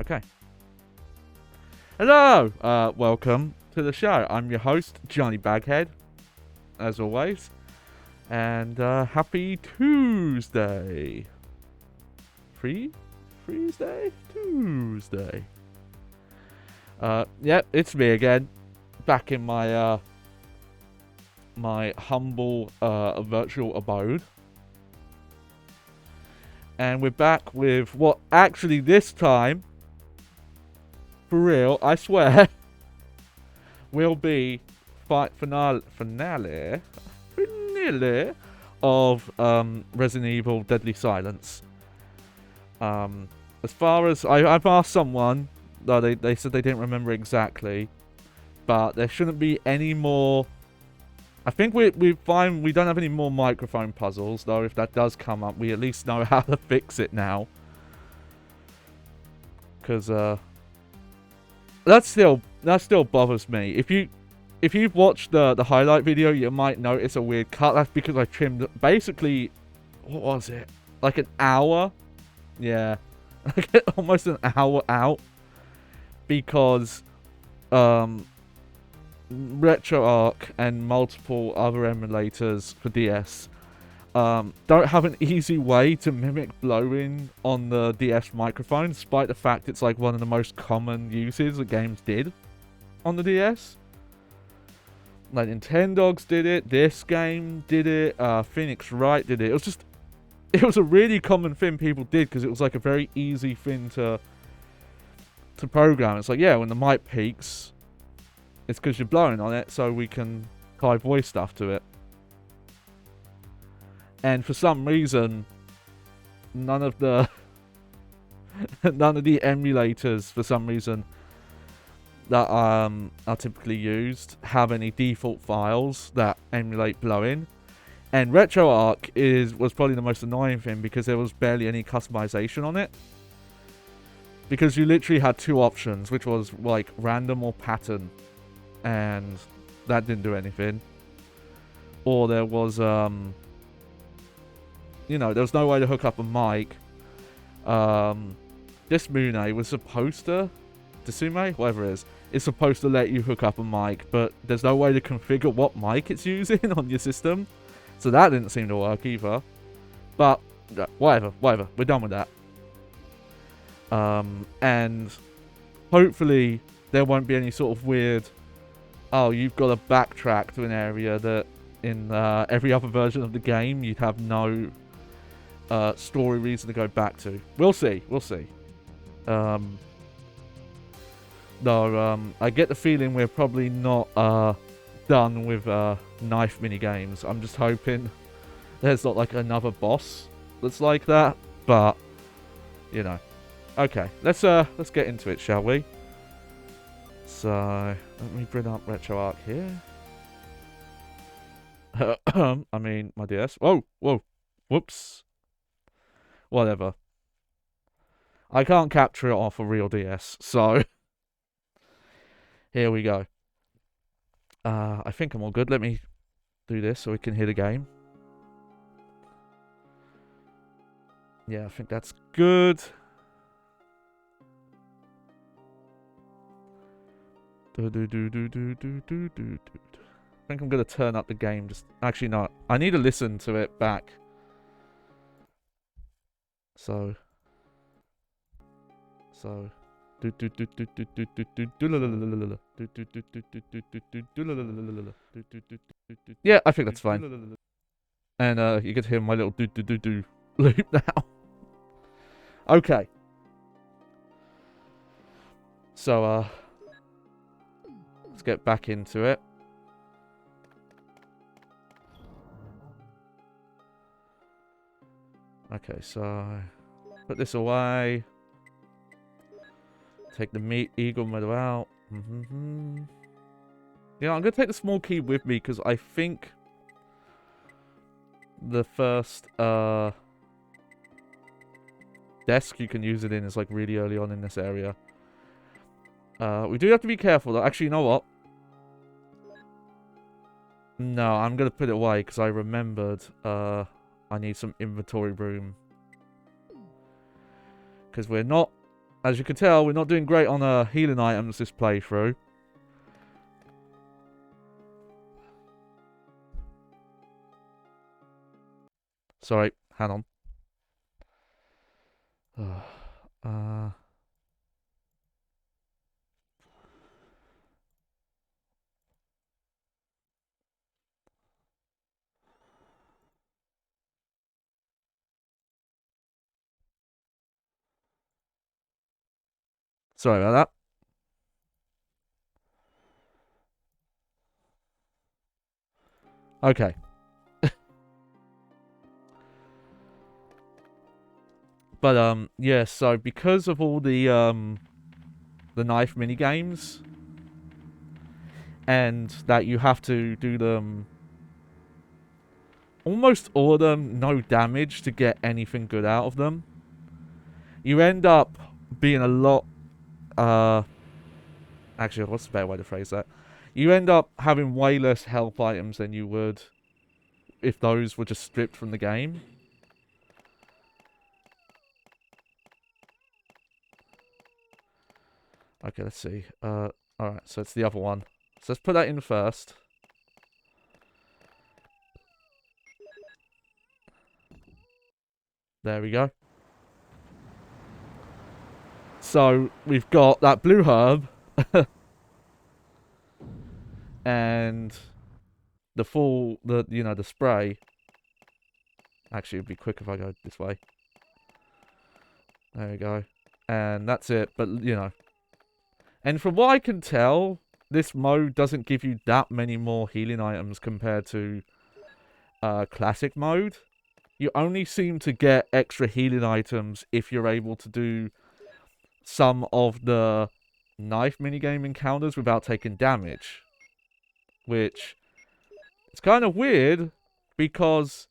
Okay. Hello! Welcome to the show. I'm your host, Johnny Baghead, as always. And happy Tuesday. Tuesday? Yep, it's me again. Back in my my humble virtual abode. And we're back with what actually this time, for real, I swear, will be finale of Resident Evil Deadly Silence. As far as I've asked someone, though they said they didn't remember exactly, but there shouldn't be any more. I think we find we don't have any more microphone puzzles, though. If that does come up, we at least know how to fix it now. Because that still bothers me. If you've watched the highlight video, you might notice a weird cut. That's because I trimmed basically, what was it? Like an hour? Yeah. Almost an hour out. Because RetroArch and multiple other emulators for DS don't have an easy way to mimic blowing on the DS microphone, despite the fact it's like one of the most common uses that games did on the DS. Like Nintendogs did it, this game did it, Phoenix Wright did it. It was a really common thing people did because it was like a very easy thing to program. It's like, yeah, when the mic peaks, it's because you're blowing on it, so we can apply voice stuff to it. And for some reason, none of the emulators, for some reason, that are typically used have any default files that emulate blowing. And RetroArch was probably the most annoying thing because there was barely any customization on it. Because you literally had two options, which was like random or pattern. And that didn't do anything. Or there was, there was no way to hook up a mic. This Mune was supposed to, Tsume, whatever it is supposed to let you hook up a mic, but there's no way to configure what mic it's using on your system. So that didn't seem to work either. But, whatever, we're done with that. And hopefully there won't be any sort of weird, oh, you've got to backtrack to an area that in every other version of the game you'd have no story reason to go back to. We'll see. Though I get the feeling we're probably not done with knife mini games. I'm just hoping there's not like another boss that's like that. But okay, let's get into it, shall we? So let me bring up RetroArch here. I mean my DS. Whoa, whoops. Whatever. I can't capture it off a real DS, so here we go. I think I'm all good. Let me do this so we can hear the game. Yeah, I think that's good. I think I'm going to turn up the game. Actually, no. I need to listen to it back. So. Yeah, I think that's fine. And you get to hear my little do loop now. Okay. So let's get back into it. Okay, so put this away. Take the eagle medal out. Yeah, I'm going to take the small key with me because I think the first desk you can use it in is like really early on in this area. We do have to be careful though. Actually, you know what? No, I'm going to put it away because I remembered I need some inventory room. Because we're not As you can tell, we're not doing great on healing items this playthrough. Sorry, hang on. Sorry about that. Okay. But yeah, so because of all the knife mini games, and that you have to do them, almost all of them, no damage to get anything good out of them, you end up being a lot, actually, what's the better way to phrase that? You end up having way less health items than you would if those were just stripped from the game. Okay, let's see. Alright, so it's the other one. So let's put that in first. There we go. So we've got that blue herb and the the spray. Actually, it'd be quick if I go this way. There we go. And that's it, but and from what I can tell, this mode doesn't give you that many more healing items compared to classic mode. You only seem to get extra healing items if you're able to do some of the knife minigame encounters without taking damage. Which, it's kind of weird, because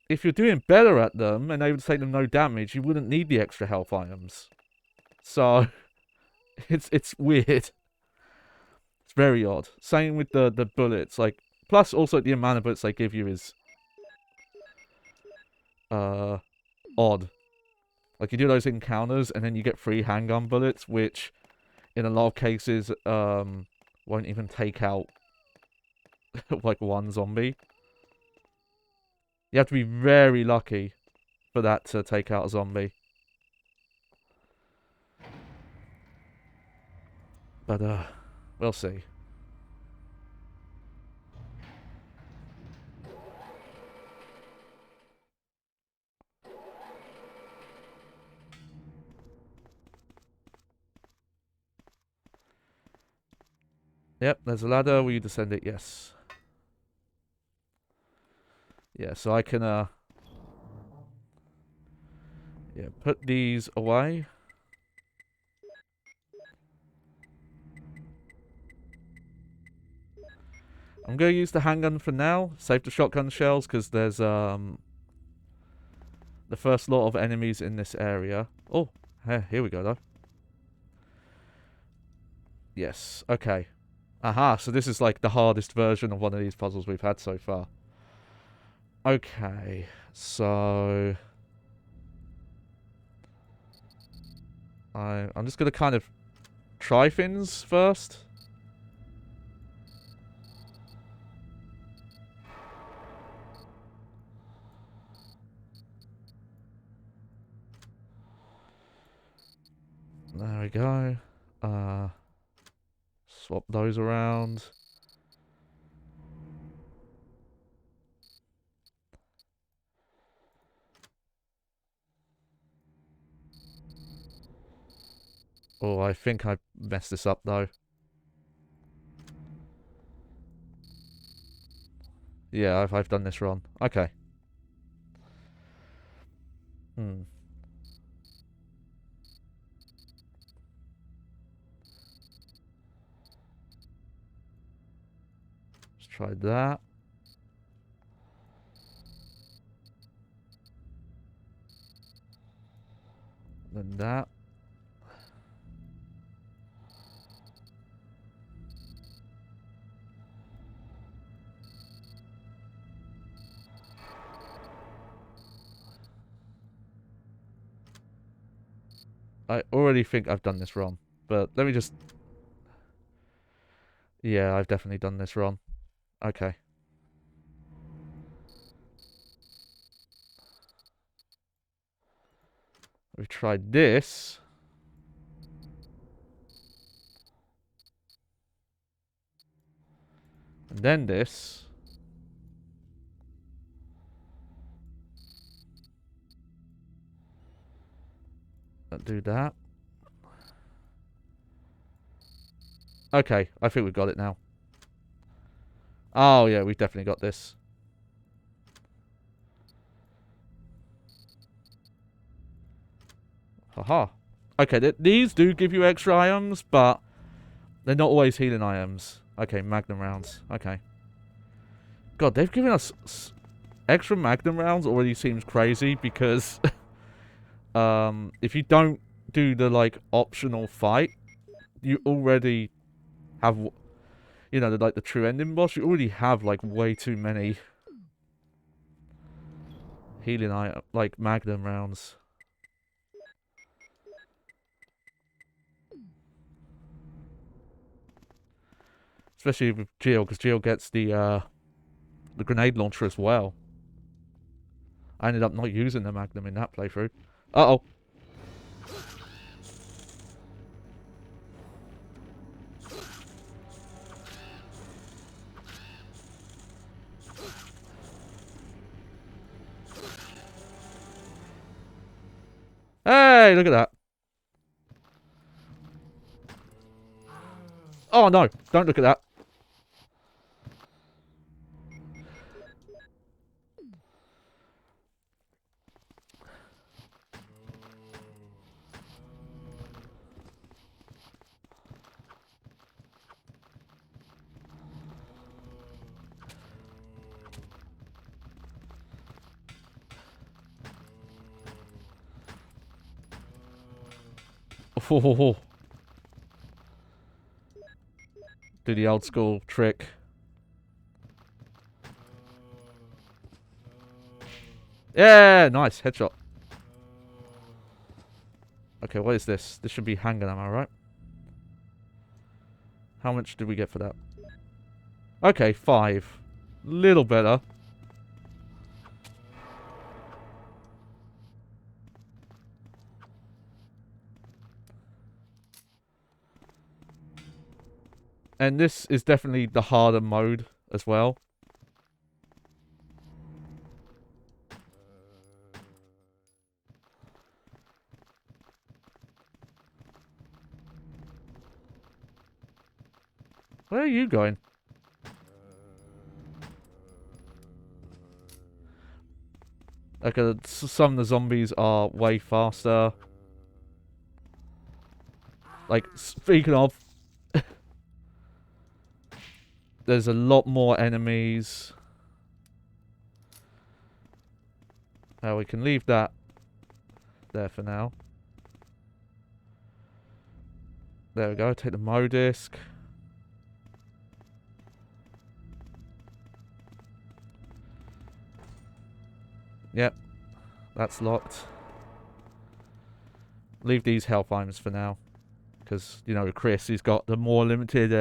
if you're doing better at them and able to take them no damage, you wouldn't need the extra health items. So, it's weird. It's very odd. Same with the bullets. Like, plus also the amount of bullets they give you is odd. Like, you do those encounters and then you get 3 handgun bullets, which in a lot of cases won't even take out like one zombie. You have to be very lucky for that to take out a zombie. But we'll see. Yep, there's a ladder. Will you descend it? Yes. Yeah, so I can yeah, put these away. I'm going to use the handgun for now. Save the shotgun shells because there's the first lot of enemies in this area. Oh, here we go though. Yes, okay. Aha, so this is like the hardest version of one of these puzzles we've had so far. Okay, so I'm just going to kind of try things first. There we go. Swap those around. Oh, I think I messed this up though. Yeah, I've done this wrong. Okay. Let's try that. Then that. I already think I've done this wrong. But let me just... Yeah, I've definitely done this wrong. Okay. We've tried this. And then this. Don't do that. Okay, I think we've got it now. Oh, yeah, we've definitely got this. Haha. Okay, these do give you extra items, but they're not always healing items. Okay, magnum rounds. Okay. God, they've given us extra magnum rounds already seems crazy because if you don't do the, like, optional fight, you already have, you know, the true ending boss, you already have, like, way too many healing item, like, magnum rounds. Especially with Jill, because Jill gets the grenade launcher as well. I ended up not using the magnum in that playthrough. Uh-oh. Hey, look at that. Oh, no. Don't look at that. Oh. Do the old school trick. Yeah, nice. Headshot. Okay, what is this? This should be handgun ammo, right? How much did we get for that? Okay, 5. Little better. And this is definitely the harder mode as well. Where are you going? Okay, some of the zombies are way faster. Like, speaking of, there's a lot more enemies. We can leave that there for now. There we go, take the Mo disc. Yep, that's locked. Leave these health items for now. Because, you know, Chris, he's got the more limited,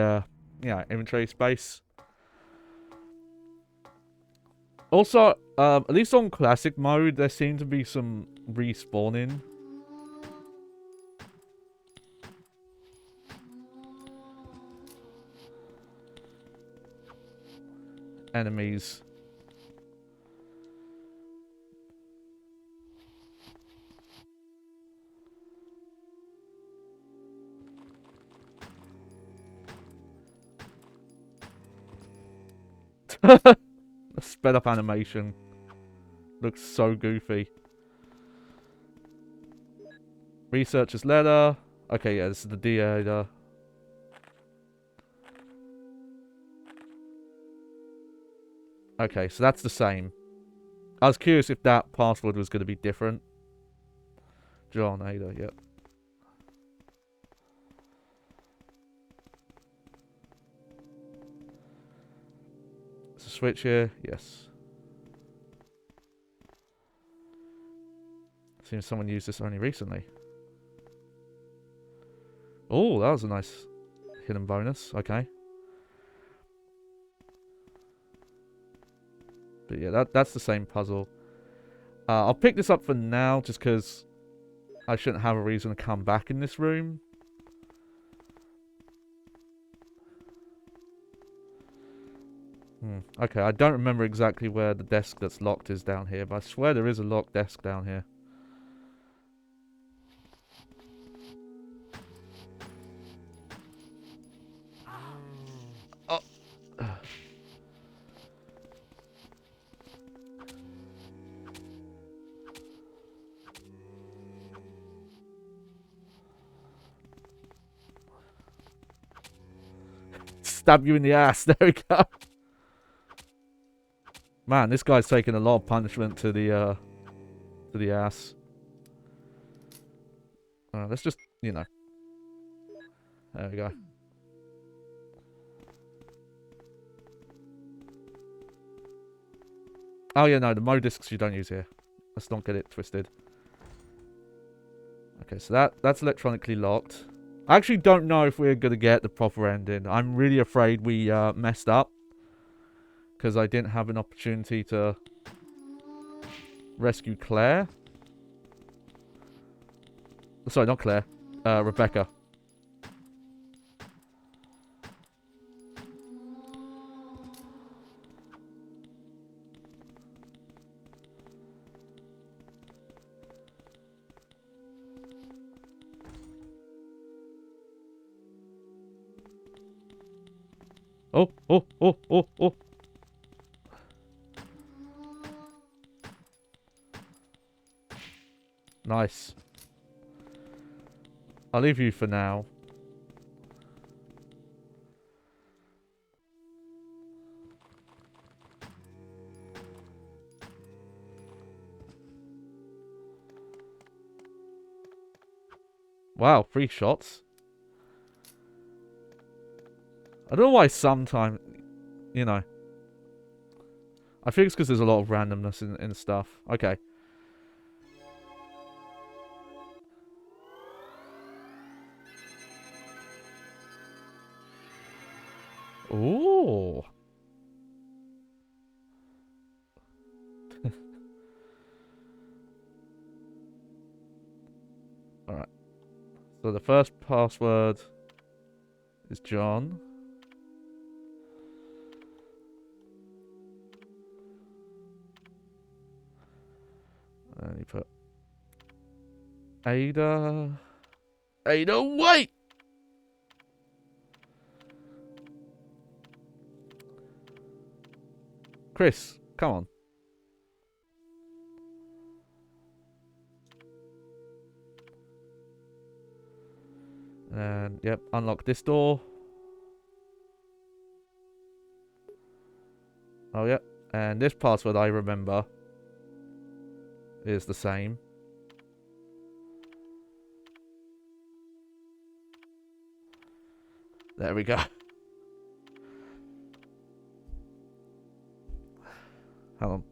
inventory space. Also, at least on classic mode, there seem to be some respawning. Enemies. The sped up animation looks so goofy. Researcher's letter. Okay, yeah, this is the Deader. Okay, so that's the same. I was curious if that password was going to be different. John Ada, yep. There's a switch here, yes. Seems someone used this only recently. Oh, that was a nice hidden bonus. Okay. But yeah, that's the same puzzle. I'll pick this up for now, just because I shouldn't have a reason to come back in this room. Okay, I don't remember exactly where the desk that's locked is down here, but I swear there is a locked desk down here. Oh. Stab you in the ass. There we go. Man, this guy's taking a lot of punishment to the ass. Let's just, you know. There we go. Oh yeah, no, the Mo discs you don't use here. Let's not get it twisted. Okay, so that's electronically locked. I actually don't know if we're gonna get the proper ending. I'm really afraid we messed up, because I didn't have an opportunity to rescue Claire. Sorry, not Claire. Rebecca. Oh, oh, oh, oh, oh. Nice. I'll leave you for now. Wow, 3 shots. I don't know why sometimes, you know. I think it's because there's a lot of randomness in stuff. Okay. Ooh. Alright. So the first password is John. And you put Ada. Ada, wait! Chris, come on. And, yep, unlock this door. Oh, yep. And this password I remember is the same. There we go. Hold on.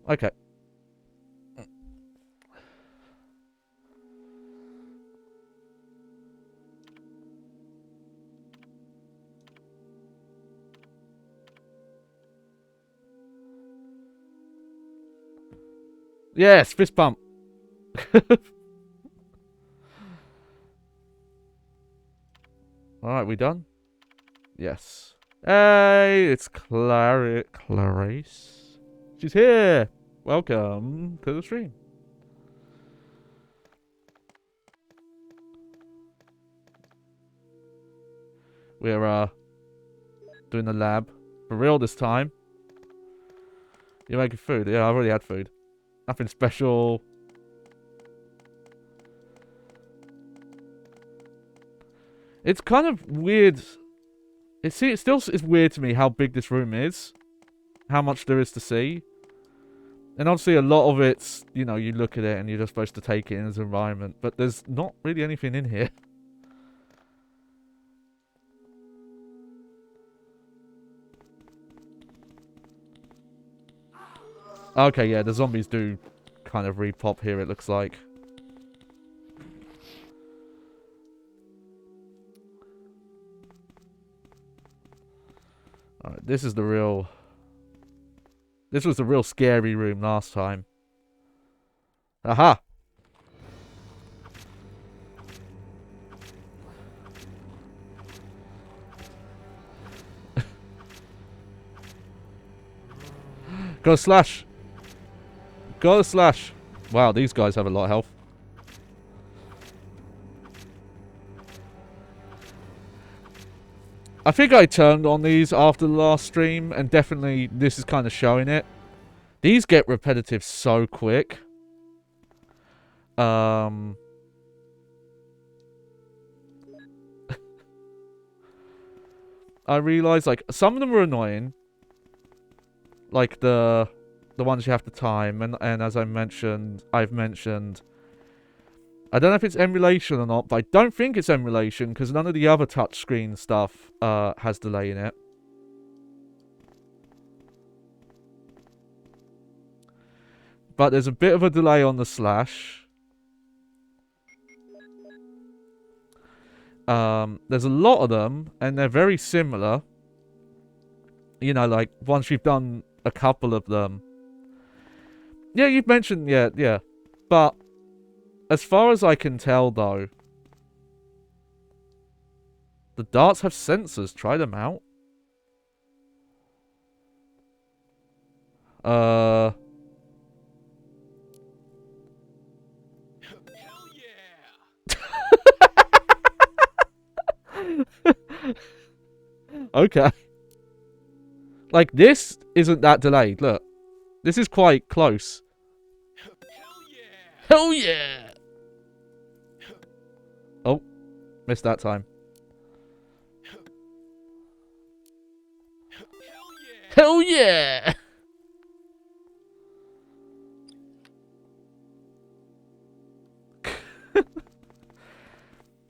Okay. Yes, fist bump. Alright, we done? Yes. Hey, it's Clarice. She's here. Welcome to the stream. We're doing the lab for real this time. You're making food? Yeah, I've already had food. Nothing special. It's kind of weird. It still is weird to me how big this room is. How much there is to see. And obviously a lot of it's, you know, you look at it and you're just supposed to take it in as an environment. But there's not really anything in here. Okay, yeah, the zombies do kind of repop here, it looks like. Alright, this is the real... This was the real scary room last time. Aha! Go slash! Go slash! Wow, these guys have a lot of health. I think I turned on these after the last stream, and definitely this is kind of showing it. These get repetitive so quick. I realized, like, some of them are annoying. Like the ones you have to time, and as I've mentioned, I don't know if it's emulation or not, but I don't think it's emulation because none of the other touchscreen stuff has delay in it. But there's a bit of a delay on the slash. There's a lot of them, and they're very similar. You know, like, once you've done a couple of them. Yeah, you've mentioned, yeah. But, as far as I can tell, though, the darts have sensors. Try them out. Hell yeah! Okay. Like, this isn't that delayed. Look. This is quite close. Hell yeah! Oh. Missed that time. Hell yeah!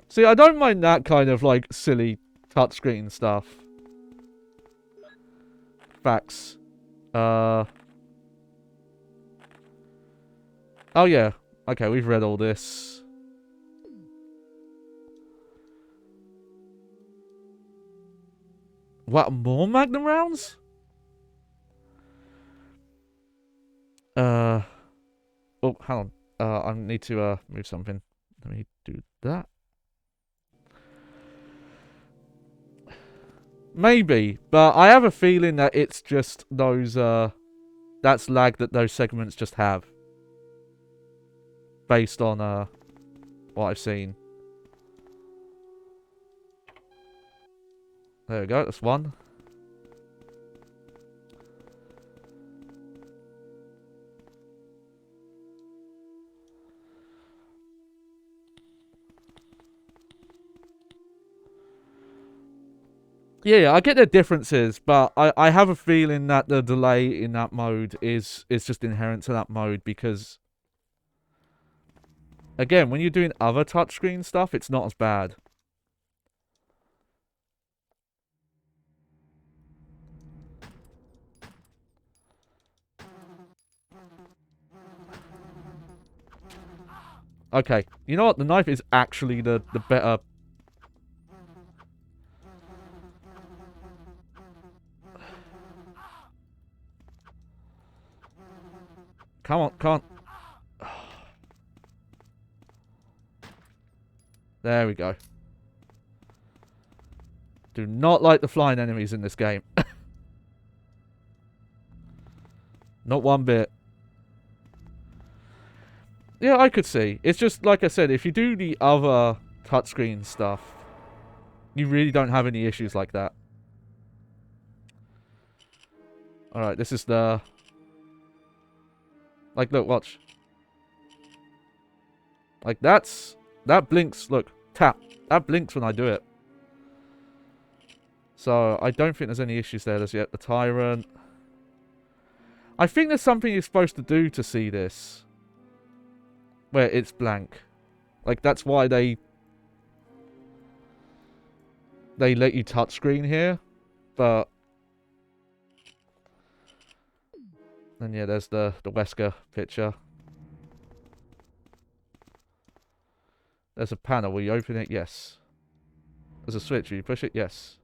See, I don't mind that kind of, like, silly touchscreen stuff. Facts. Oh, yeah. Okay, we've read all this. What, more Magnum rounds? Oh, hang on. I need to, move something. Let me do that. Maybe, but I have a feeling that it's just those, that's lag that those segments just have. Based on, what I've seen. There we go, that's one. Yeah, I get the differences, but I have a feeling that the delay in that mode is just inherent to that mode because, again, when you're doing other touchscreen stuff, it's not as bad. Okay, you know what? The knife is actually the better... Come on, come on. There we go. Do not like the flying enemies in this game. Not one bit. Yeah, I could see. It's just, like I said, if you do the other touchscreen stuff, you really don't have any issues like that. Alright, this is the... Like, look, watch. Like, that's... That blinks, look, tap. That blinks when I do it. So, I don't think there's any issues there as yet. The Tyrant. I think there's something you're supposed to do to see this. Where it's blank. Like, that's why they let you touchscreen here. But... And yeah, there's the Wesker picture. There's a panel. Will you open it? Yes. There's a switch. Will you push it? Yes.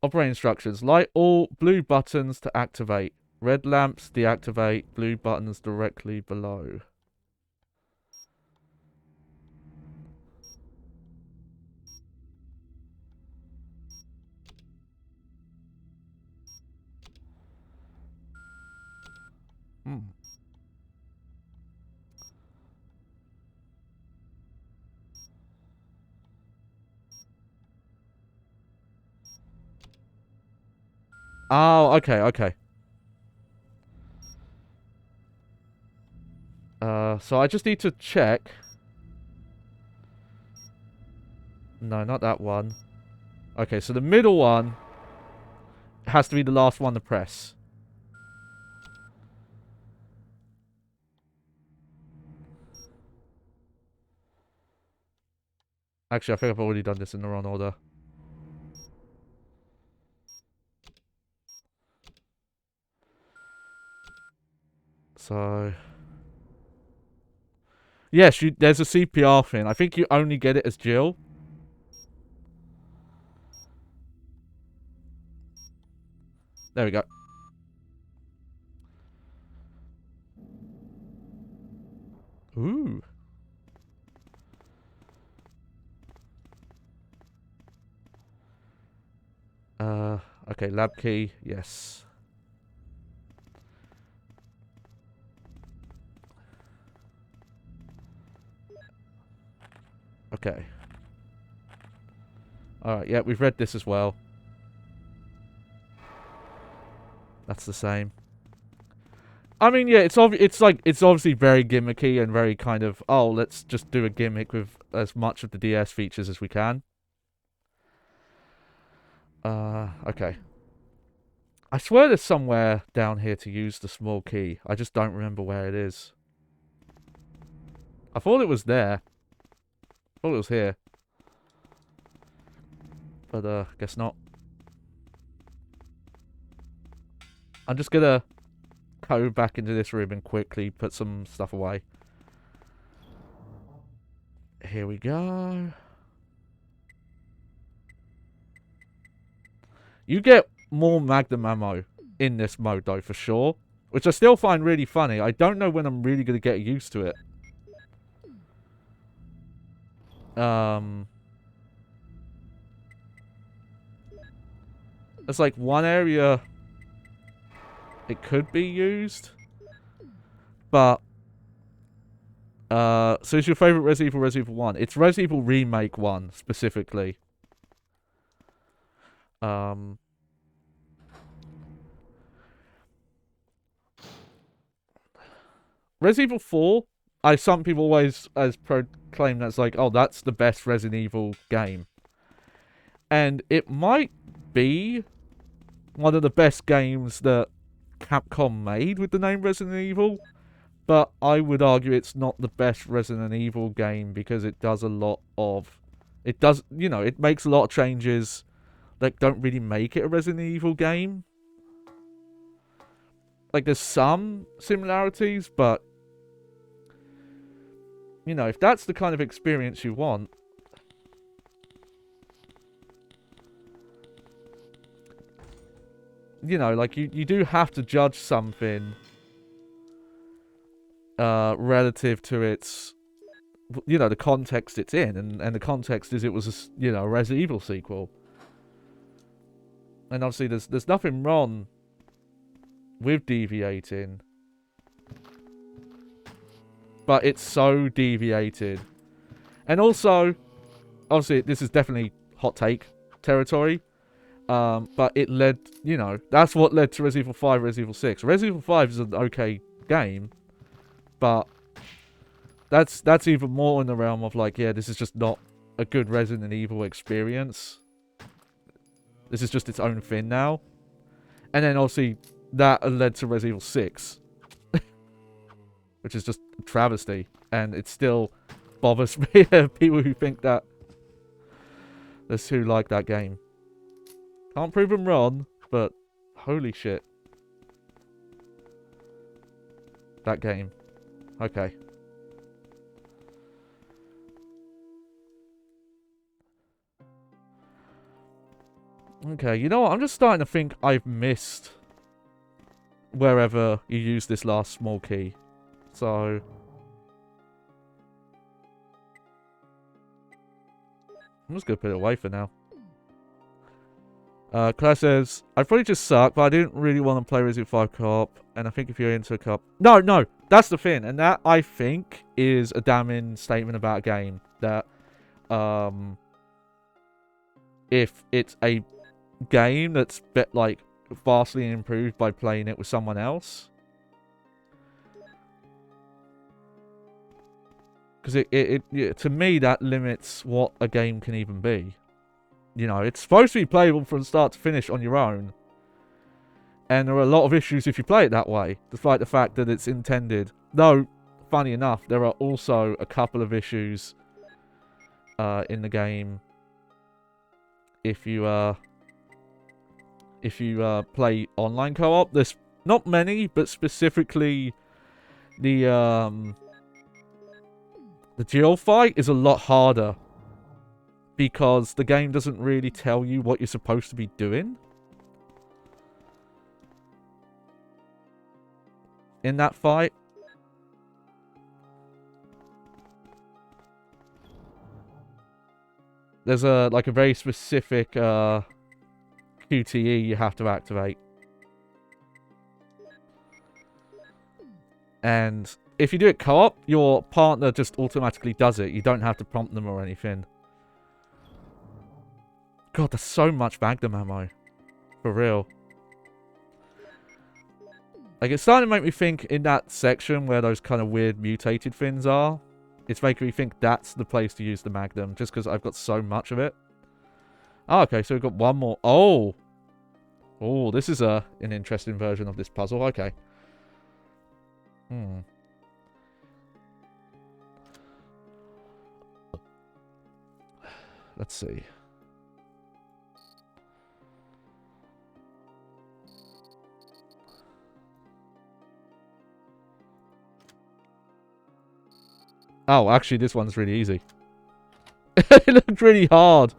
Operating instructions. Light all blue buttons to activate. Red lamps deactivate. Blue buttons directly below. Hmm. Oh, okay, okay. So I just need to check. No, not that one. Okay, so the middle one has to be the last one to press. Actually, I think I've already done this in the wrong order. So... Yes, there's a CPR thing. I think you only get it as Jill. There we go. Ooh. Okay, lab key, yes. Okay. Alright, yeah, we've read this as well. That's the same. I mean, yeah, it's obviously very gimmicky and very kind of, oh, let's just do a gimmick with as much of the DS features as we can. Okay. I swear there's somewhere down here to use the small key. I just don't remember where it is. I thought it was there. I thought it was here. But, guess not. I'm just gonna go back into this room and quickly put some stuff away. Here we go. You get more Magnum ammo in this mode, though, for sure. Which I still find really funny. I don't know when I'm really going to get used to it. There's like one area it could be used. But, so it's your favorite Resident Evil 1. It's Resident Evil Remake 1, specifically. Resident Evil 4, some people always proclaim that's like, oh, that's the best Resident Evil game. And it might be one of the best games that Capcom made with the name Resident Evil. But I would argue it's not the best Resident Evil game because it does a lot of... It does, you know, it makes a lot of changes that don't really make it a Resident Evil game. Like, there's some similarities, but... You know, if that's the kind of experience you want... You know, like, you do have to judge something... relative to its... You know, the context it's in. And the context is it was a, you know, a Resident Evil sequel. And obviously there's nothing wrong with deviating. But it's so deviated. And also, obviously this is definitely hot take territory. But it led, you know, that's what led to Resident Evil 5, Resident Evil 6. Resident Evil 5 is an okay game. But that's even more in the realm of like, yeah, this is just not a good Resident Evil experience. This is just its own thing now. And then obviously that led to Resident Evil 6. Which is just a travesty. And it still bothers me. People who think that. There's who like that game. Can't prove them wrong, but holy shit. That game. Okay. Okay, you know what? I'm just starting to think I've missed wherever you use this last small key. So... I'm just going to put it away for now. Claire says, I probably just suck, but I didn't really want to play Resident 5 co-op, and I think if you're into a co-op... No, that's the thing, and that, I think, is a damning statement about a game, that, if it's a game that's, like, vastly improved by playing it with someone else... Because to me, that limits what a game can even be. You know, it's supposed to be playable from start to finish on your own. And there are a lot of issues if you play it that way, despite the fact that it's intended. Though, funny enough, there are also a couple of issues in the game if you play online co-op. There's not many, but specifically the Jill fight is a lot harder because the game doesn't really tell you what you're supposed to be doing in that fight. There's a very specific QTE you have to activate. And if you do it co-op, your partner just automatically does it. You don't have to prompt them or anything. God, there's so much Magnum ammo. For real. Like, it's starting to make me think in that section where those kind of weird mutated things are. It's making me think that's the place to use the Magnum, just because I've got so much of it. Oh, okay, so we've got one more. Oh! Oh, this is an interesting version of this puzzle. Okay. Let's see. Oh, actually, this one's really easy. It looked really hard.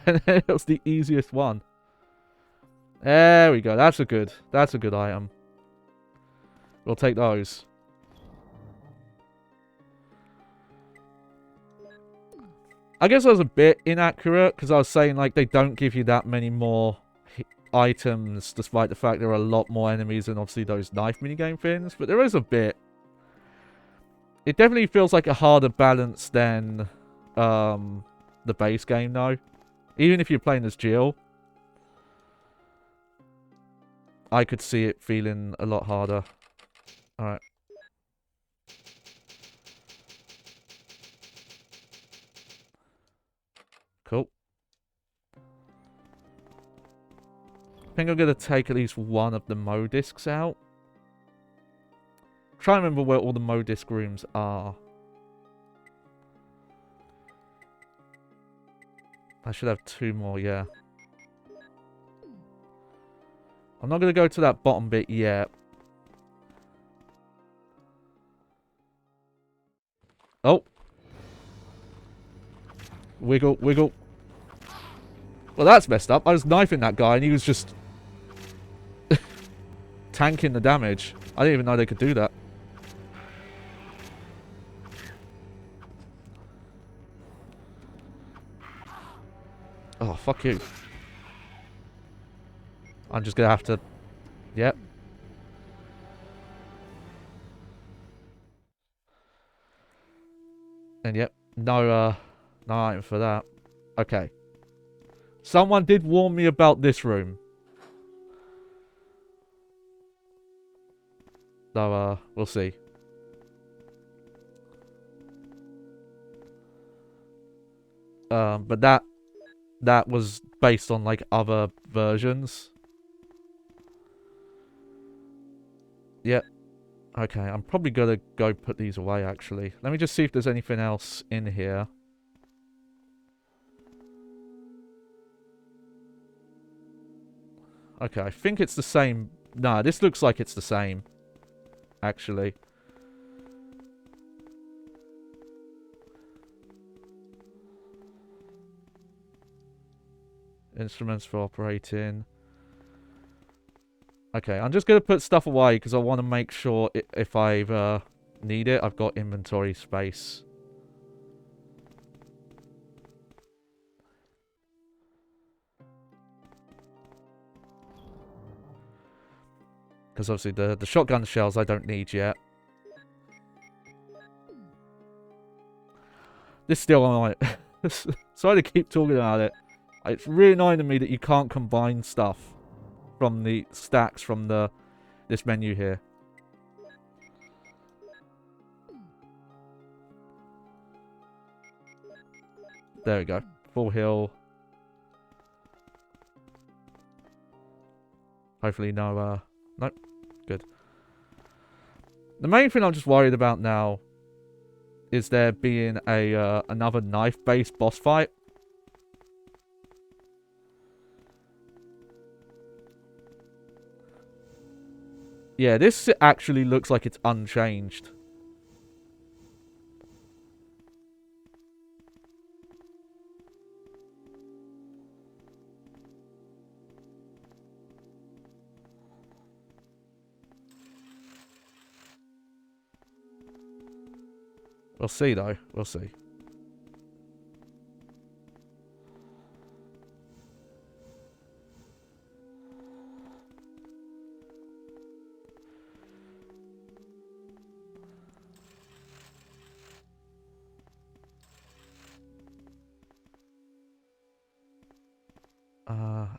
And it was the easiest one. There we go. That's a good item. We'll take those. I guess I was a bit inaccurate, because I was saying, like, they don't give you that many more items, despite the fact there are a lot more enemies and obviously those knife minigame things. But there is a bit. It definitely feels like a harder balance than the base game, though. Even if you're playing as Jill, I could see it feeling a lot harder. Alright. Cool. I think I'm going to take at least one of the Mo discs out. Try and remember where all the Mo disc rooms are. I should have two more, yeah. I'm not going to go to that bottom bit yet. Oh. Wiggle, wiggle. Well, that's messed up. I was knifing that guy and he was just tanking the damage. I didn't even know they could do that. Oh, fuck you. I'm just gonna have to... Yep. And yep, no item for that. Okay. Someone did warn me about this room. So, we'll see. But that was based on, like, other versions. Yep. Okay, I'm probably gonna go put these away, actually. Let me just see if there's anything else in here. Okay, I think it's the same. Nah, this looks like it's the same. Actually. Instruments for operating. Okay, I'm just going to put stuff away because I want to make sure if I need it, I've got inventory space. Because obviously the shotgun shells I don't need yet. This still on it. Sorry to keep talking about it. It's really annoying to me that you can't combine stuff from the stacks from this menu here. There we go. Full heal. Hopefully no, nope. Good. The main thing I'm just worried about now is there being another knife-based boss fight. Yeah, this actually looks like it's unchanged. We'll see, though. We'll see.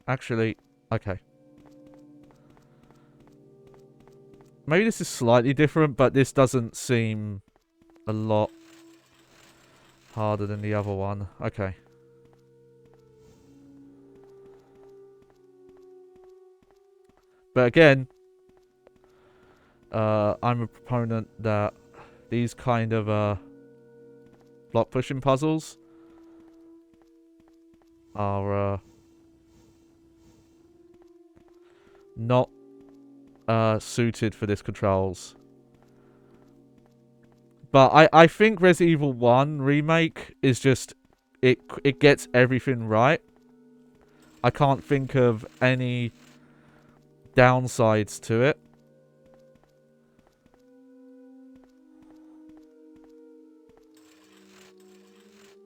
Actually, okay. Maybe this is slightly different, but this doesn't seem a lot harder than the other one. Okay. But again, I'm a proponent that these kind of block pushing puzzles are not suited for this controls. But I think Resident Evil 1 Remake is just it gets everything right. I can't think of any downsides to it.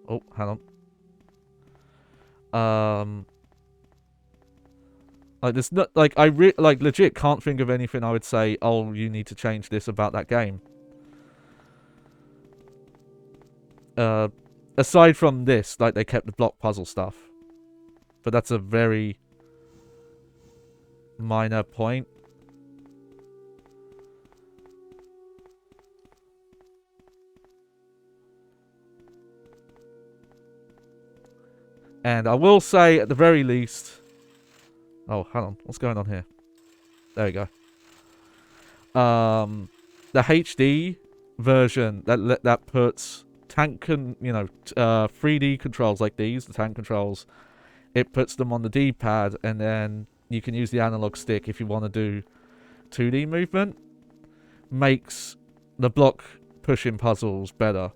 Oh, hang on. Like there's not like like legit can't think of anything I would say, oh, you need to change this about that game. Aside from this, like they kept the block puzzle stuff. But that's a very minor point. And I will say, at the very least... Oh, hang on. What's going on here? There we go. The HD version that puts tank and 3D controls like these, the tank controls, it puts them on the D-pad, and then you can use the analog stick if you want to do 2D movement. Makes the block pushing puzzles better.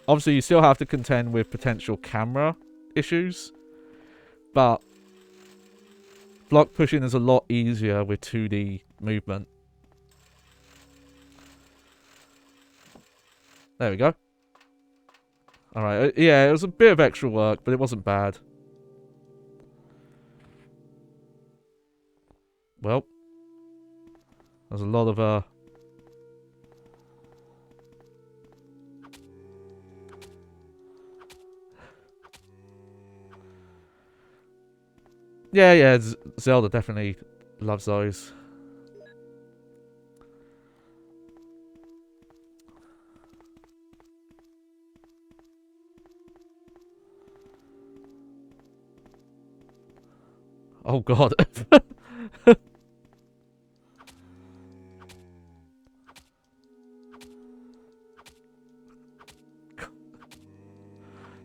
Obviously, you still have to contend with potential camera issues, but block pushing is a lot easier with 2D movement. There we go. Alright, yeah, it was a bit of extra work, but it wasn't bad. Well, there's a lot of, yeah, Zelda definitely loves those. Oh god.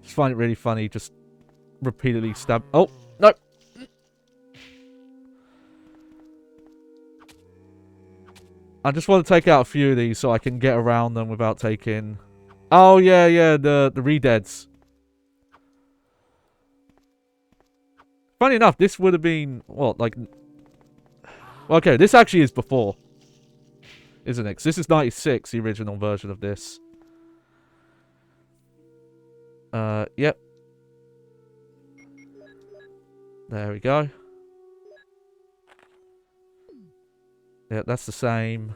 Just find it really funny, just repeatedly stab. Oh, no! I just want to take out a few of these so I can get around them without taking... Oh, yeah, the re-deads. Funny enough, this would have been, what, like... Well, okay, this actually is before. Isn't it? 'Cause this is 96, the original version of this. Yep. There we go. Yeah, that's the same.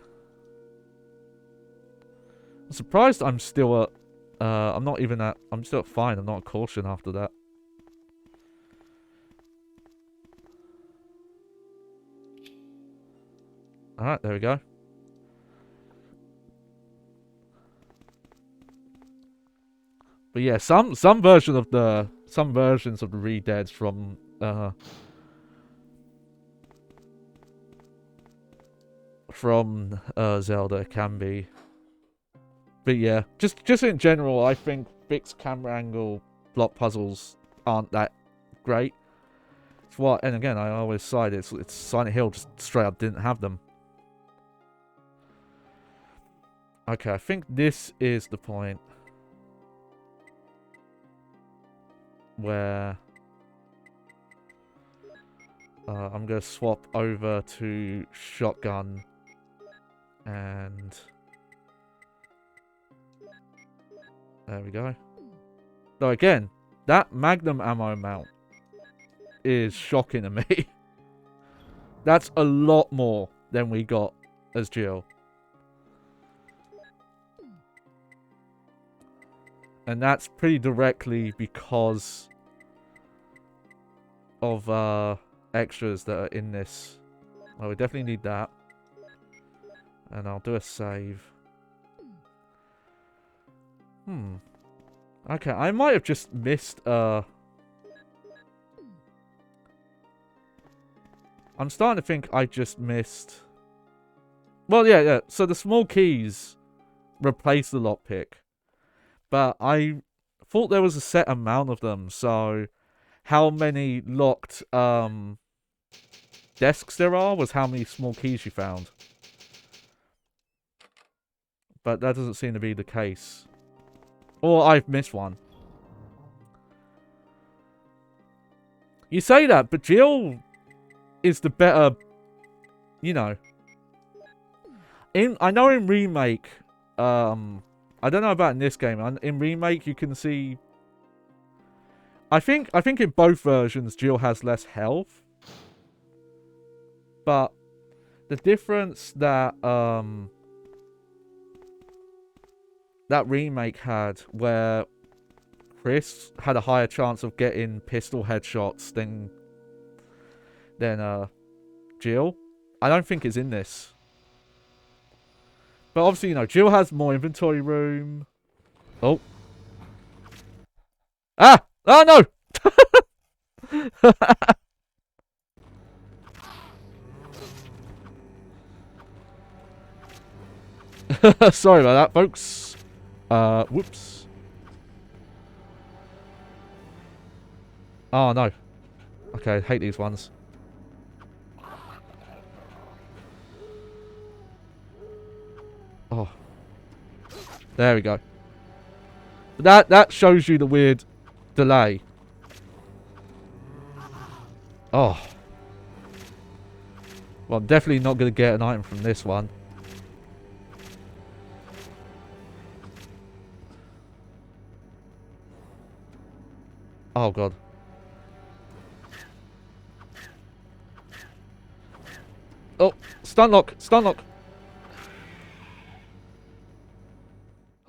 I'm surprised I'm still at... I'm not even at... I'm still at fine. I'm not at caution after that. Alright, there we go. But yeah, some versions of the Re-Deads from Zelda can be. But yeah, just in general, I think fixed camera angle block puzzles aren't that great. It's what, and again, I always cite it's Silent Hill just straight up didn't have them. Okay, I think this is the point where I'm going to swap over to shotgun and there we go. Though again, that magnum ammo amount is shocking to me. That's a lot more than we got as Jill. And that's pretty directly because of extras that are in this. Oh, we definitely need that. And I'll do a save. Okay, I might have just missed I'm starting to think I just missed... Well, yeah. So the small keys replace the lockpick. But I thought there was a set amount of them, so how many locked desks there are was how many small keys you found. But that doesn't seem to be the case. Or I've missed one. You say that, but Jill is the better, you know. I know in Remake, I don't know about in this game. In Remake, you can see... I think in both versions, Jill has less health. But the difference that that Remake had, where Chris had a higher chance of getting pistol headshots than Jill, I don't think is in this. But obviously, you know, Jill has more inventory room. Oh. Ah! Oh, no! Sorry about that, folks. Whoops. Oh, no. Okay, I hate these ones. Oh. There we go. That shows you the weird delay. Oh. Well, I'm definitely not going to get an item from this one. Oh, God. Oh, stun lock, stun lock.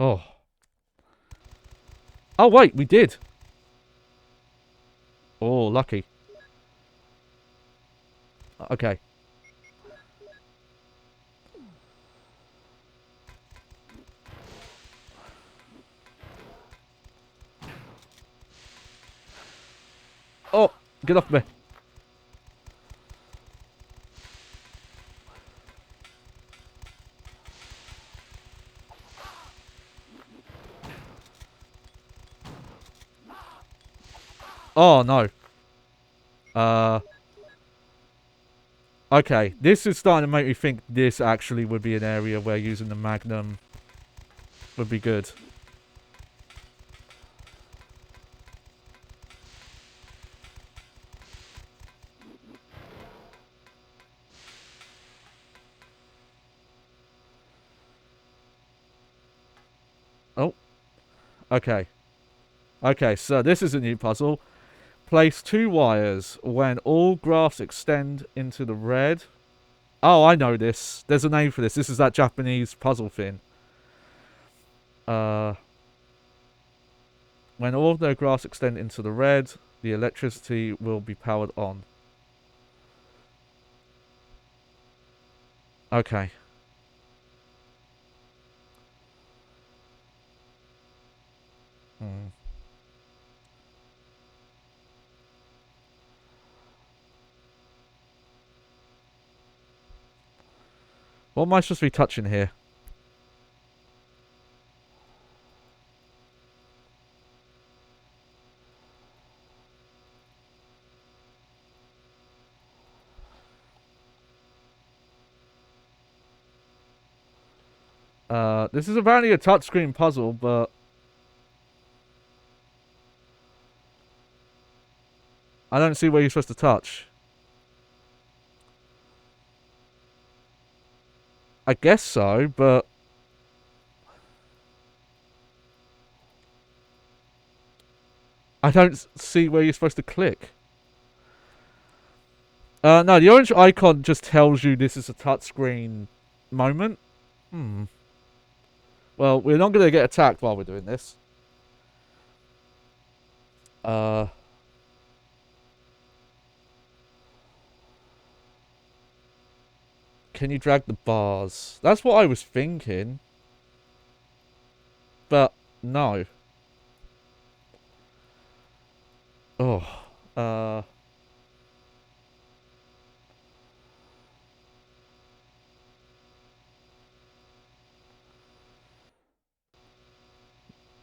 Oh. Oh, wait, we did. Oh, lucky. Okay. Oh, get off me. Oh, no. Okay, this is starting to make me think this actually would be an area where using the Magnum would be good. Okay. Okay, so this is a new puzzle. Place 2 wires when all graphs extend into the red. Oh, I know this. There's a name for this. This is that Japanese puzzle thing. When all of their graphs extend into the red, the electricity will be powered on. Okay. Hmm. What am I supposed to be touching here? This is apparently a touchscreen puzzle, but I don't see where you're supposed to touch. I guess so, but I don't see where you're supposed to click. No, the orange icon just tells you this is a touchscreen moment. Hmm. Well, we're not going to get attacked while we're doing this. Uh... Can you drag the bars? That's what I was thinking. But, no. Oh. Uh...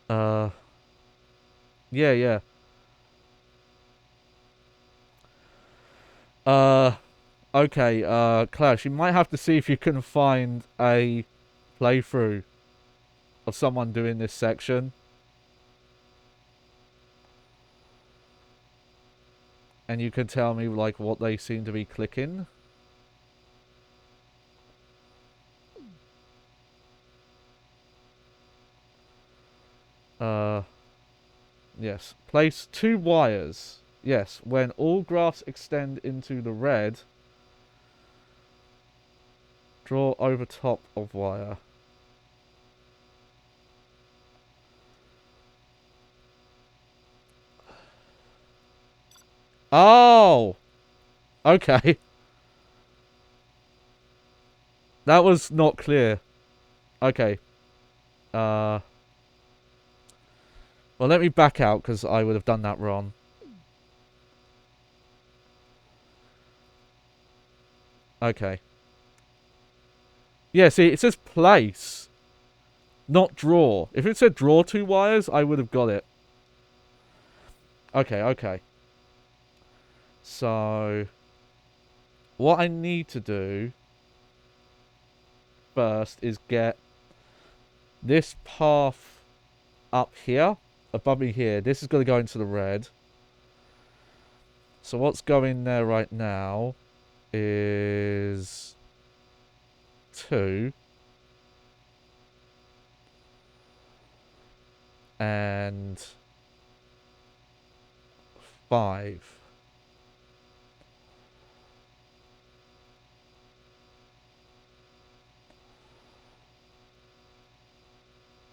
Uh... Yeah, yeah. Okay, Clash, you might have to see if you can find a playthrough of someone doing this section. And you can tell me, like, what they seem to be clicking. Yes. Place 2 wires. Yes, when all graphs extend into the red, draw over top of wire. Oh! Okay. That was not clear. Okay. Well, let me back out, because I would have done that wrong. Okay. Yeah, see, it says place, not draw. If it said draw 2 wires, I would have got it. Okay, okay. So, what I need to do first is get this path up here, above me here. This is going to go into the red. So what's going there right now is 2 and 5.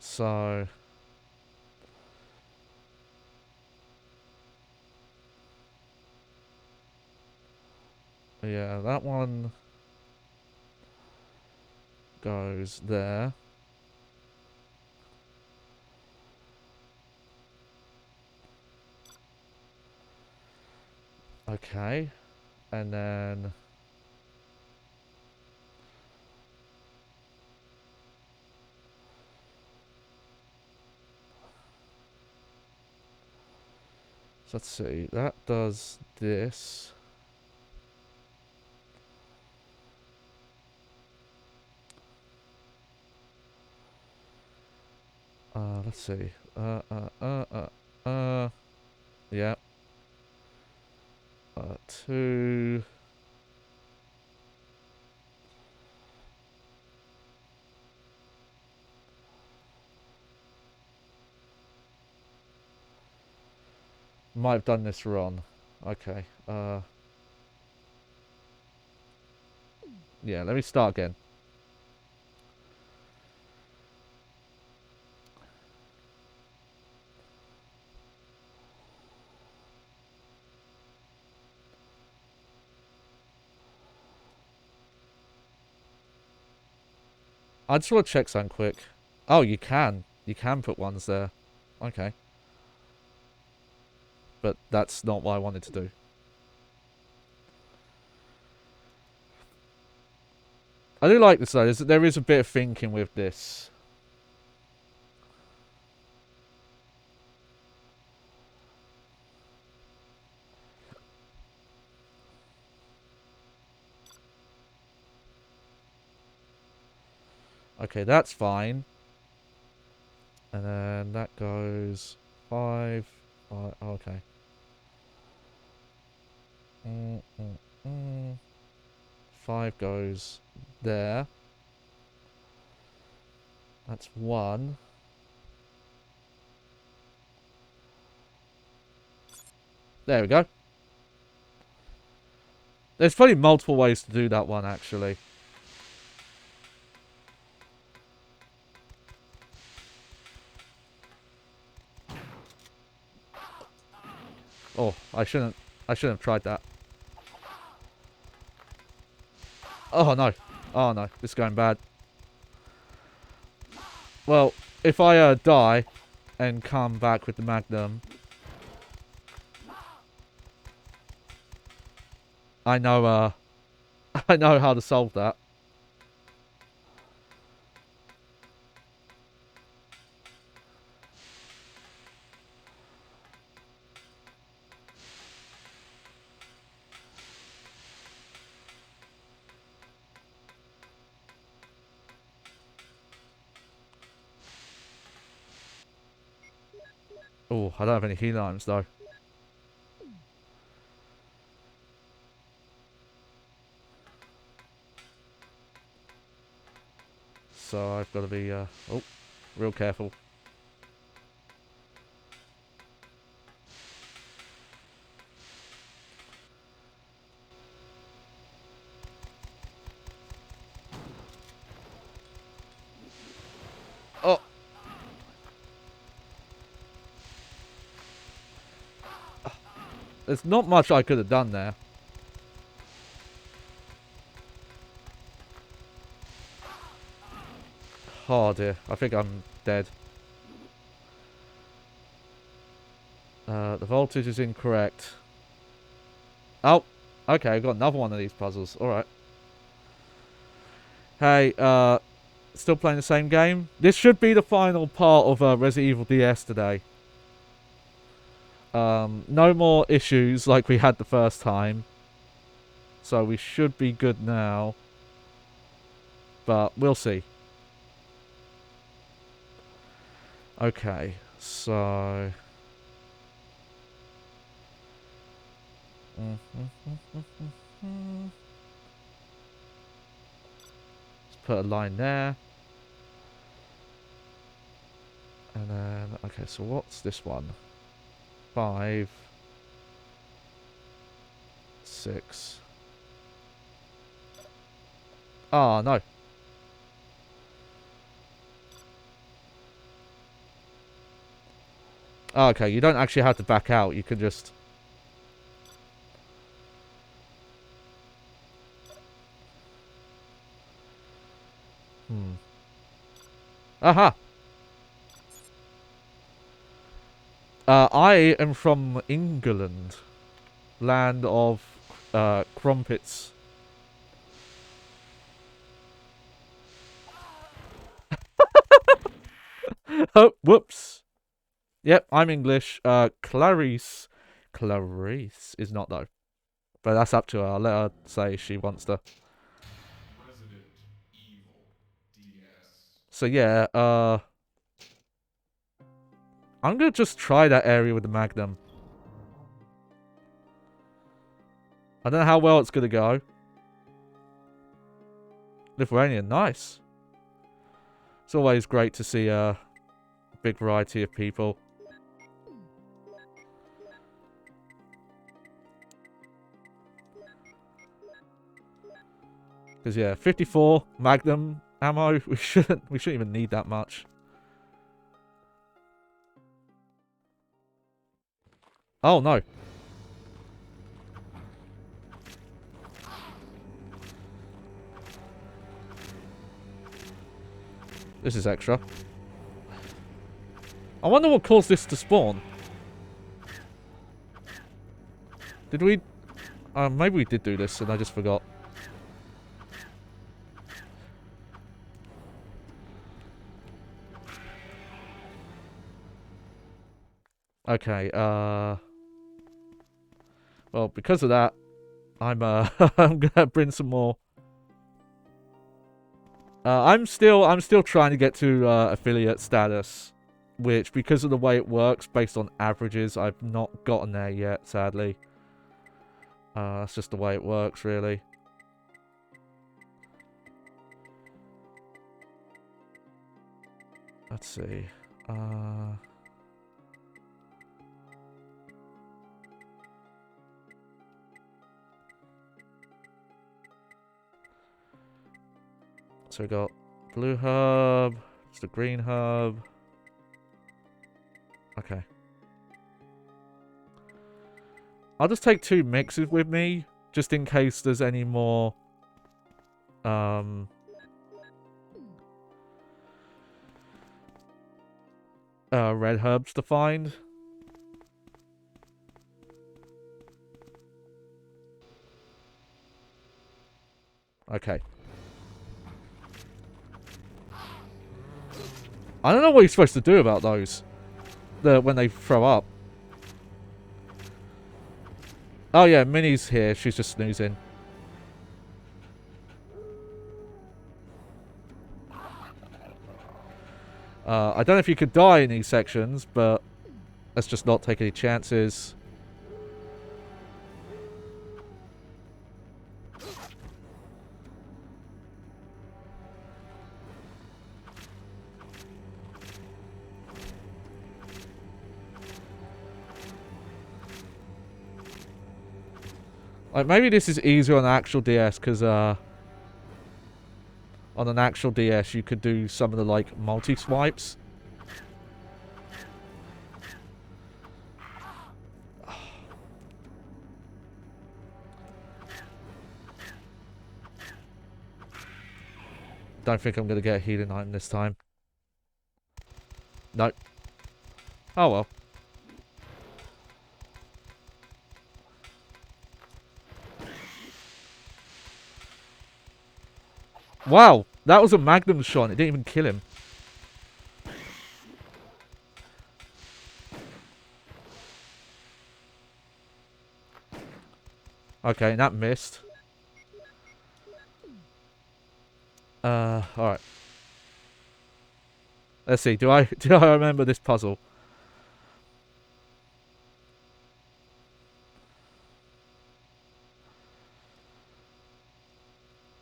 So yeah, that one goes there. Okay. And then so let's see. That does this. Let's see. Yeah. 2. Might have done this wrong. Okay. Yeah, let me start again. I just want to check something quick. Oh, you can. You can put ones there. Okay. But that's not what I wanted to do. I do like this though. There is a bit of thinking with this. Okay, that's fine. And then that goes 5. Okay. 5 goes there. That's 1. There we go. There's probably multiple ways to do that one, actually. Oh, I shouldn't have tried that. Oh no. Oh no, this is going bad. Well, if I die and come back with the Magnum, I know I know how to solve that. Oh, I don't have any healing items though. So I've got to be real careful. Oh. There's not much I could have done there. Oh dear, I think I'm dead. The voltage is incorrect. Oh, okay, I've got another one of these puzzles. Alright. Hey, still playing the same game? This should be the final part of Resident Evil DS today. No more issues like we had the first time. So we should be good now. But we'll see. Okay, so... Let's put a line there. And then, okay, so what's this one? 5, 6. Oh, no. Oh, okay, you don't actually have to back out. You can just... Aha! I am from England. Land of crumpets. Oh, whoops. Yep, I'm English. Clarice is not though. But that's up to her. I'll let her say she wants to. Resident Evil DS. So yeah, I'm gonna just try that area with the Magnum. I don't know how well it's gonna go. Lithuanian, nice. It's always great to see a big variety of people. Because yeah, 54 Magnum ammo. We shouldn't even need that much. Oh no. This is extra. I wonder what caused this to spawn. Did we... maybe we did do this and I just forgot. Okay, well, because of that, I'm I'm gonna bring some more. I'm still trying to get to affiliate status, which, because of the way it works based on averages, I've not gotten there yet, sadly. That's just the way it works, really. Let's see. So we got blue hub, it's the green hub. Okay. I'll just take 2 mixes with me, just in case there's any more red herbs to find. Okay. I don't know what you're supposed to do about those. When they throw up. Oh yeah, Minnie's here. She's just snoozing. I don't know if you could die in these sections, but let's just not take any chances. Like, maybe this is easier on the actual DS, because, on an actual DS, you could do some of the, like, multi-swipes. Don't think I'm going to get a healing item this time. Nope. Oh well. Wow, that was a magnum shot. It didn't even kill him. Okay, that missed. Alright. Let's see, do I remember this puzzle?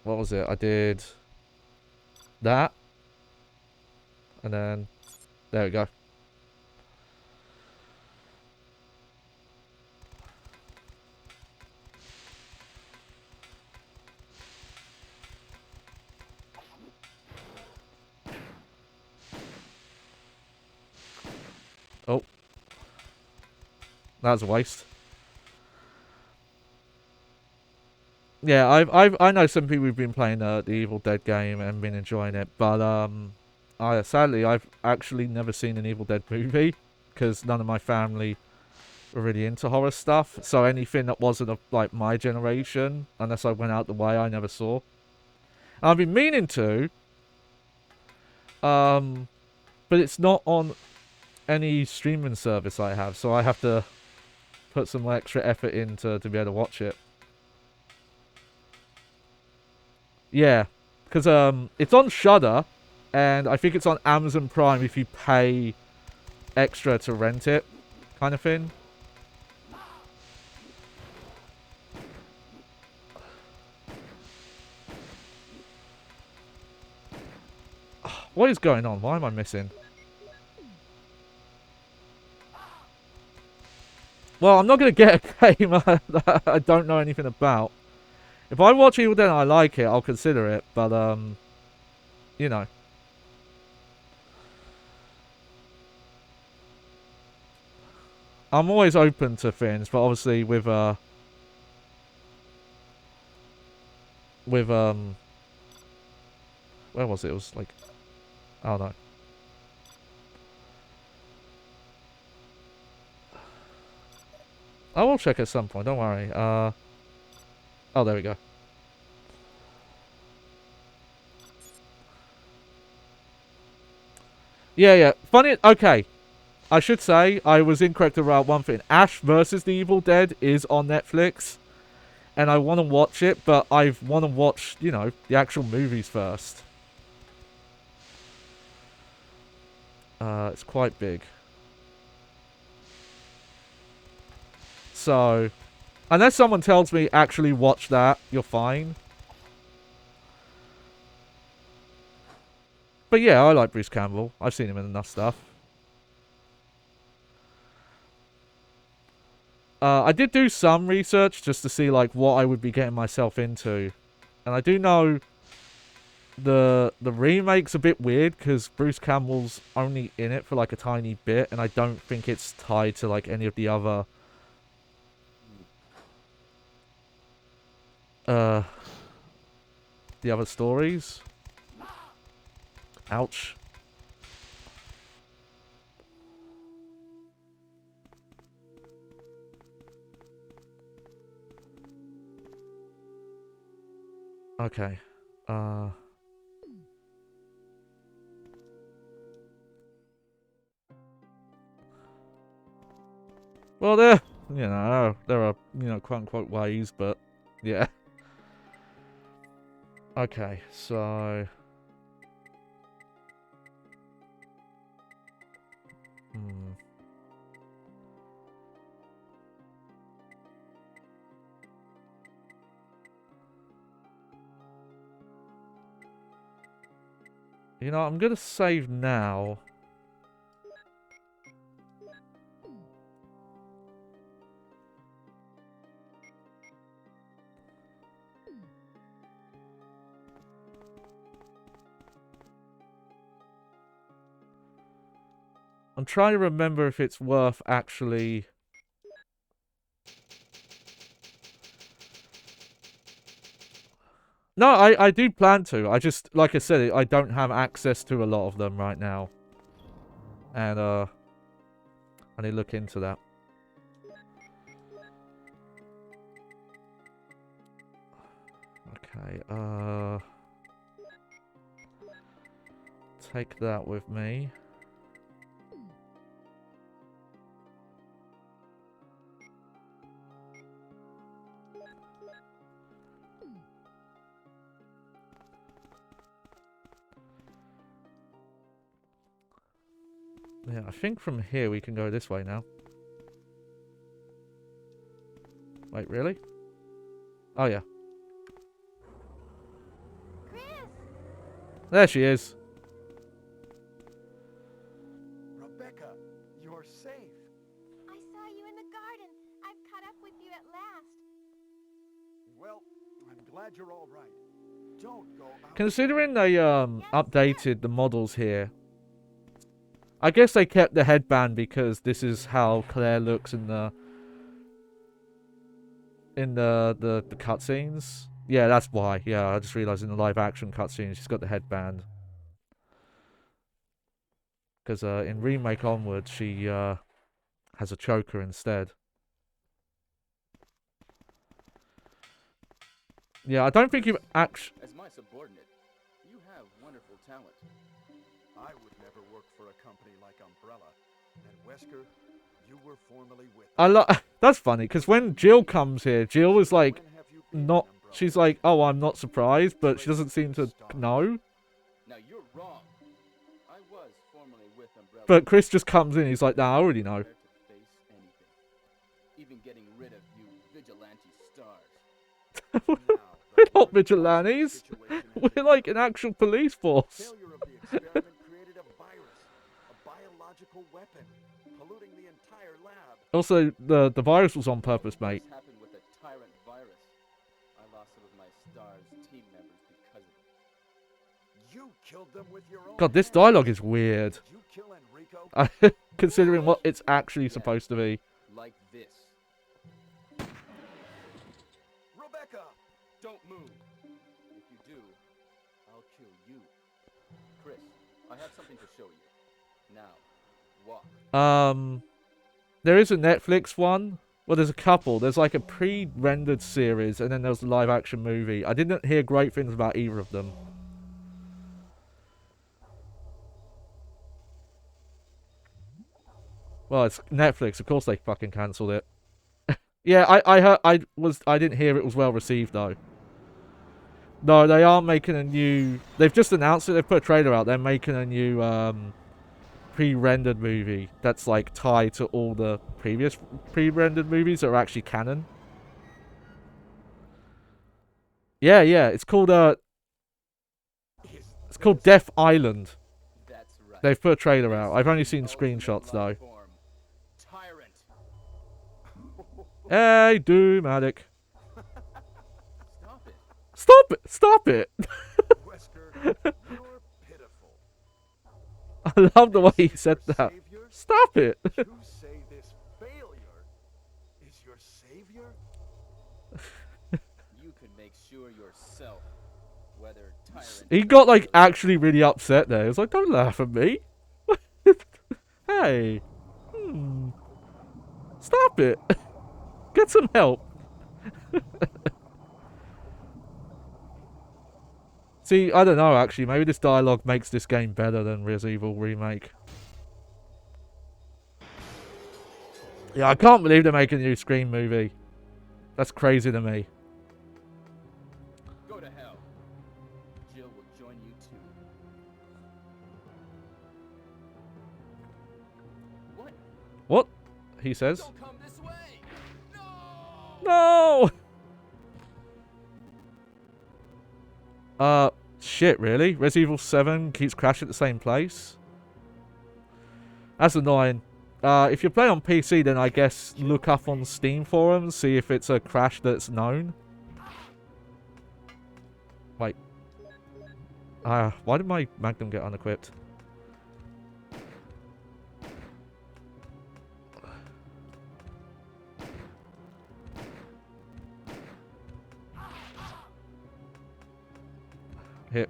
What was it? I did that. And then there we go. Oh. That was a waste. Yeah, I know some people who've been playing the Evil Dead game and been enjoying it, but sadly I've actually never seen an Evil Dead movie because none of my family were really into horror stuff. So anything that wasn't of like my generation, unless I went out the way, I never saw. And I've been meaning to, but it's not on any streaming service I have, so I have to put some extra effort in to be able to watch it. Yeah, because it's on Shudder, and I think it's on Amazon Prime if you pay extra to rent it, kind of thing. What is going on? Why am I missing? Well, I'm not going to get a game that I don't know anything about. If I watch Evil Dead and I like it, I'll consider it. But you know, I'm always open to things, but obviously with where was it? It was like, oh no. I will check at some point. Don't worry. Oh, there we go. Yeah, yeah. Funny. Okay. I should say I was incorrect about one thing. Ash versus the Evil Dead is on Netflix, and I want to watch it, but I want to watch, you know, the actual movies first. It's quite big. So, unless someone tells me actually watch that, you're fine. But yeah, I like Bruce Campbell. I've seen him in enough stuff. I did do some research just to see like what I would be getting myself into, and I do know the remake's a bit weird because Bruce Campbell's only in it for like a tiny bit, and I don't think it's tied to like any of the other stories. Ouch. Okay. Well, there are, you know, quote unquote ways, but yeah. Okay, so you know, I'm gonna save now. I'm trying to remember if it's worth actually... No, I do plan to. I just, like I said, I don't have access to a lot of them right now. And, I need to look into that. Okay, take that with me. Yeah, I think from here we can go this way now. Wait, really? Oh, yeah. Chris! There she is. Rebecca, you're safe. I saw you in the garden. I've caught up with you at last. Well, I'm glad you're all right. Don't go out. Considering they updated the models here, I guess they kept the headband because this is how Claire looks in the cutscenes. Yeah, that's why. Yeah, I just realized in the live action cutscenes she's got the headband. Because in remake onwards she has a choker instead. Yeah, I don't think you've actually... As my subordinate, you have wonderful talent. I would never work for a company like Umbrella. And Wesker, you were formerly with That's funny, because when Jill comes here, Jill is like, When have you been not... in Umbrella? She's like, oh, I'm not surprised, but she doesn't seem to know. Now you're wrong. I was formerly with Umbrella. But Chris just comes in, he's like, nah, I already know. Prepared to face anything. Even getting rid of you vigilante stars. Now, We're the not current vigilantes. situation is We're like an actual police force. failure of the experiment created a virus, a biological weapon, polluting the entire lab. Also, the virus was on purpose, mate. What happened with the tyrant virus? I lost some of my killed them with your own God, this hands. dialogue is weird. Did you kill Enrico? Considering what it's actually supposed to be. Like this. Rebecca! Don't move. If you do, I'll kill you. Chris, I have something to show you. Now, walk. There is a Netflix one. Well, there's a couple. There's like a pre-rendered series, and then there's a live-action movie. I didn't hear great things about either of them. Well, it's Netflix. Of course they fucking cancelled it. Yeah, I heard, I didn't hear it was well received though. No, they are making a new. They've just announced it. They've put a trailer out. They're making a new pre-rendered movie that's like tied to all the previous pre-rendered movies that are actually canon. Yeah, it's called Death Island. That's right. They've put a trailer out. I've only seen screenshots though. Tyrant. Hey, Doom Addict. Stop it. Stop it! Stop it! Wesker, you're pitiful. I love the way he said that. Savior? Stop it! You say this failure is your savior? You could make sure yourself whether tyrant. He got like actually really upset there. He was like, "Don't laugh at me." Hey. Stop it. Get some help. See, I don't know actually. Maybe this dialogue makes this game better than Resident Evil Remake. Yeah, I can't believe they're making a new Scream movie. That's crazy to me. Go to hell. Jill will join you too. What? What? He says. Don't come this way. No. No! Shit, really? Resident Evil 7 keeps crashing at the same place? That's annoying. If you're playing on PC, then I guess look up on Steam forums, see if it's a crash that's known. Wait. Why did my Magnum get unequipped? Hit.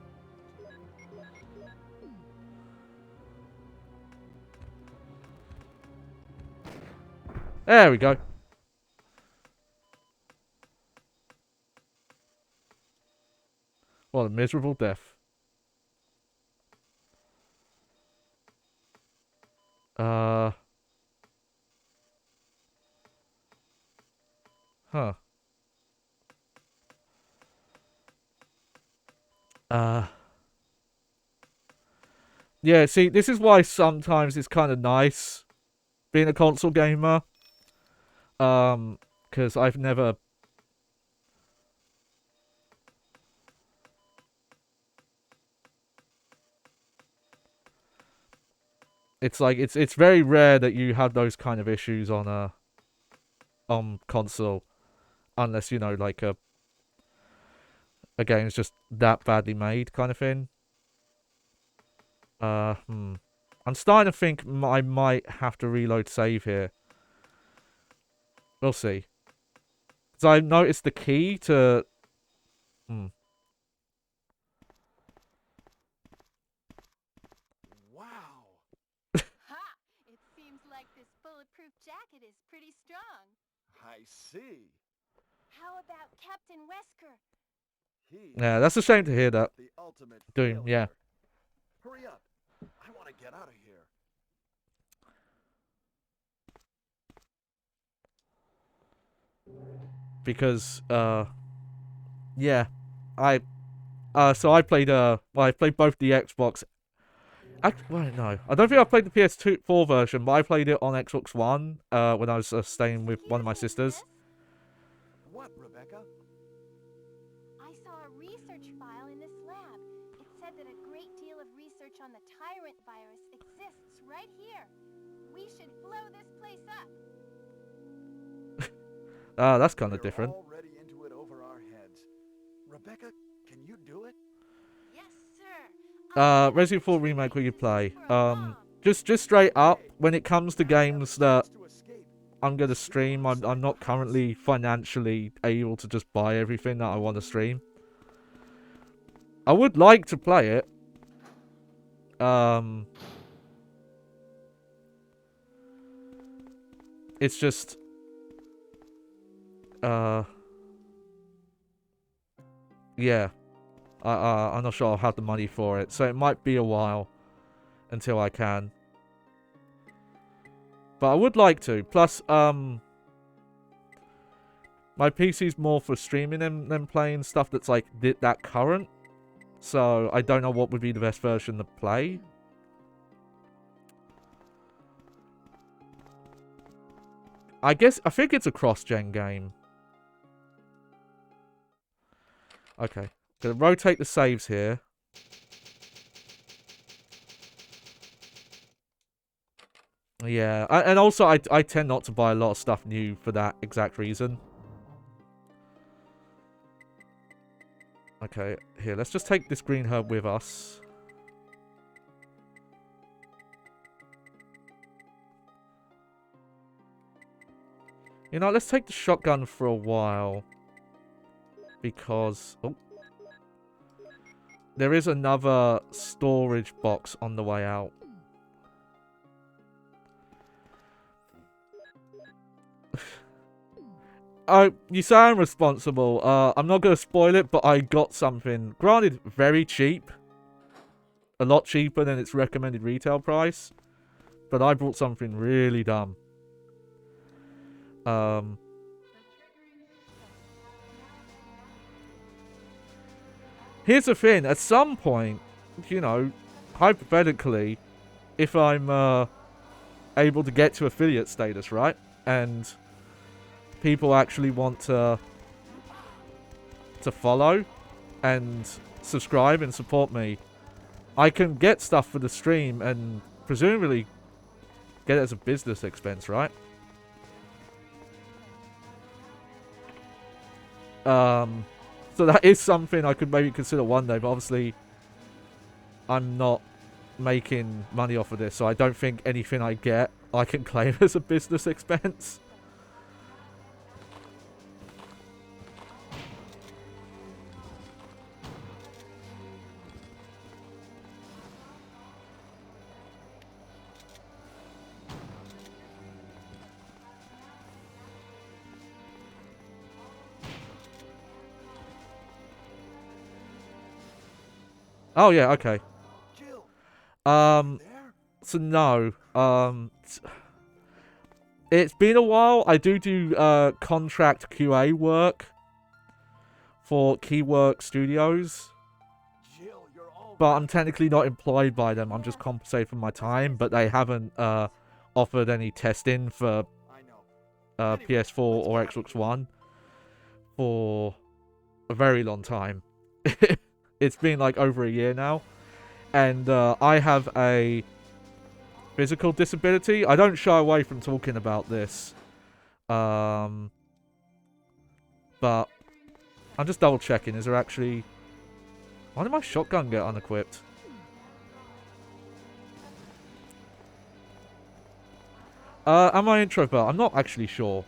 There we go. What a miserable death. Huh. Yeah, see, this is why sometimes it's kind of nice being a console gamer. Because I've never... It's like, it's very rare that you have those kind of issues on console. Unless, you know, like a game's just that badly made kind of thing. I'm starting to think I might have to reload save here. We'll see. Because I noticed the key to... Wow. Ha! It seems like this bulletproof jacket is pretty strong. I see. How about Captain Wesker? He Yeah, that's a shame to hear that. the ultimate Doom, yeah. failure. Hurry up. I want to get out of here. Because, yeah. So I played, I played both the Xbox... well, no. I don't think I played the PS4 version, but I played it on Xbox One, when I was staying with one of my sisters. What, Rebecca? I saw a research file in this lab. It said that a great deal of research on the Tyrant virus exists right here. We should blow this place up. That's kind of We're different. already into it over our heads. Rebecca, can you do it? Yes, sir. Resident Evil Remake will you play? Just straight up, when it comes to games that I'm gonna stream, I'm not currently financially able to just buy everything that I want to stream. I would like to play it. It's just yeah. I'm not sure I'll have the money for it, so it might be a while until I can. But I would like to. Plus, my PC's more for streaming than playing stuff that's like that current. So I don't know what would be the best version to play. I think it's a cross-gen game. Okay. Gonna rotate the saves here. Yeah, and also I tend not to buy a lot of stuff new for that exact reason. Okay, here, let's just take this green herb with us. You know, let's take the shotgun for a while. Because... oh. There is another storage box on the way out. Oh, you say I'm responsible. I'm not going to spoil it, but I got something. Granted, very cheap. A lot cheaper than its recommended retail price. But I bought something really dumb. Here's the thing. At some point, you know, hypothetically, if I'm able to get to affiliate status, right? And people actually want to follow and subscribe and support me, I can get stuff for the stream and presumably get it as a business expense, right? So that is something I could maybe consider one day, but obviously I'm not making money off of this, so I don't think anything I get I can claim as a business expense. Oh yeah, okay. So no. It's been a while. I do contract QA work for Keywork Studios. But I'm technically not employed by them. I'm just compensated for my time, but they haven't offered any testing for PS4 or Xbox One for a very long time. It's been like over a year now. And I have a physical disability. I don't shy away from talking about this. But I'm just double checking. Is there actually... why did my shotgun get unequipped? Am I introvert? I'm not actually sure.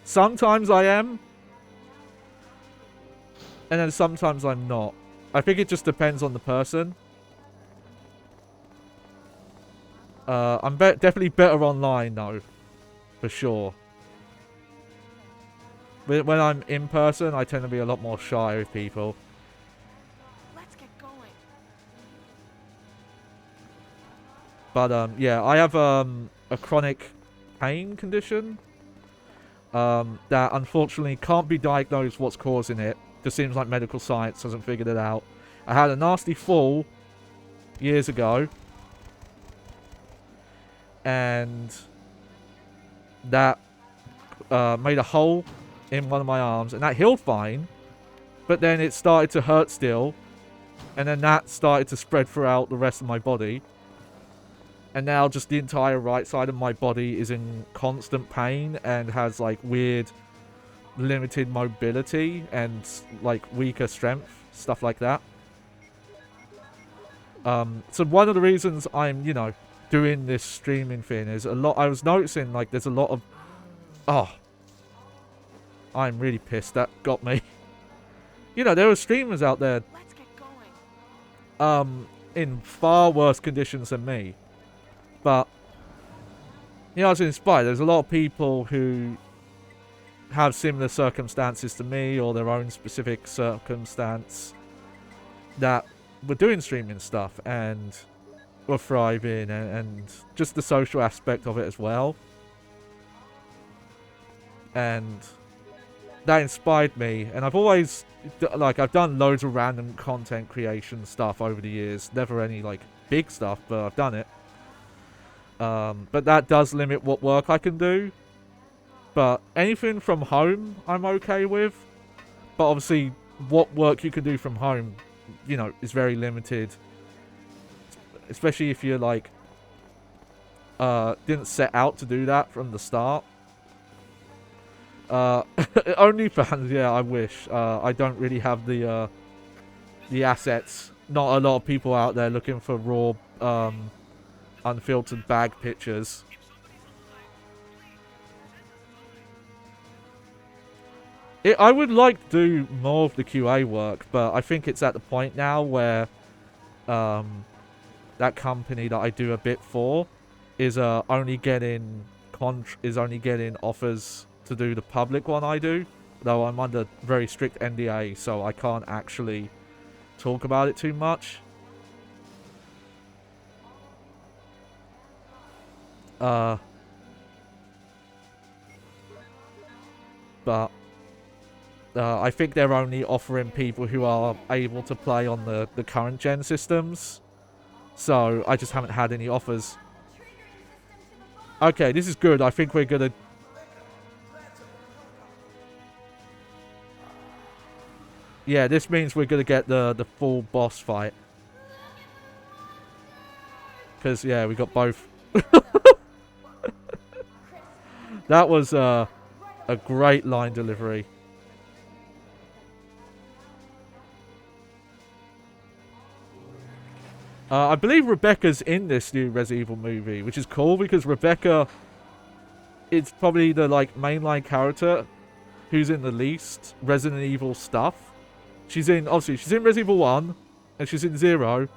Sometimes I am. And then sometimes I'm not. I think it just depends on the person. I'm definitely better online, though. For sure. When I'm in person, I tend to be a lot more shy with people. Let's get going. But, yeah, I have a chronic pain condition. That unfortunately can't be diagnosed what's causing it. Just seems like medical science hasn't figured it out. I had a nasty fall years ago. And that made a hole in one of my arms. And that healed fine. But then it started to hurt still. And then that started to spread throughout the rest of my body. And now just the entire right side of my body is in constant pain and has like weird limited mobility and like weaker strength, stuff like that. So one of the reasons I'm, you know, doing this streaming thing is I was noticing, like, there's a lot of... Oh. I'm really pissed. That got me. You know, there are streamers out there Let's get going. in far worse conditions than me. But, you know, I was inspired. There's a lot of people who have similar circumstances to me, or their own specific circumstance, that were doing streaming stuff and were thriving, and just the social aspect of it as well. And that inspired me, and I've always, like, I've done loads of random content creation stuff over the years. Never any, like, big stuff, but I've done it. But that does limit what work I can do. But anything from home, I'm okay with. But obviously, what work you can do from home, you know, is very limited. Especially if you're, like, didn't set out to do that from the start. OnlyFans, yeah, I wish. I don't really have the assets. Not a lot of people out there looking for raw, unfiltered bag pictures. I would like to do more of the QA work, but I think it's at the point now where that company that I do a bit for is only getting offers to do the public one I do, though I'm under very strict NDA, so I can't actually talk about it too much. But I think they're only offering people who are able to play on the current gen systems. So I just haven't had any offers. Okay, this is good. I think we're gonna... Yeah, this means we're gonna get the full boss fight. Because, yeah, we got both. That was a great line delivery. I believe Rebecca's in this new Resident Evil movie, which is cool because Rebecca is probably the, like, mainline character who's in the least Resident Evil stuff. She's in Resident Evil 1, and she's in 0.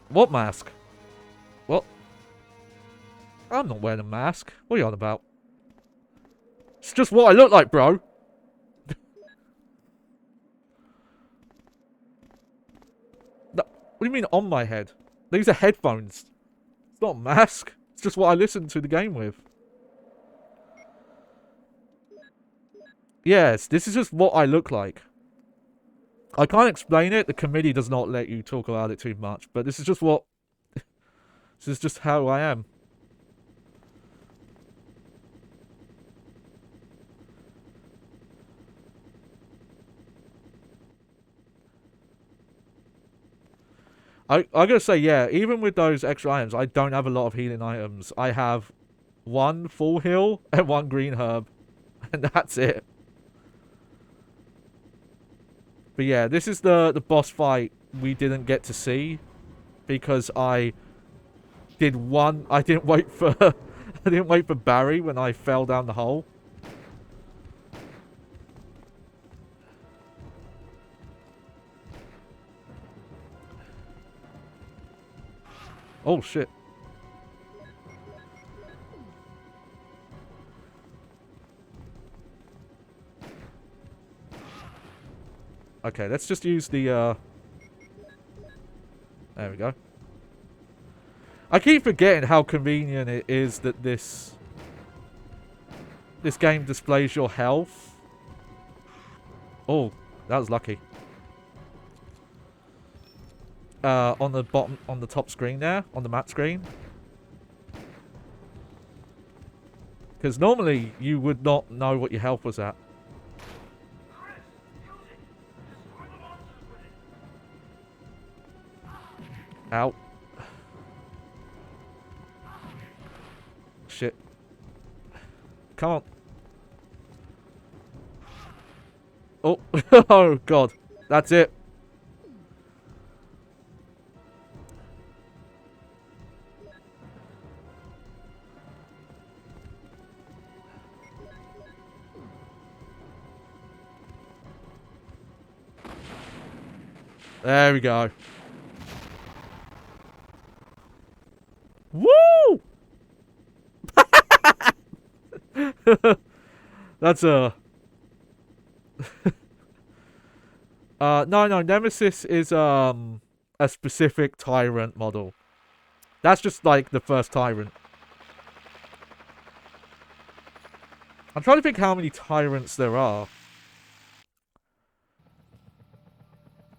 What mask? What? I'm not wearing a mask. What are you on about? It's just what I look like, bro. What do you mean on my head? These are headphones. It's not a mask. It's just what I listen to the game with. Yes, this is just what I look like. I can't explain it. The committee does not let you talk about it too much. But this is just what... This is just how I am. I gotta say, yeah, even with those extra items, I don't have a lot of healing items. I have one full heal and one green herb. And that's it. But yeah, this is the boss fight we didn't get to see. Because I didn't wait for I didn't wait for Barry when I fell down the hole. Oh, shit. Okay, let's just use the, There we go. I keep forgetting how convenient it is that this game displays your health. Oh, that was lucky. On the bottom, on the top screen there, on the map screen. Because normally you would not know what your health was at. Ow. Shit. Come on. Oh, oh god. That's it. There we go. Woo! That's a... no, Nemesis is, a specific Tyrant model. That's just, like, the first Tyrant. I'm trying to think how many Tyrants there are.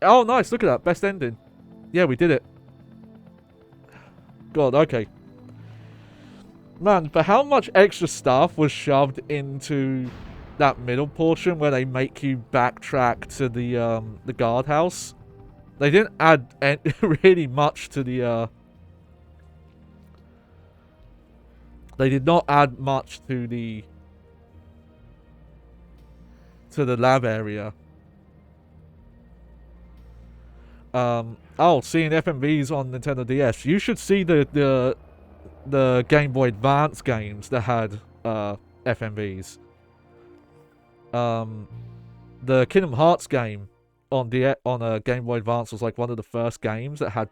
Oh, nice, look at that. Best ending. Yeah, we did it. God, okay. Man, but how much extra stuff was shoved into that middle portion where they make you backtrack to the guardhouse? They didn't add really much to the, They did not add much to the lab area. Oh, seeing FMVs on Nintendo DS. You should see the Game Boy Advance games that had FMVs. The Kingdom Hearts game on Game Boy Advance was like one of the first games that had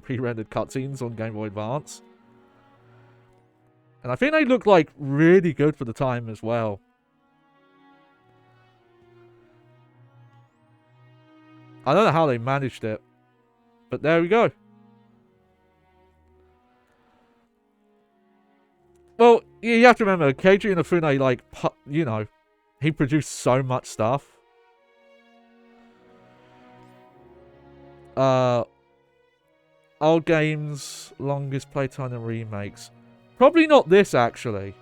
pre-rendered cutscenes on Game Boy Advance. And I think they look like really good for the time as well. I don't know how they managed it, but there we go. Well, you have to remember, Keiji Inafune, like, you know, he produced so much stuff. Old games, longest playtime and remakes. Probably not this, actually.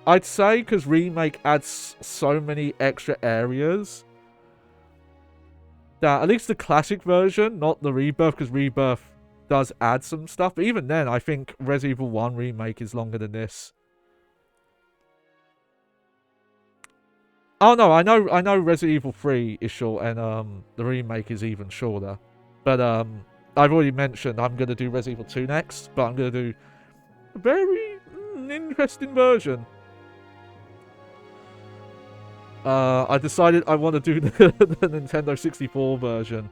I'd say because remake adds so many extra areas that at least the classic version, not the Rebirth, because Rebirth does add some stuff. But even then, I think Resident Evil 1 remake is longer than this. Oh no, I know Resident Evil 3 is short, and the remake is even shorter. But I've already mentioned I'm gonna do Resident Evil 2 next, but I'm gonna do a very interesting version. I decided I want to do the Nintendo 64 version.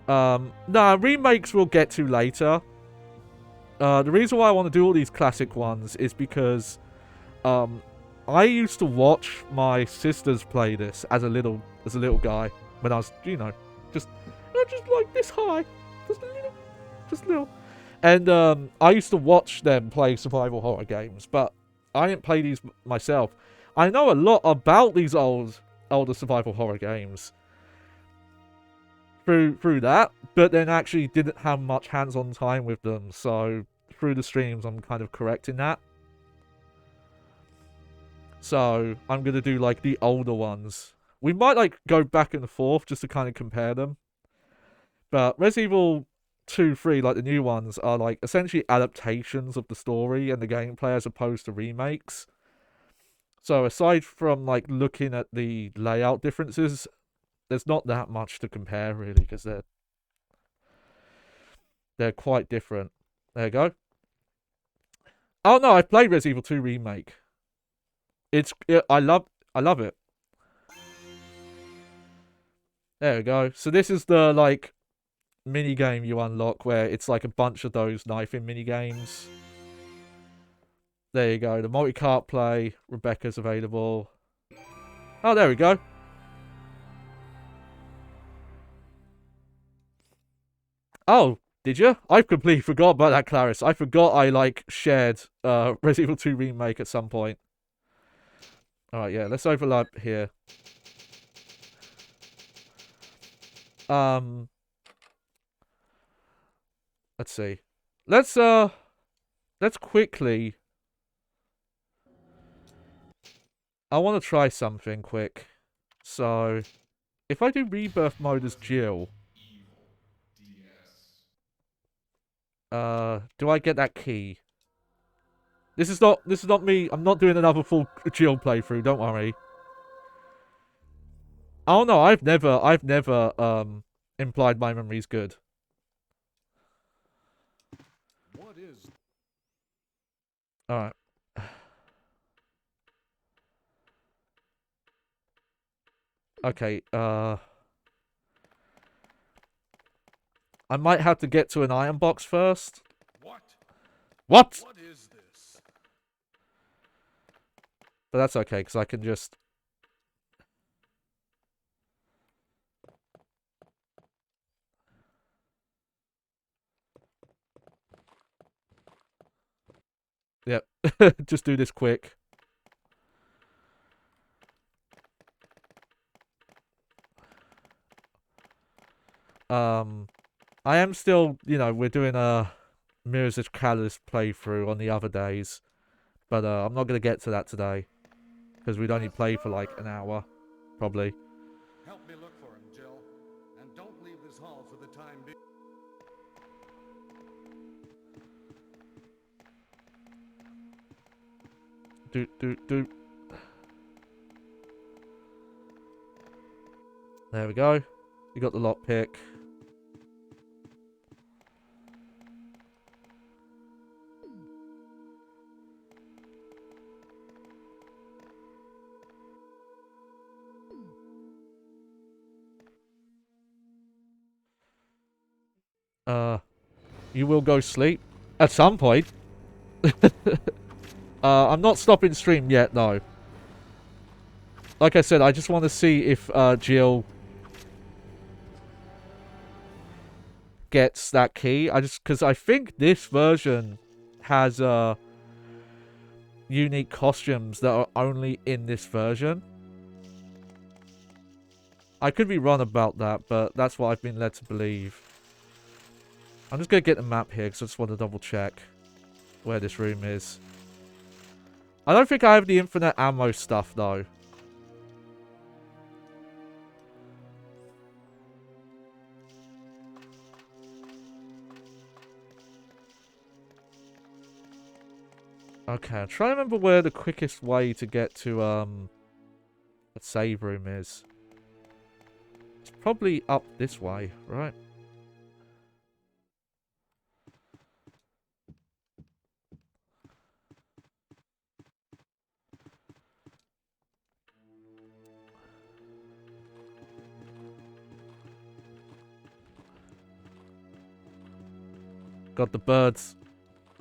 Nah, remakes we'll get to later. The reason why I want to do all these classic ones is because I used to watch my sisters play this as a little guy when I was, you know, just like this high, just a little. And I used to watch them play survival horror games, but I didn't play these myself. I know a lot about these older survival horror games through that, but then actually didn't have much hands-on time with them. So through the streams, I'm kind of correcting that. So I'm gonna do like the older ones. We might like go back and forth just to kind of compare them. But Resident Evil 2, 3, like the new ones, are like essentially adaptations of the story and the gameplay as opposed to remakes. So aside from like looking at the layout differences, there's not that much to compare really, because they're quite different. There you go. Oh no, I played Resident Evil 2 remake. I love it. There we go. So this is the like mini game you unlock where it's like a bunch of those knifing mini games. There you go. The multi-cart play. Rebecca's available. Oh, there we go. Oh, did you? I completely forgot about that, Clarice. I forgot I like shared Resident Evil 2 remake at some point. Alright, yeah, let's overlap here. Let's see. Let's quickly... I want to try something quick. So, if I do Rebirth mode as Jill... do I get that key? This is not me. I'm not doing another full Jill playthrough, don't worry. Oh no, I've never implied my memory's good. What is... Alright. Okay, I might have to get to an iron box first. What? What? What is this? But that's okay, because I can just... Yep. Just do this quick. I am still, you know, we're doing a Mirrors of Catalyst playthrough on the other days. But I'm not going to get to that today. Because we'd only play for like an hour. Probably. Help me look for him, Jill. And don't leave this hall for the time being. Do. There we go. You got the lockpick. You will go sleep at some point. I'm not stopping stream yet, though. Like I said, I just want to see if Jill gets that key. Because I think this version has unique costumes that are only in this version. I could be wrong about that, but that's what I've been led to believe. I'm just going to get the map here because I just want to double check where this room is. I don't think I have the infinite ammo stuff, though. Okay, I'm trying to remember where the quickest way to get to a save room is. It's probably up this way, right? Got the birds.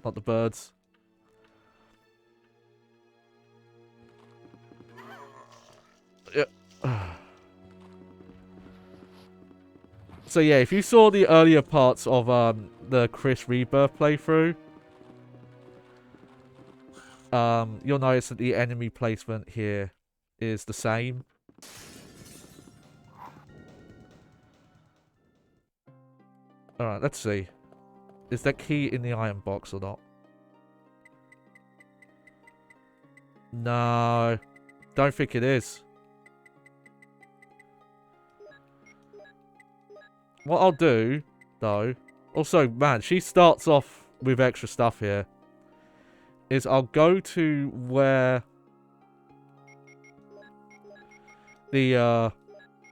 Not the birds. Yeah. So yeah, if you saw the earlier parts of the Chris Rebirth playthrough, you'll notice that the enemy placement here is the same. Alright, let's see. Is that key in the iron box or not? No. Don't think it is. What I'll do, though... Also, man, she starts off with extra stuff here. Is I'll go to where... the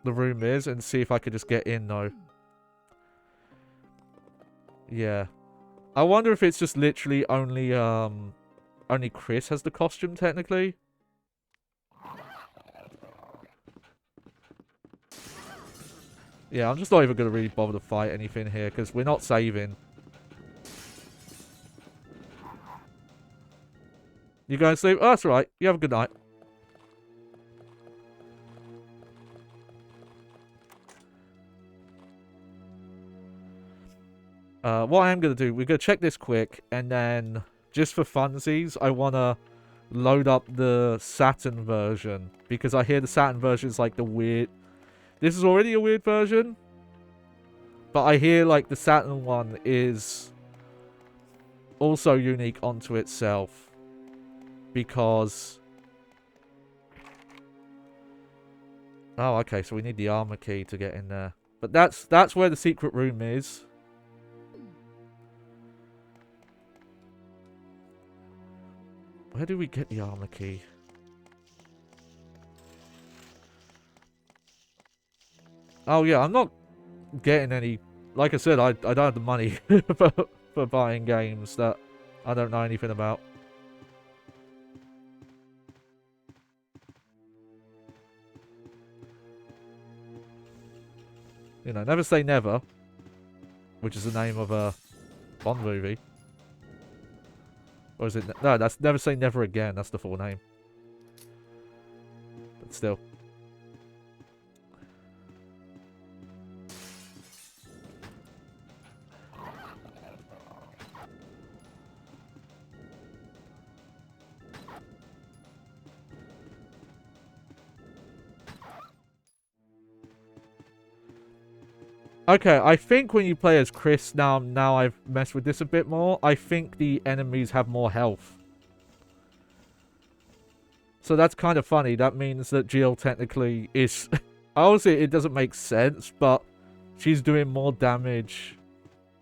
room is and see if I could just get in, though. Yeah. I wonder if it's just literally only Chris has the costume, technically. Yeah, I'm just not even going to really bother to fight anything here, because we're not saving. You going to sleep? Oh, that's alright. You have a good night. What I am going to do, we're going to check this quick, and then, just for funsies, I want to load up the Saturn version, because I hear the Saturn version is like the weird... This is already a weird version, but I hear like the Saturn one is also unique onto itself, because... Oh, okay, so we need the armor key to get in there. But that's where the secret room is. Where do we get the armor key? Oh yeah, I'm not getting any. Like I said, I don't have the money for buying games that I don't know anything about. You know, never say never, which is the name of a Bond movie. Or is it? No, that's Never Say Never Again. That's the full name. But still. Okay, I think when you play as Chris, now I've messed with this a bit more, I think the enemies have more health. So that's kind of funny. That means that Jill technically is... Obviously, it doesn't make sense, but she's doing more damage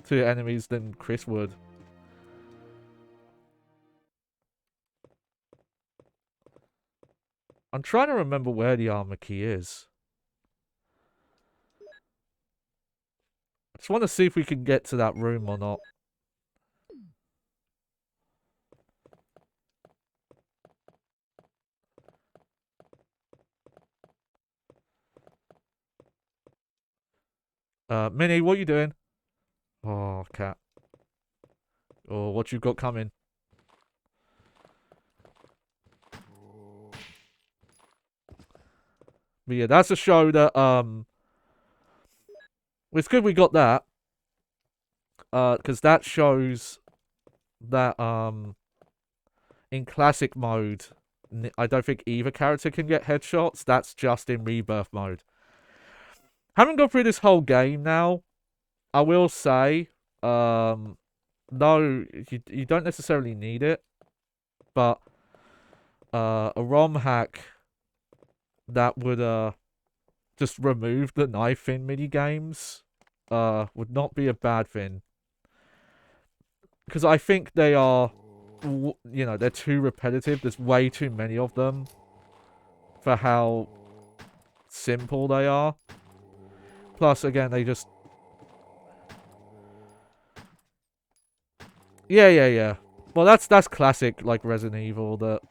to enemies than Chris would. I'm trying to remember where the armor key is. I just want to see if we can get to that room or not. Minnie, what are you doing? Oh, cat. Oh, what you got coming? But yeah, that's a show that, it's good we got that. Because that shows that, in classic mode, I don't think either character can get headshots. That's just in Rebirth mode. Having gone through this whole game now, I will say, no, you don't necessarily need it. But, a ROM hack that would, just remove the knife in minigames, would not be a bad thing. Because I think they are, you know, they're too repetitive. There's way too many of them for how simple they are. Plus, again, they just... Yeah. Well, that's classic, like, Resident Evil, that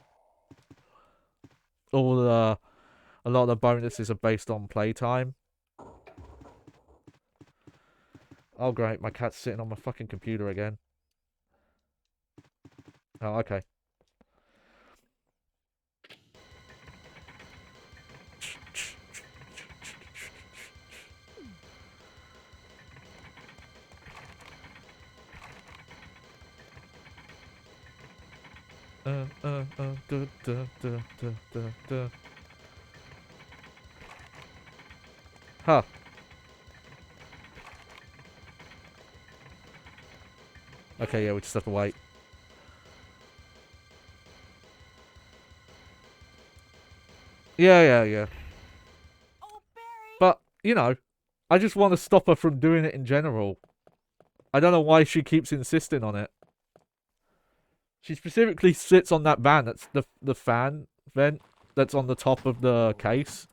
a lot of the bonuses are based on playtime. Oh, great, my cat's sitting on my fucking computer again. Oh, okay. Huh. Okay, yeah, we just have to wait. Yeah. Oh, Barry! But, you know, I just want to stop her from doing it in general. I don't know why she keeps insisting on it. She specifically sits on that van. That's the fan vent that's on the top of the case.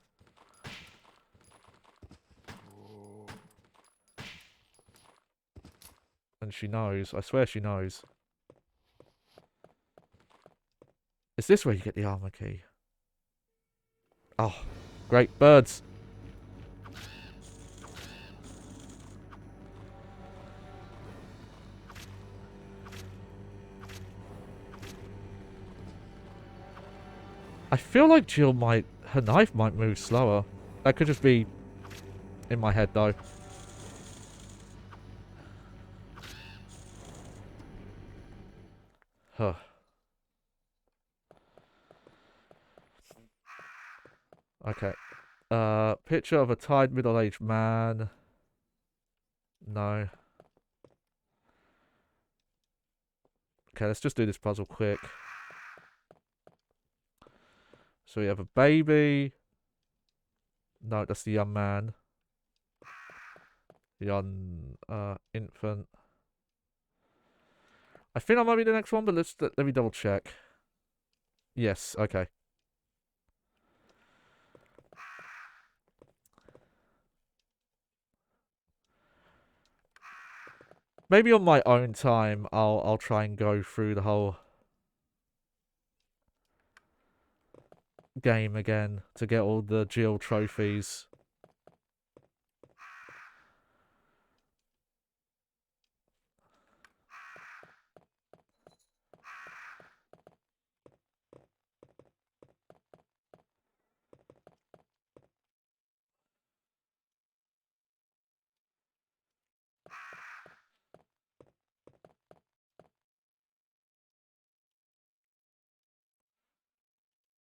And she knows. I swear she knows. Is this where you get the armor key? Oh, great. Birds. I feel like Jill might... Her knife might move slower. That could just be in my head, though. Huh. Okay. Picture of a tired middle-aged man. No. Okay, let's just do this puzzle quick. So we have a baby. No, that's the young man. The young infant. I think that might be the next one, but let me double check. Yes, okay. Maybe on my own time, I'll try and go through the whole game again to get all the Jill trophies.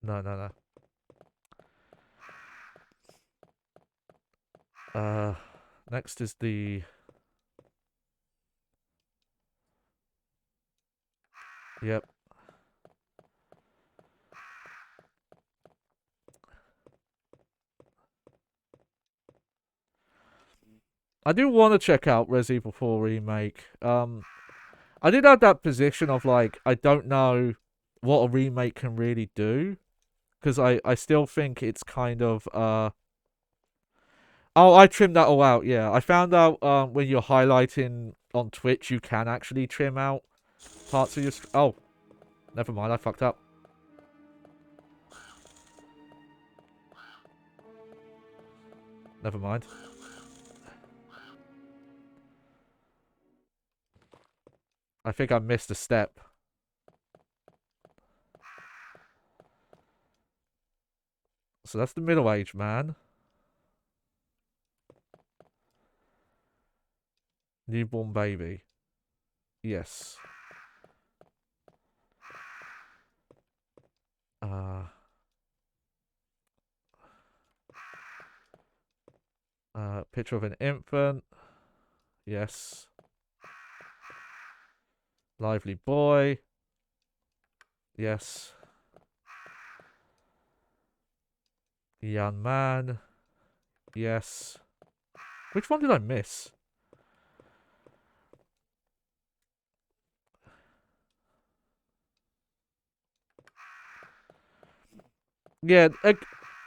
No, no, no. Next is the... Yep. I do want to check out Resident Evil 4 Remake. I did have that position of, like, I don't know what a remake can really do. Because I still think it's kind of, Oh, I trimmed that all out, yeah. I found out when you're highlighting on Twitch, you can actually trim out parts of your... Oh, never mind, I fucked up. Never mind. I think I missed a step. So that's the middle-aged man. Newborn baby. Yes. Picture of an infant. Yes. Lively boy. Yes. Young man. Yes. Which one did I miss? Yeah,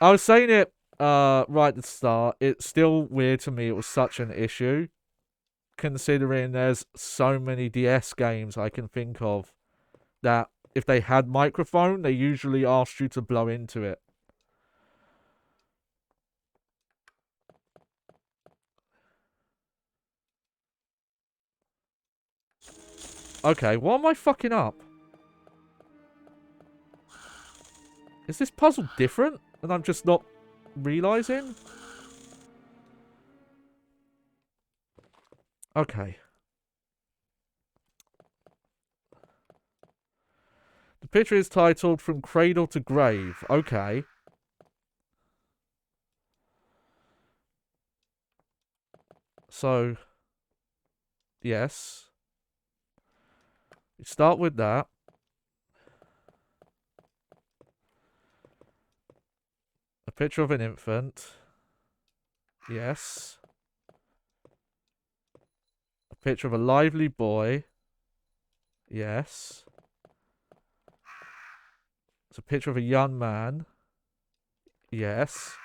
I was saying it right at the start. It's still weird to me it was such an issue, considering there's so many DS games I can think of that if they had microphone, they usually asked you to blow into it. Okay, what am I fucking up? Is this puzzle different? And I'm just not realizing? Okay. The picture is titled From Cradle to Grave. Okay. So, yes. You start with that. A picture of an infant. Yes. A picture of a lively boy. Yes. It's a picture of a young man. Yes.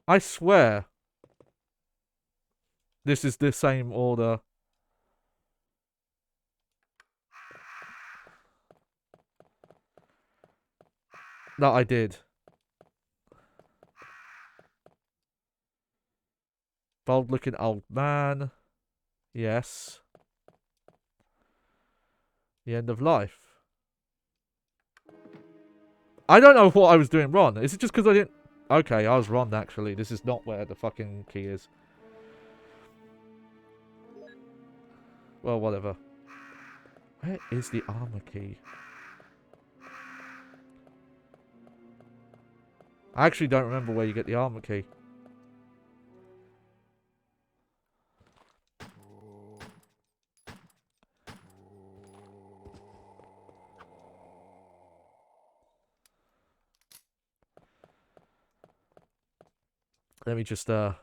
I swear. This is the same order. That I did. Bold looking old man. Yes. The end of life. I don't know what I was doing wrong. Is it just because I didn't... Okay, I was wrong, actually. This is not where the fucking key is. Well, whatever. Where is the armor key? I actually don't remember where you get the armor key. Let me just, put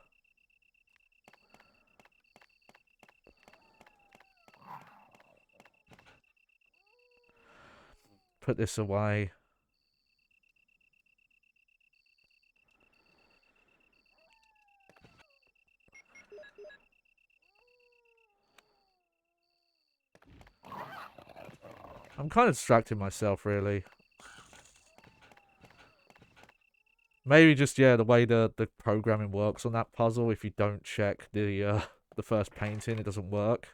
this away. I'm kind of distracting myself, really. Maybe just, yeah, the way the programming works on that puzzle, if you don't check the first painting, it doesn't work.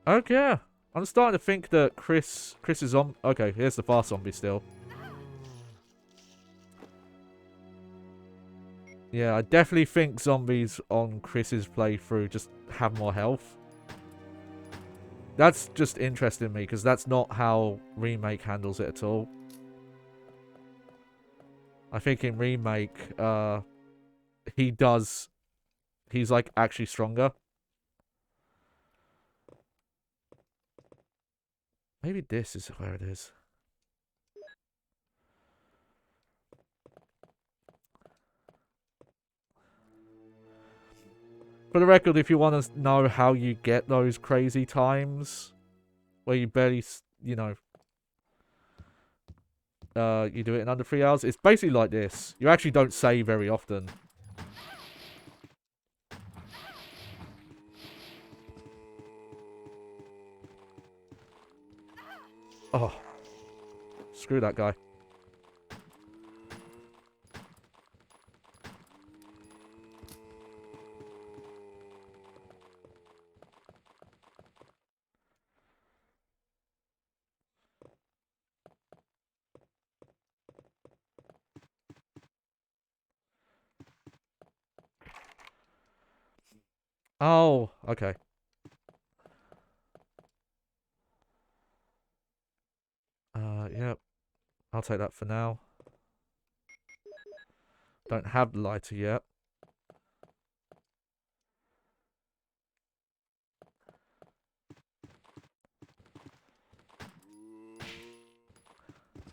Okay, I'm starting to think that Chris is on. Okay, here's the fast zombie still. Yeah, I definitely think zombies on Chris's playthrough just have more health. That's just interesting me, because that's not how Remake handles it at all. I think in Remake, he's like actually stronger. Maybe this is where it is. For the record, if you want to know how you get those crazy times, where you barely, you know, you do it in under 3 hours, it's basically like this. You actually don't save very often. Oh. Screw that guy. Oh, okay. Yep. I'll take that for now. Don't have the lighter yet.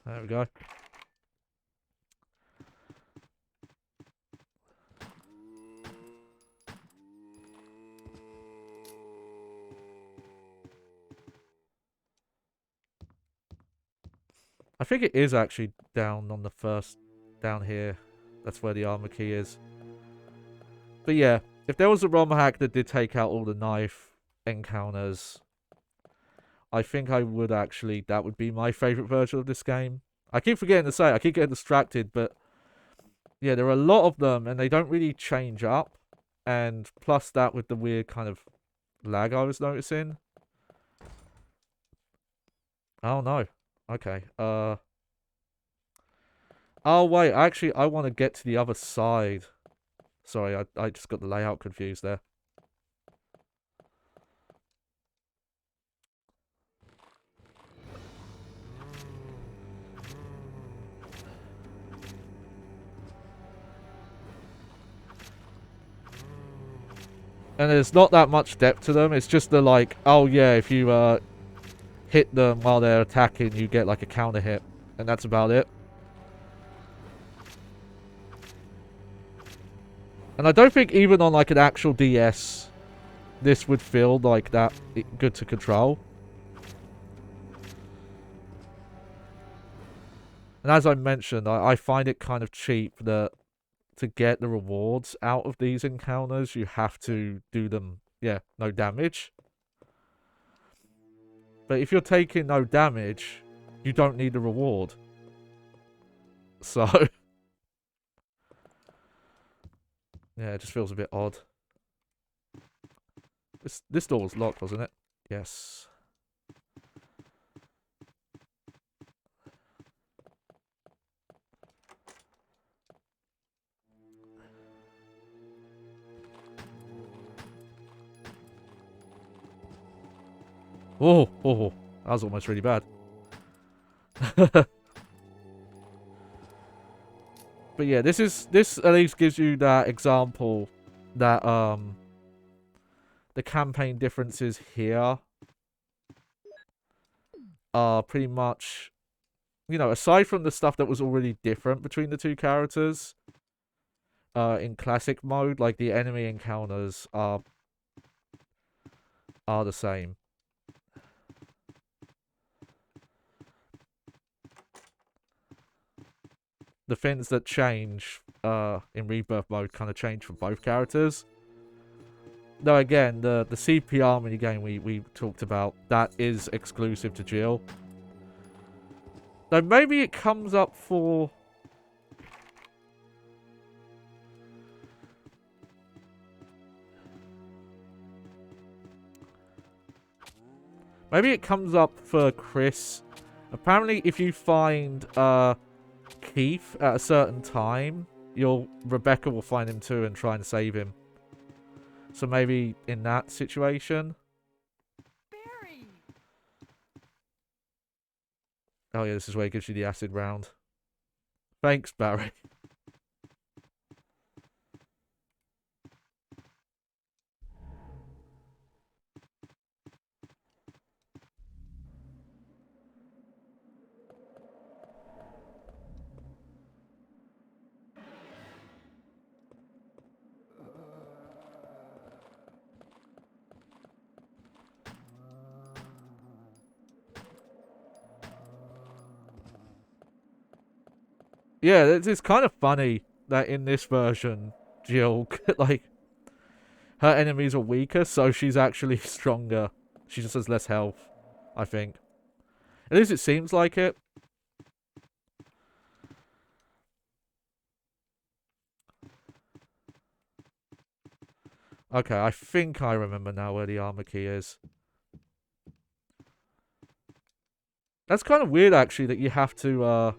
There we go. I think it is actually down on the first, down here. That's where the armor key is. But yeah, if there was a ROM hack that did take out all the knife encounters, I think I would actually, that would be my favorite version of this game. I keep forgetting to say, I keep getting distracted, but yeah, there are a lot of them and they don't really change up. And plus that with the weird kind of lag I was noticing. Oh no. Okay. Oh wait, actually I want to get to the other side. Sorry, I just got the layout confused there. And there's not that much depth to them. It's just the like, oh yeah, if you hit them while they're attacking, you get like a counter hit. And that's about it. And I don't think even on like an actual DS, this would feel like that good to control. And as I mentioned, I find it kind of cheap that to get the rewards out of these encounters, you have to do them, yeah, no damage. But if you're taking no damage, you don't need the reward. So, yeah, it just feels a bit odd. This door was locked, wasn't it? Yes. Oh, that was almost really bad. But yeah, this at least gives you that example that the campaign differences here are pretty much, you know, aside from the stuff that was already different between the two characters, in classic mode, like the enemy encounters are the same. the things that change in Rebirth mode kind of change for both characters. Though again, the CPR minigame we talked about, that is exclusive to Jill. Though maybe it comes up for... Maybe it comes up for Chris. Apparently, if you find Keith at a certain time, Rebecca will find him too and try and save him. So maybe in that situation. Barry! Oh yeah, this is where it gives you the acid round. Thanks, Barry. Yeah, it's kind of funny that in this version, Jill, like, her enemies are weaker, so she's actually stronger. She just has less health, I think. At least it seems like it. Okay, I think I remember now where the armor key is. That's kind of weird, actually, that you have to,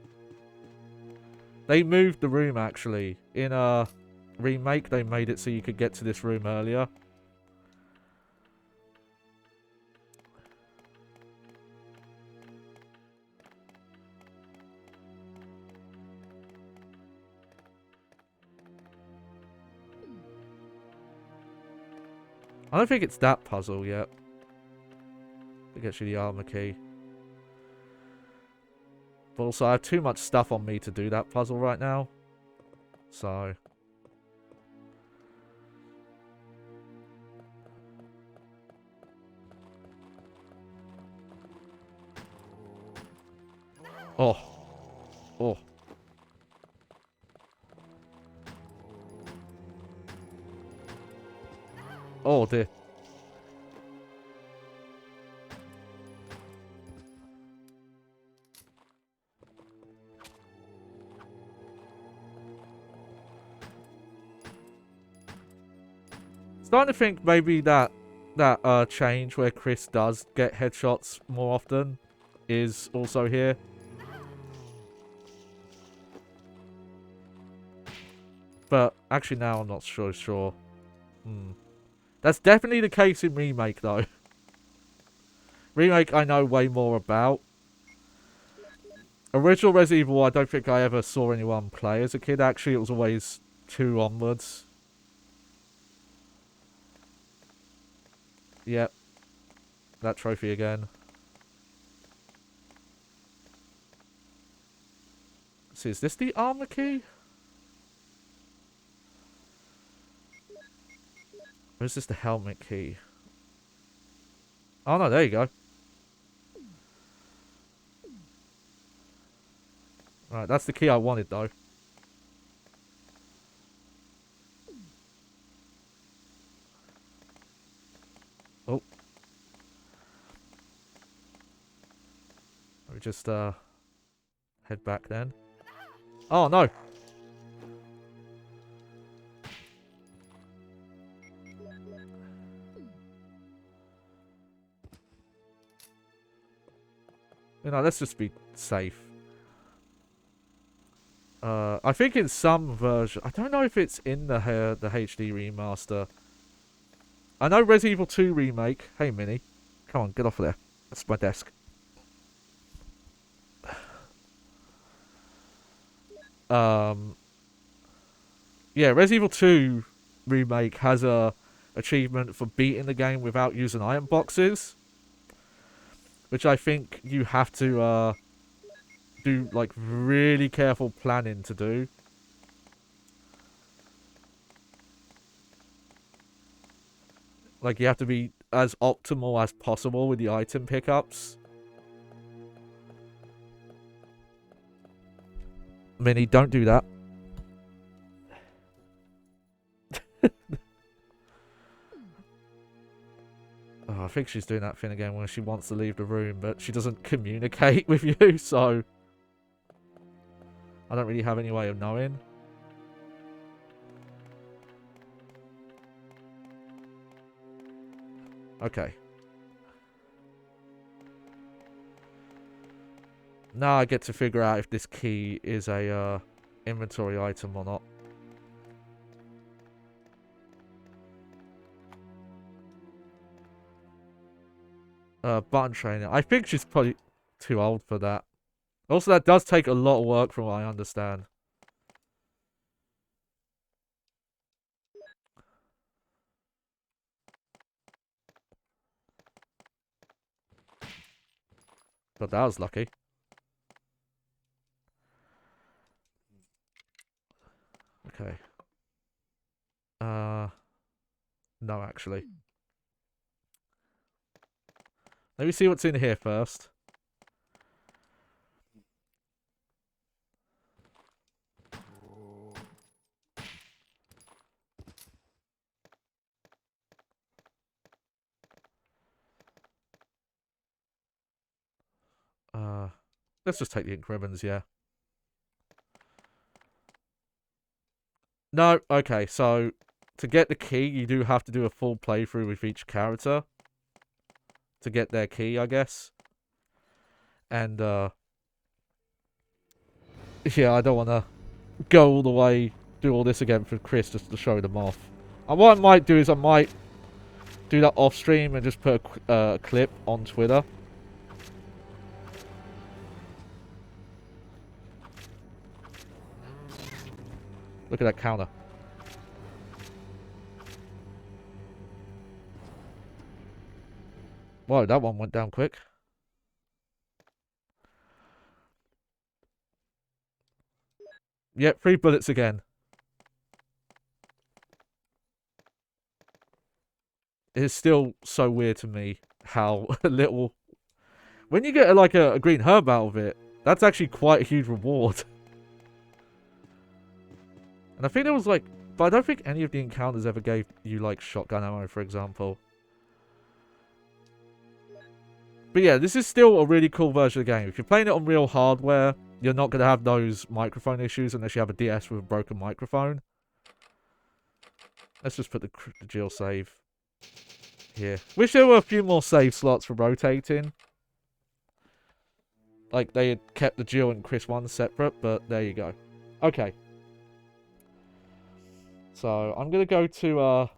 They moved the room, actually. In a remake, they made it so you could get to this room earlier. I don't think it's that puzzle yet. It gets you the armor key. But also, I have too much stuff on me to do that puzzle right now. So... Oh. Oh. Oh dear. Starting to think maybe that change where Chris does get headshots more often is also here. But actually now I'm not sure. That's definitely the case in Remake though. Remake I know way more about. Original Resident Evil I don't think I ever saw anyone play as a kid. Actually it was always 2 onwards. Yep. That trophy again. So is this the armor key? Or is this the helmet key? Oh no, there you go. Right, that's the key I wanted though. Oh. Let me just head back then. Oh no! You know, let's just be safe. I think in some version, I don't know if it's in the HD remaster. I know Resident Evil 2 remake. Hey, Minnie, come on, get off of there. That's my desk. Yeah, Resident Evil 2 remake has a achievement for beating the game without using iron boxes, which I think you have to do like really careful planning to do. Like you have to be as optimal as possible with the item pickups. Minnie, don't do that. Oh, I think she's doing that thing again where she wants to leave the room, but she doesn't communicate with you, so I don't really have any way of knowing. Okay. Now I get to figure out if this key is a inventory item or not. Button trainer. I think she's probably too old for that. Also, that does take a lot of work from what I understand. But that was lucky. Okay. No, actually. Let me see what's in here first. Let's just take the ink ribbons, yeah. No, okay, so to get the key, you do have to do a full playthrough with each character to get their key, I guess. And, yeah, I don't want to go all the way, do all this again for Chris just to show them off. And what I might do is I might do that off stream and just put a clip on Twitter. Look at that counter. Whoa, that one went down quick. Yep, 3 bullets again. It's still so weird to me how little... When you get like a green herb out of it, that's actually quite a huge reward. And I think there was like... But I don't think any of the encounters ever gave you like shotgun ammo, for example. But yeah, this is still a really cool version of the game. If you're playing it on real hardware, you're not going to have those microphone issues unless you have a DS with a broken microphone. Let's just put the Jill save here. Wish there were a few more save slots for rotating. Like they had kept the Jill and Chris ones separate, but there you go. Okay. So I'm going to go to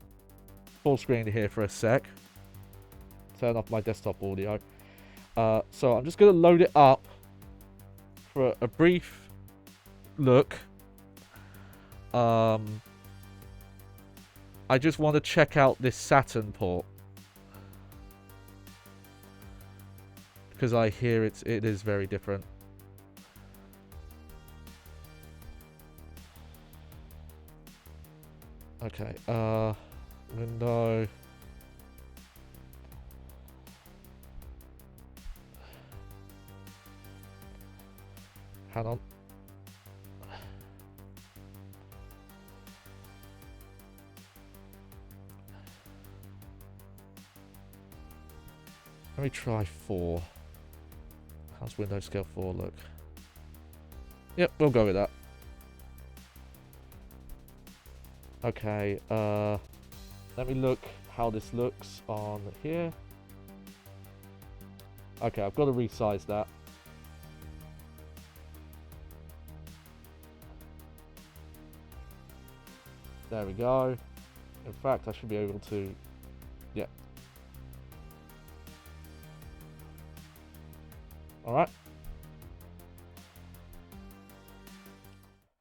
full screen here for a sec. Turn off my desktop audio. So I'm just going to load it up for a brief look. I just want to check out this Saturn port. Because I hear it is very different. Okay, window. Hang on. Let me try 4. How's Windows Scale 4 look? Yep, we'll go with that. Okay, let me look how this looks on here. Okay, I've got to resize that. There we go. In fact, I should be able to... Yeah. Alright.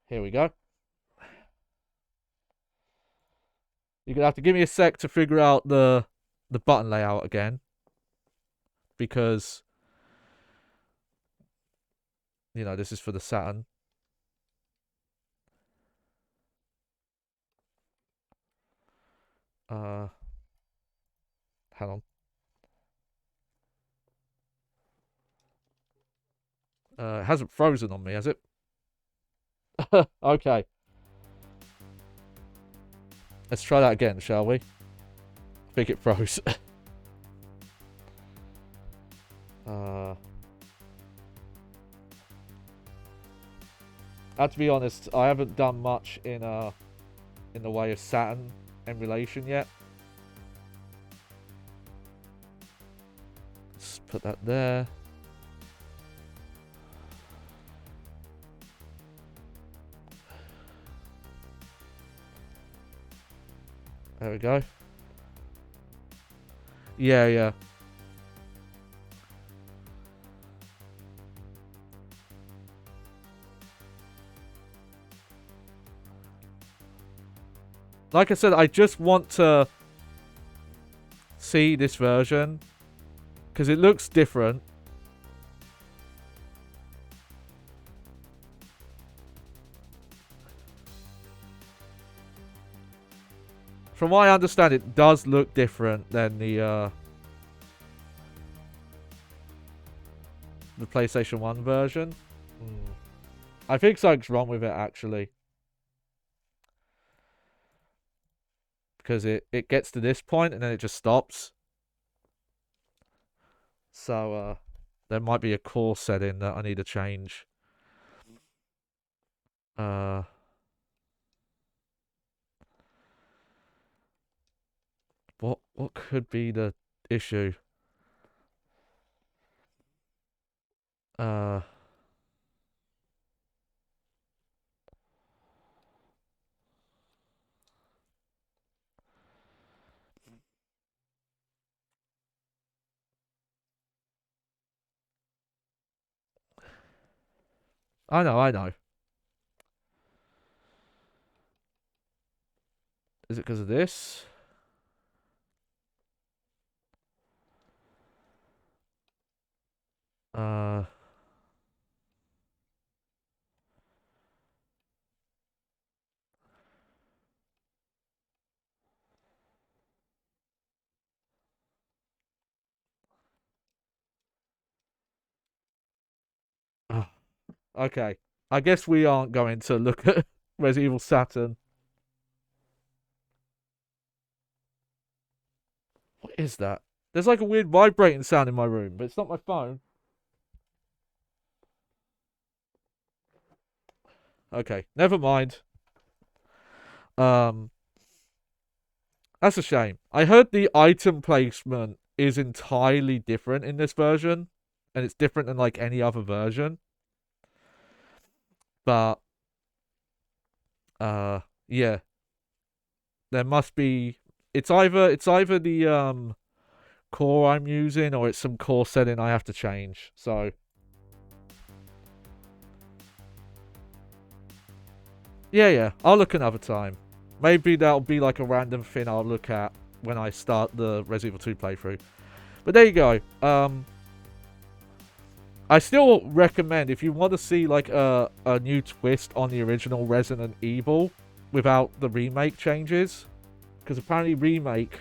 Here we go. You're going to have to give me a sec to figure out the button layout again. Because, you know, this is for the Saturn. Hang on. It hasn't frozen on me, has it? Okay. Let's try that again, shall we? I think it froze. I have to be honest, I haven't done much in the way of Saturn emulation yet. Let's put that there. There we go. Yeah. Like I said, I just want to see this version because it looks different. From what I understand, it does look different than the PlayStation 1 version. I think something's wrong with it, actually. Because it gets to this point and then it just stops. So, there might be a core setting that I need to change. What could be the issue? I know. Is it because of this? Okay. I guess we aren't going to look at Resident Evil Saturn. What is that? There's like a weird vibrating sound in my room, but it's not my phone. Okay, never mind. That's a shame. I heard the item placement is entirely different in this version, and it's different than like any other version. But yeah. There must be it's either the core I'm using or it's some core setting I have to change. So yeah, I'll look another time. Maybe that'll be like a random thing I'll look at when I start the Resident Evil 2 playthrough. But there you go. I still recommend if you want to see like a new twist on the original Resident Evil without the remake changes, because apparently remake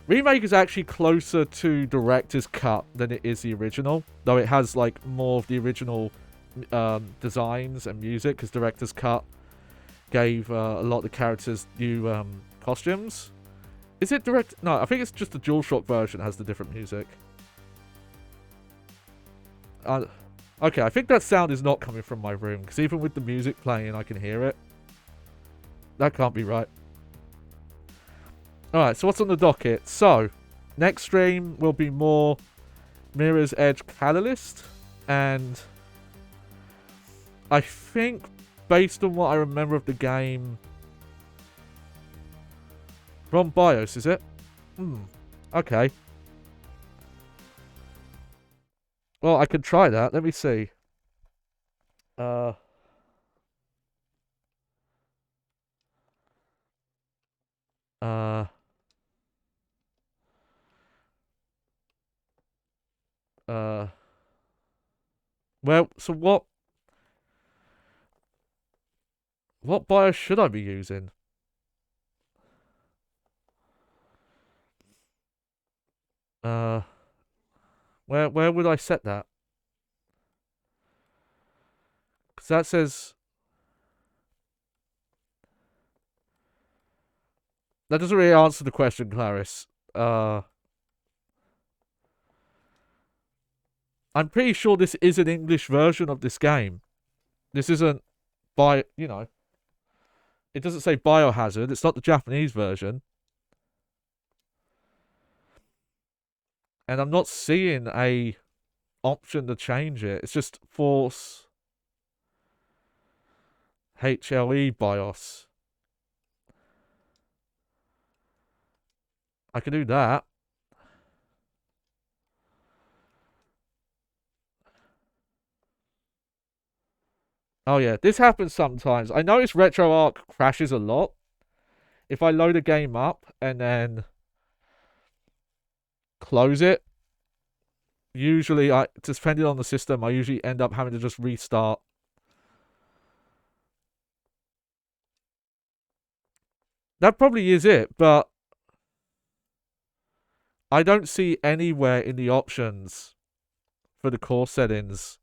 is actually closer to director's cut than it is the original, though it has like more of the original designs and music, because director's cut gave a lot of the characters new costumes. Is it direct? No, I think it's just the DualShock version has the different music. Okay, I think that sound is not coming from my room, because even with the music playing, I can hear it. That can't be right. Alright, so what's on the docket? So, next stream will be more Mirror's Edge Catalyst, and I think, based on what I remember of the game, from BIOS, is it? Okay. Well, I could try that. Let me see. Well, so what BIOS should I be using? Where would I set that? Because that says That doesn't really answer the question, Clarice. I'm pretty sure this is an English version of this game. This isn't it doesn't say Biohazard. It's not the Japanese version. And I'm not seeing a option to change it. It's just force HLE BIOS. I can do that. Oh yeah, this happens sometimes. I notice RetroArch crashes a lot. If I load a game up and then close it, usually depending on the system, I usually end up having to just restart. That probably is it, but I don't see anywhere in the options for the core settings.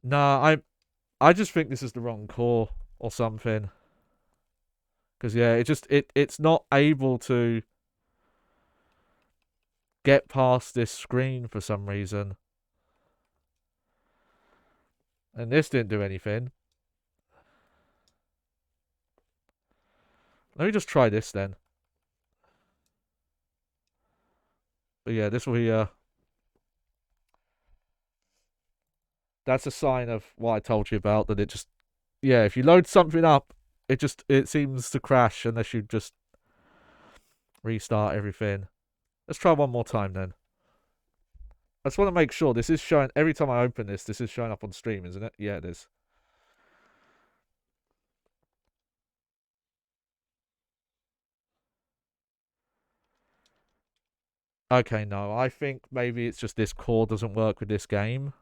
Nah, I just think this is the wrong core or something. Because yeah, it's not able to get past this screen for some reason. And this didn't do anything. Let me just try this then. But yeah, this will be that's a sign of what I told you about, that it just, yeah, if you load something up, it seems to crash unless you just restart everything. Let's try one more time then. I just want to make sure this is showing every time I open this is showing up on stream, isn't it? Yeah, it is. Okay, no, I think maybe it's just this core doesn't work with this game.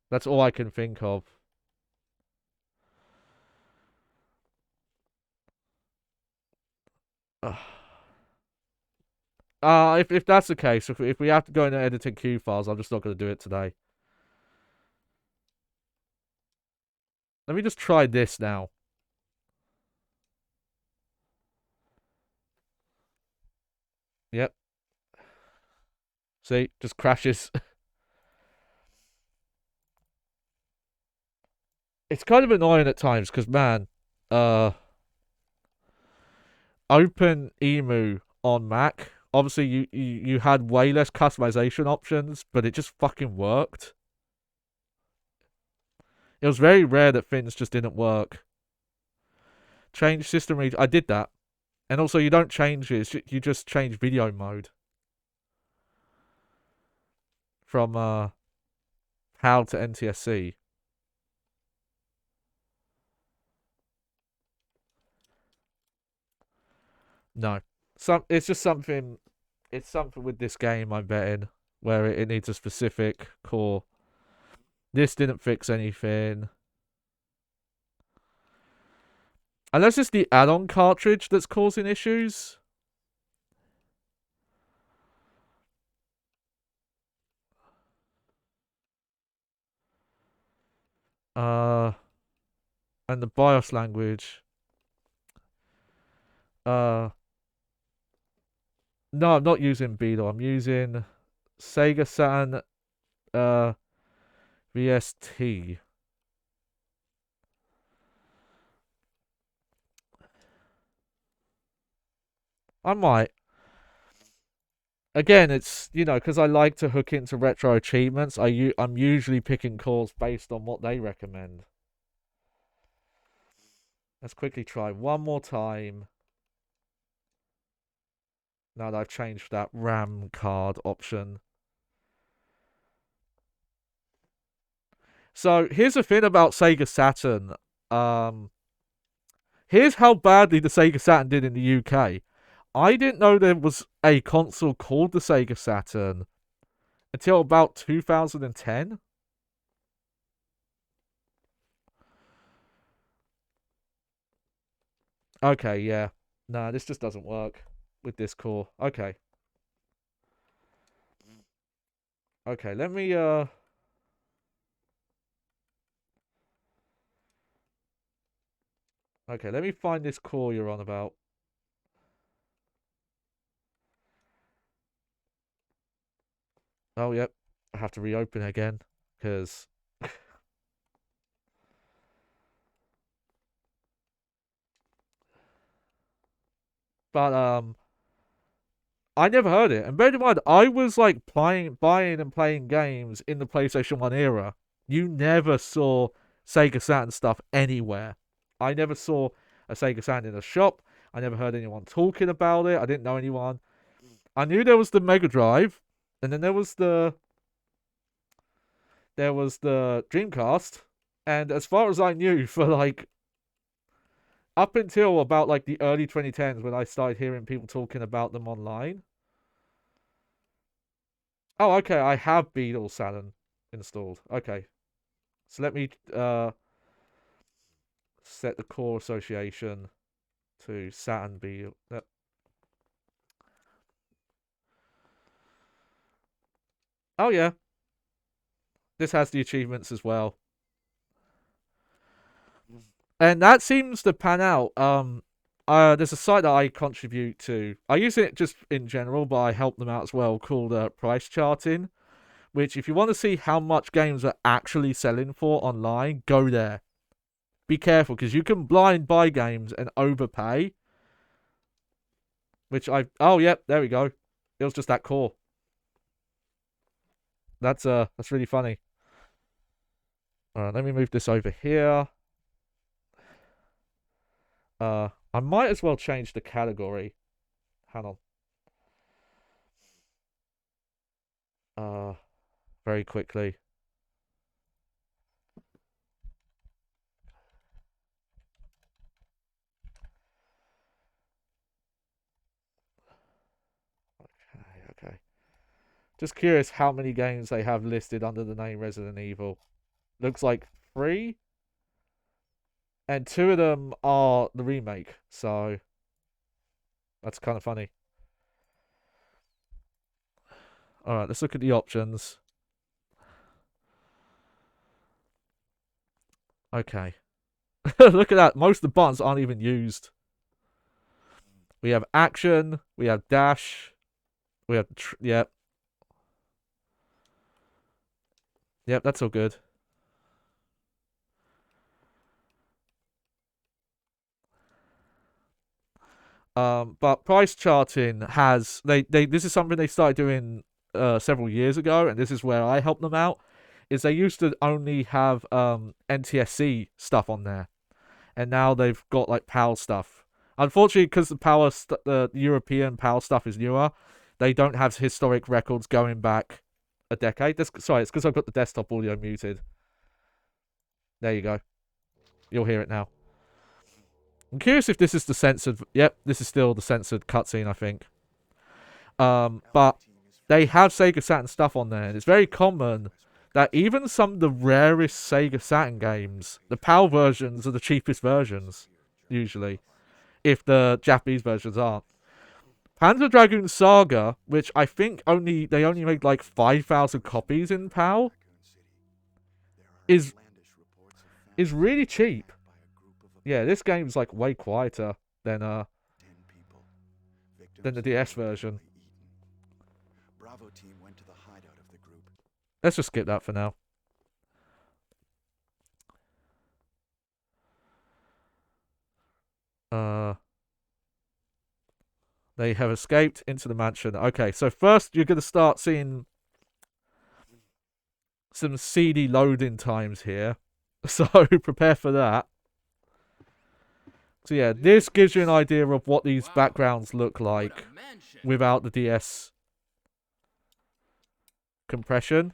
That's all I can think of. If that's the case, if we have to go into editing Q files, I'm just not going to do it today. Let me just try this now. Yep. See, just crashes. It's kind of annoying at times because, man, Open Emu on Mac. Obviously, you had way less customization options, but it just fucking worked. It was very rare that things just didn't work. Change system region. I did that. And also, you don't change it. You just change video mode. From HAL to NTSC. No. It's just something. It's something with this game, I'm betting, where it needs a specific core. This didn't fix anything. Unless it's the add-on cartridge that's causing issues. And the BIOS language. No, I'm not using Beetle. I'm using Sega Saturn VST. I might. Again, it's, because I like to hook into retro achievements, I'm usually picking cores based on what they recommend. Let's quickly try one more time. Now that I've changed that RAM card option. So, here's the thing about Sega Saturn. Here's how badly the Sega Saturn did in the UK. I didn't know there was a console called the Sega Saturn until about 2010. Okay, yeah. Nah, this just doesn't work with this core. Okay. Okay, let me okay, let me find this core you're on about. Oh, yep. I have to reopen again because but I never heard it. And bear in mind, I was like buying and playing games in the PlayStation 1 era. You never saw Sega Saturn stuff anywhere. I never saw a Sega Saturn in a shop. I never heard anyone talking about it. I didn't know anyone. I knew there was the Mega Drive, and then there was the Dreamcast. And as far as I knew, for like up until about like the early 2010s when I started hearing people talking about them online. Oh, okay, I have Beetle Saturn installed. Okay. So let me set the core association to Saturn Beetle. Oh yeah. This has the achievements as well. And that seems to pan out. There's a site that I contribute to. I use it just in general, but I help them out as well, called Price Charting, which if you want to see how much games are actually selling for online, go there. Be careful, because you can blind buy games and overpay. Oh, yep, there we go. It was just that core. That's really funny. Alright, let me move this over here. I might as well change the category. Hang on. Very quickly. Okay. Just curious how many games they have listed under the name Resident Evil. Looks like 3. And 2 of them are the remake, so that's kind of funny. Alright, let's look at the options. Okay. Look at that. Most of the buttons aren't even used. We have action. We have dash. We have... Yep. Yep, that's all good. But price charting has... This is something they started doing several years ago, and this is where I help them out, is they used to only have NTSC stuff on there. And now they've got like PAL stuff. Unfortunately, because the European PAL stuff is newer, they don't have historic records going back a decade. Sorry, it's because I've got the desktop audio muted. There you go. You'll hear it now. I'm curious if this is the censored... Yep, this is still the censored cutscene, I think. But they have Sega Saturn stuff on there, and it's very common that even some of the rarest Sega Saturn games, the PAL versions are the cheapest versions, usually, if the Japanese versions aren't. Panzer Dragoon Saga, which I think they only made like 5,000 copies in PAL, is really cheap. Yeah, this game's like way quieter than the DS version. Bravo team went to the hideout of the group. Let's just skip that for now. They have escaped into the mansion. Okay, so first you're going to start seeing some CD loading times here. So prepare for that. So yeah, this gives you an idea of what these backgrounds look like without the DS compression.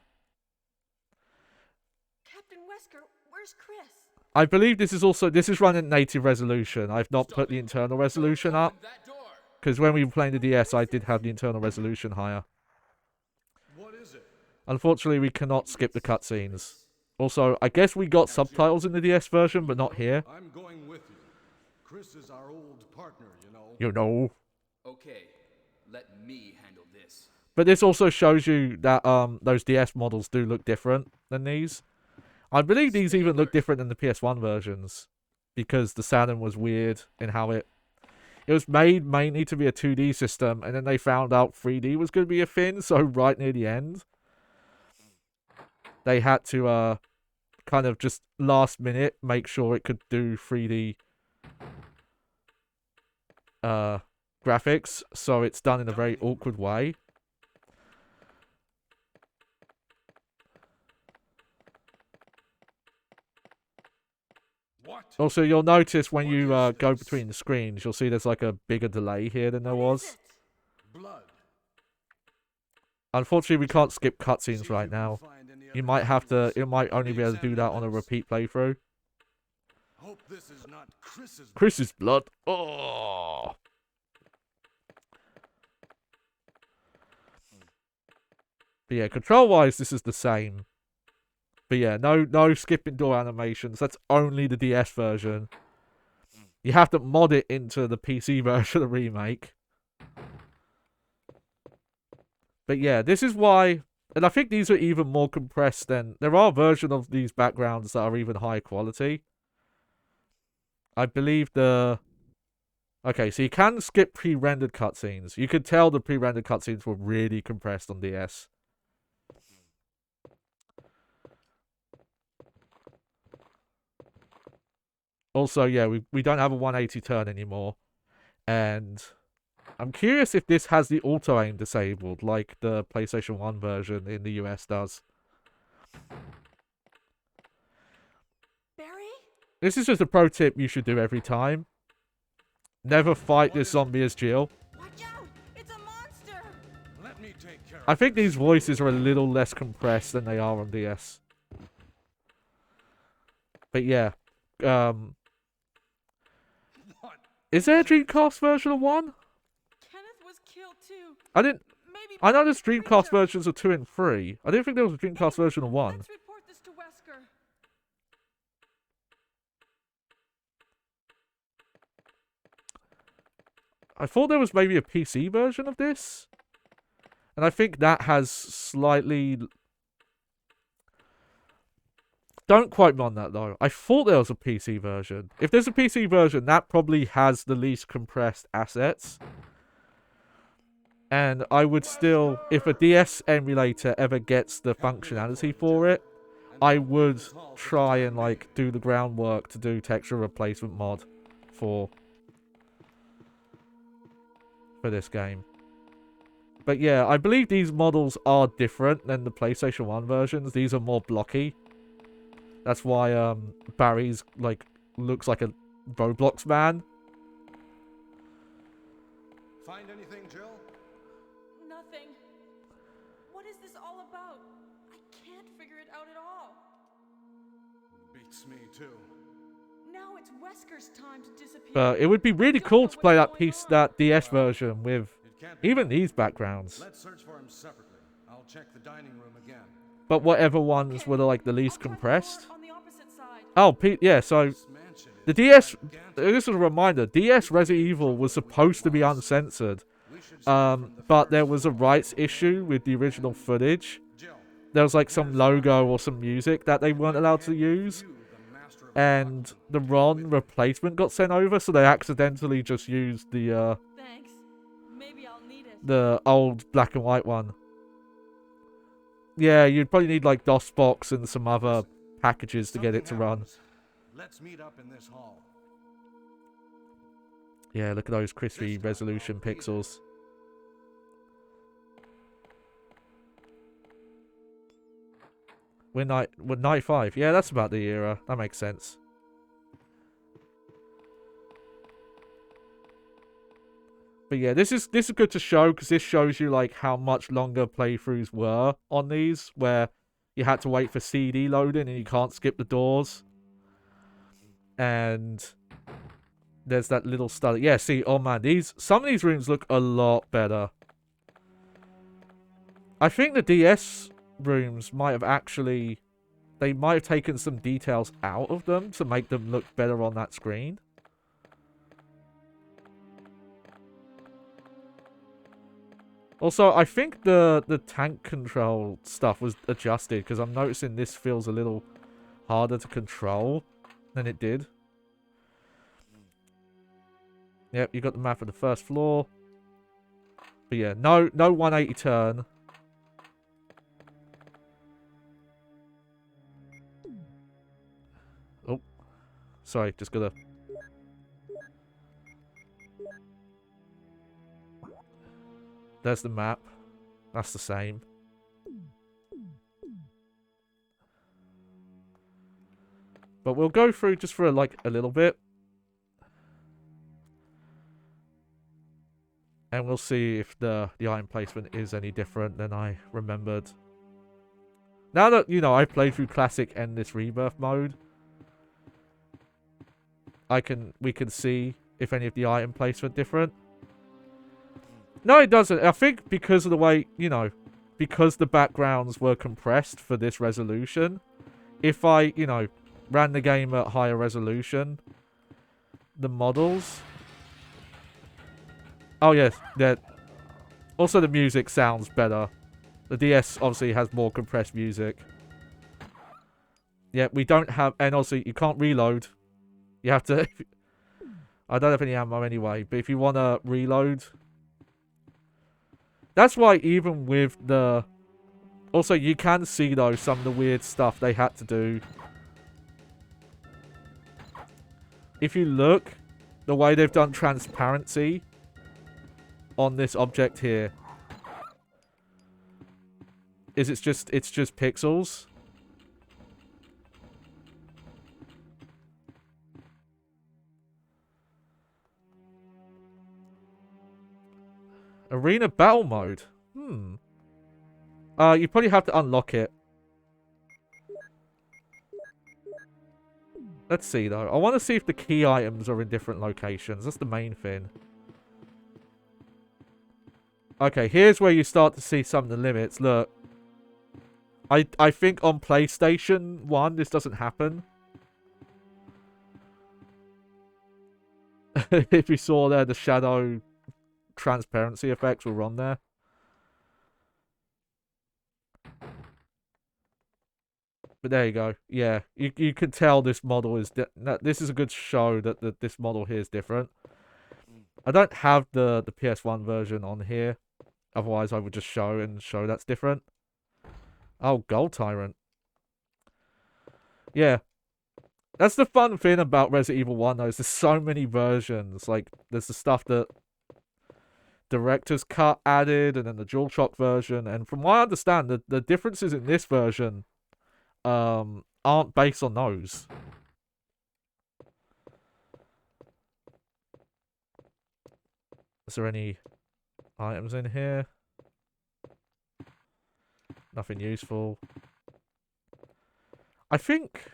Captain Wesker, where's Chris? I believe this is run at native resolution. I've not put the internal resolution up. Because when we were playing the DS, I did have the internal resolution higher. What is it? Unfortunately, we cannot skip the cutscenes. Also, I guess we got subtitles in the DS version, but not here. I'm going with you. Chris is our old partner, you know. You know. Okay, let me handle this. But this also shows you that those DS models do look different than these. I believe these even look different than the PS1 versions, because the Saturn was weird in how it was made mainly to be a 2D system, and then they found out 3D was going to be a thing, so right near the end, they had to kind of just last minute make sure it could do 3D graphics, so it's done in a very awkward way. What? Also, you'll notice when you go between the screens, you'll see there's like a bigger delay here than there was. Blood. Unfortunately, we can't skip cutscenes right now. You might have to, it might only be able to do that on a repeat playthrough. Hope this is not Chris's. Chris's blood. Oh. But yeah, control-wise, this is the same. But yeah, no skipping door animations. That's only the DS version. You have to mod it into the PC version of the remake. But yeah, this is why... And I think these are even more compressed than... There are versions of these backgrounds that are even higher quality. I believe the... Okay, so you can skip pre-rendered cutscenes. You could tell the pre-rendered cutscenes were really compressed on DS. Also, yeah, we don't have a 180 turn anymore. And I'm curious if this has the auto-aim disabled, like the PlayStation 1 version in the US does. Barry? This is just a pro tip you should do every time. Never fight this zombie as Jill. Watch out! It's a monster! Let me take care of I think these voices are a little less compressed than they are on DS. But yeah. What? Is there a Dreamcast version of 1? Kenneth was killed too. I know there's Dreamcast creature. versions of 2 and 3. I didn't think there was a Dreamcast version of 1. Let's report this to Wesker. I thought there was maybe a PC version of this. And I think that has slightly... Don't quote me on that, though. I thought there was a PC version. If there's a PC version, that probably has the least compressed assets. And I would still... If a DS emulator ever gets the functionality for it, I would try and, like, do the groundwork to do texture replacement mod for this game. But yeah, I believe these models are different than the PlayStation 1 versions. These are more blocky. That's why Barry's like looks like a Roblox man. Find anything, Jill? Nothing. What is this all about? I can't figure it out at all. Beats me too. Now it's Wesker's time to disappear. But it would be really cool to play that DS version with It can't be. even these backgrounds. Let's search for him separately. I'll check the dining room again. But whatever ones were like the least I'll try the compressed. door on the opposite side. Oh, yeah, so This mansion the is DS... gigantic. This is a reminder. DS Resident Evil was supposed to be uncensored. We should start from the But first. there was a rights issue with the original footage. Jill, There was like some logo or some music that they weren't allowed to use. you, the master of And the ROM replacement got sent over, so they accidentally just used the Thanks. Maybe I'll need it. the old black and white one. Yeah, you'd probably need like DOSBox and some other packages to get it to Something run. happens. Let's meet up in this hall. Yeah, look at those crispy resolution pixels. We're 95. Yeah, that's about the era. That makes sense. But yeah, this is good to show because this shows you like how much longer playthroughs were on these, where you had to wait for CD loading and you can't skip the doors. And there's that little study. Yeah, see, oh man, some of these rooms look a lot better. I think the DS rooms might have actually... They might have taken some details out of them to make them look better on that screen. Also, I think the tank control stuff was adjusted because I'm noticing this feels a little harder to control than it did. Yep, you got the map of the first floor. But yeah, no 180 turn. Oh, sorry, just gotta. There's the map. That's the same. But we'll go through just for like a little bit. And we'll see if the item placement is any different than I remembered. Now that, you know, I've played through Classic and this Rebirth mode, we can see if any of the item placement different. No, it doesn't. I think because of the way, you know, because the backgrounds were compressed for this resolution, if I, you know, ran the game at higher resolution, the models... Oh, yes. Also, the music sounds better. The DS obviously has more compressed music. Yeah, we don't have... And also, you can't reload. You have to... I don't have any ammo anyway, but if you want to reload... That's why even with the... Also, you can see, though, some of the weird stuff they had to do. If you look, the way they've done transparency on this object here is it's just pixels. Arena battle mode. You probably have to unlock it. Let's see though. I want to see if the key items are in different locations. That's the main thing. Okay, here's where you start to see some of the limits. Look. I think on PlayStation 1 this doesn't happen. If you saw there, the shadow transparency effects were on there. But there you go. Yeah, you can tell this model is... This is a good show that this model here is different. I don't have the PS1 version on here. Otherwise, I would just show that's different. Oh, Gold Tyrant. Yeah. That's the fun thing about Resident Evil 1, though. Is there's so many versions. Like, there's the stuff that Director's Cut added, and then the DualShock version. And from what I understand, the differences in this version aren't based on those. Is there any items in here? Nothing useful. I think...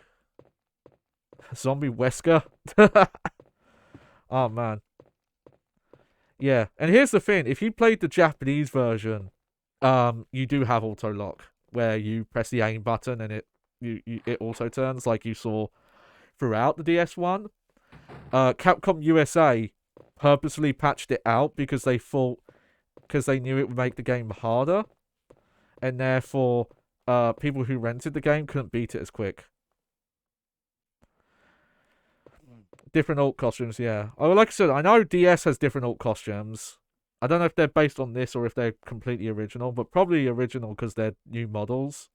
Zombie Wesker? Oh, man. Yeah, and here's the thing. If you played the Japanese version, you do have auto-lock, where you press the aim button and it auto-turns like you saw throughout the DS1. Capcom USA purposely patched it out because they knew it would make the game harder. And therefore, people who rented the game couldn't beat it as quick. Different alt costumes, yeah. Oh, like I said, I know DS has different alt costumes. I don't know if they're based on this or if they're completely original, but probably original because they're new models.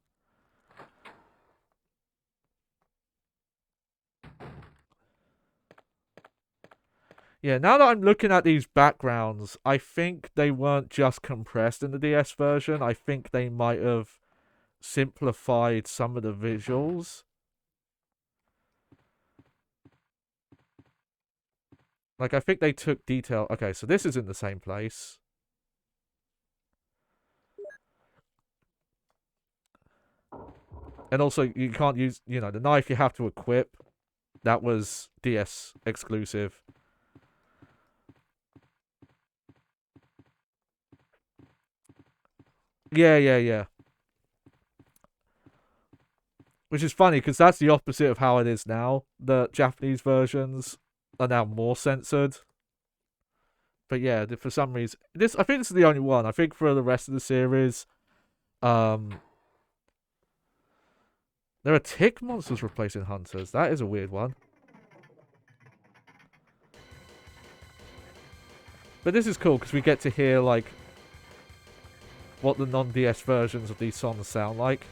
Yeah, now that I'm looking at these backgrounds, I think they weren't just compressed in the DS version. I think they might have simplified some of the visuals. Like, I think they took detail... Okay, so this is in the same place. And also, you can't use... You know, the knife you have to equip. That was DS exclusive. Yeah. Which is funny, because that's the opposite of how it is now. The Japanese versions are now more censored. But yeah, for some reason, I think this is the only one. I think for the rest of the series, there are tick monsters replacing hunters. That is a weird one. But this is cool because we get to hear like what the non-DS versions of these songs sound like.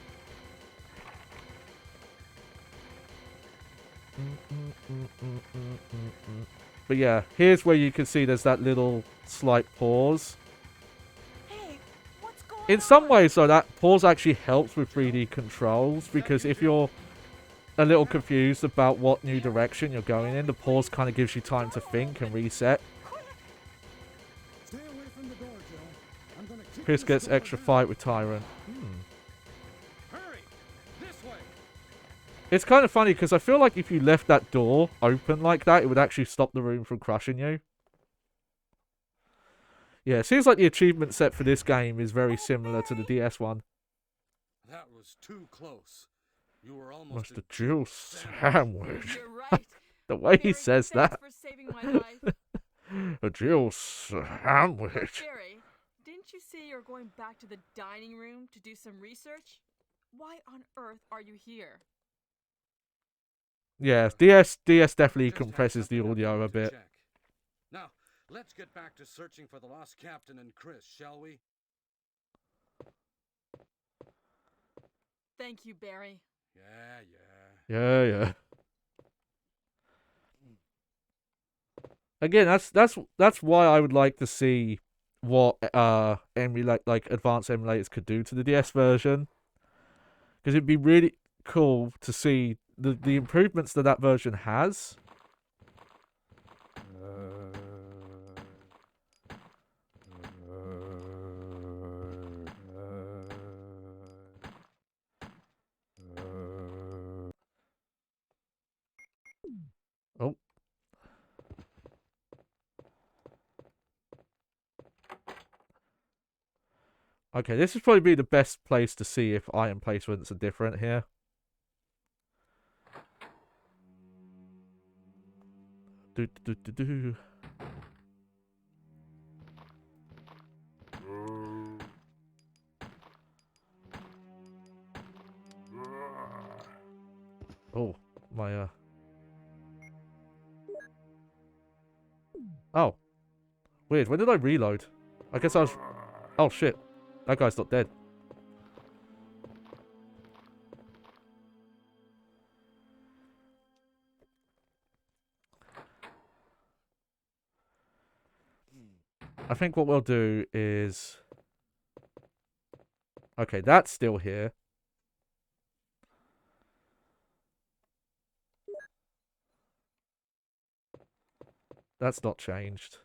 But yeah, here's where you can see there's that little slight pause. Hey, what's going In some on? ways, though, that pause actually helps with 3D controls, because if you're a little confused about what new direction you're going in, the pause kind of gives you time to think and reset. Stay away from the door, Joe. I'm gonna kick Chris this gets door extra down. fight with Tyrant. Hurry! This way! It's kind of funny, because I feel like if you left that door open like that, it would actually stop the room from crushing you. Yeah, it seems like the achievement set for this game is very similar to the DS one. That was too close. You were almost Mr. Juice Sandwich. You're right. The way he Barry, says thanks that. for saving my life. A Juice Sandwich. Barry, didn't you say you're going back to the dining room to do some research? Why on earth are you here? Yeah, DS definitely Just had compresses the something I audio a wanted to bit. check. Now, let's get back to searching for the lost captain and Chris, shall we? Thank you, Barry. Yeah. Yeah. Again, that's why I would like to see what emulate like advanced emulators could do to the DS version, because it'd be really cool to see the improvements that version has. Oh. Okay, this would probably be the best place to see if item placements are different here. Do. Oh, my Oh. Weird, when did I reload? I guess I was... Oh shit. That guy's not dead. I think what we'll do is... Okay, that's still here. That's not changed.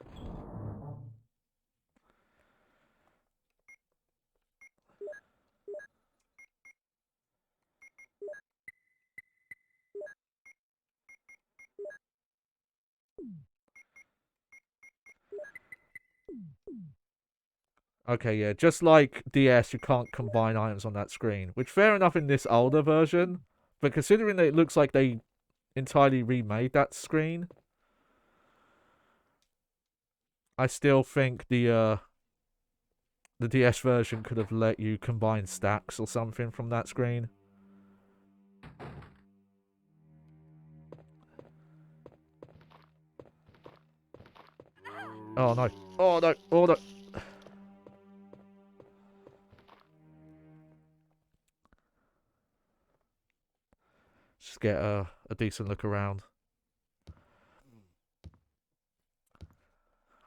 Okay, yeah, just like DS, you can't combine items on that screen. Which, fair enough in this older version, but considering that it looks like they entirely remade that screen, I still think the DS version could have let you combine stacks or something from that screen. Oh no. Oh no. Oh no. Just get a decent look around.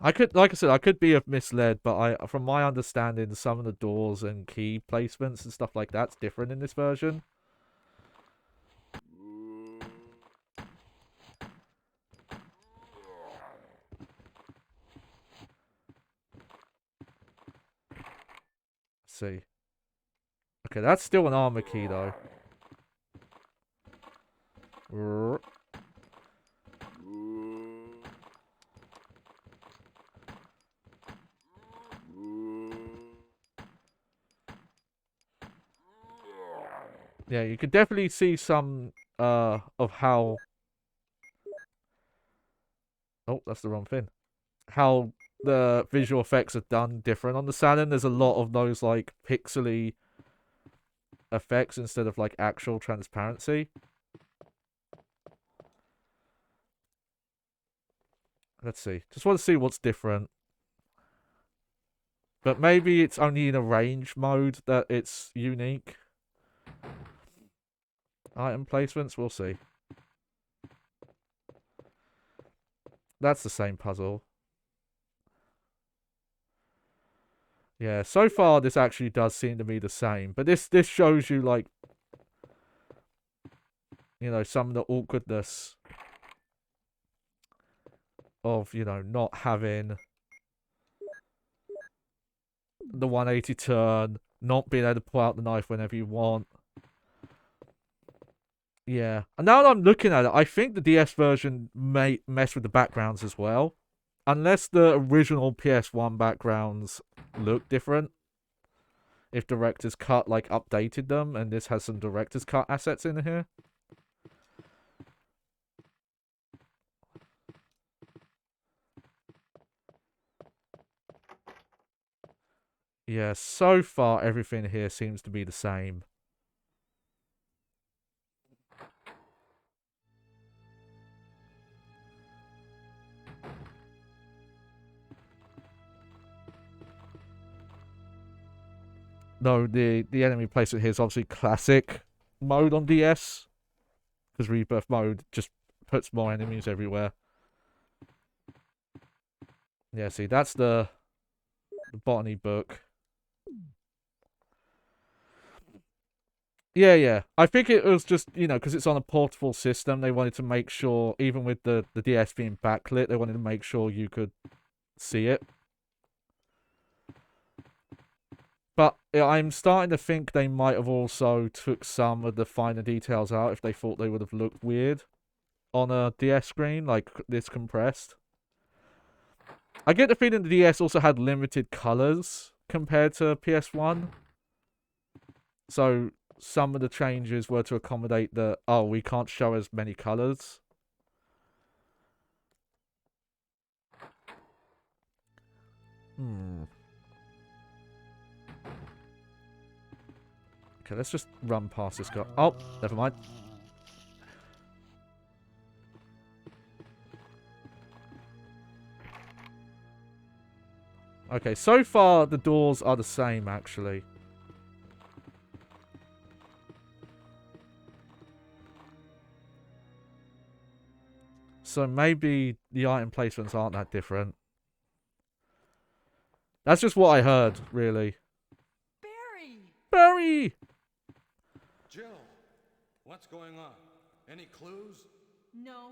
I could, like I said, I could be misled, but from my understanding, some of the doors and key placements and stuff like that's different in this version. Let's see. Okay, that's still an armor key though. Yeah, you could definitely see some of how... Oh, that's the wrong thing. How the visual effects are done different on the Saturn. There's a lot of those like pixely effects instead of like actual transparency. Let's see. Just want to see what's different. But maybe it's only in a range mode that it's unique. Item placements, we'll see. That's the same puzzle. Yeah, so far this actually does seem to be the same. But this shows you, like, you know, some of the awkwardness of, you know, not having the 180 turn, not being able to pull out the knife whenever you want. Yeah. And now that I'm looking at it, I think the DS version may mess with the backgrounds as well. Unless the original PS1 backgrounds look different. If Director's Cut, like, updated them, and this has some Director's Cut assets in here. Yeah, so far everything here seems to be the same. No, the enemy placement here is obviously classic mode on DS. Because Rebirth mode just puts more enemies everywhere. Yeah, see, that's the botany book. Yeah. I think it was just, you know, because it's on a portable system, they wanted to make sure, even with the DS being backlit, they wanted to make sure you could see it. But I'm starting to think they might have also took some of the finer details out if they thought they would have looked weird on a DS screen, like this compressed. I get the feeling the DS also had limited colors compared to PS1. So some of the changes were to accommodate the, oh, we can't show as many colors. Okay, let's just run past this guy. Oh, never mind. Okay, so far the doors are the same, actually. So maybe the item placements aren't that different. That's just what I heard, really. Barry! Jill, what's going on? Any clues? No,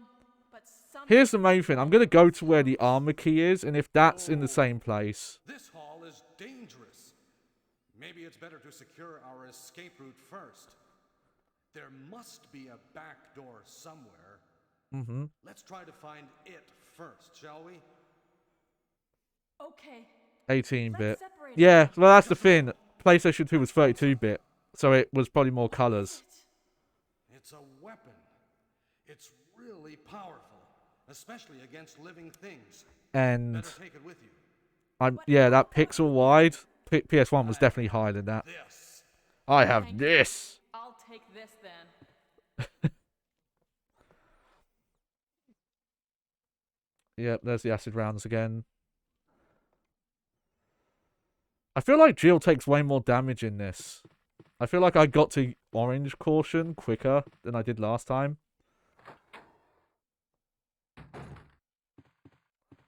but some. Here's the main thing. I'm going to go to where the armor key is, and if that's in the same place... This hall is dangerous. Maybe it's better to secure our escape route first. There must be a back door somewhere. Mm-hmm. Let's try to find it first, shall we? Okay. 18-bit. Yeah, well, that's the thing. PlayStation 2 was 32-bit, so it was probably more colors. It's a weapon. It's really powerful, especially against living things. And Better take it with you. yeah, that pixel wide PS1 was definitely higher than that. This. I have this. I'll take this then. Yep, there's the acid rounds again. I feel like Jill takes way more damage in this. I feel like I got to orange caution quicker than I did last time.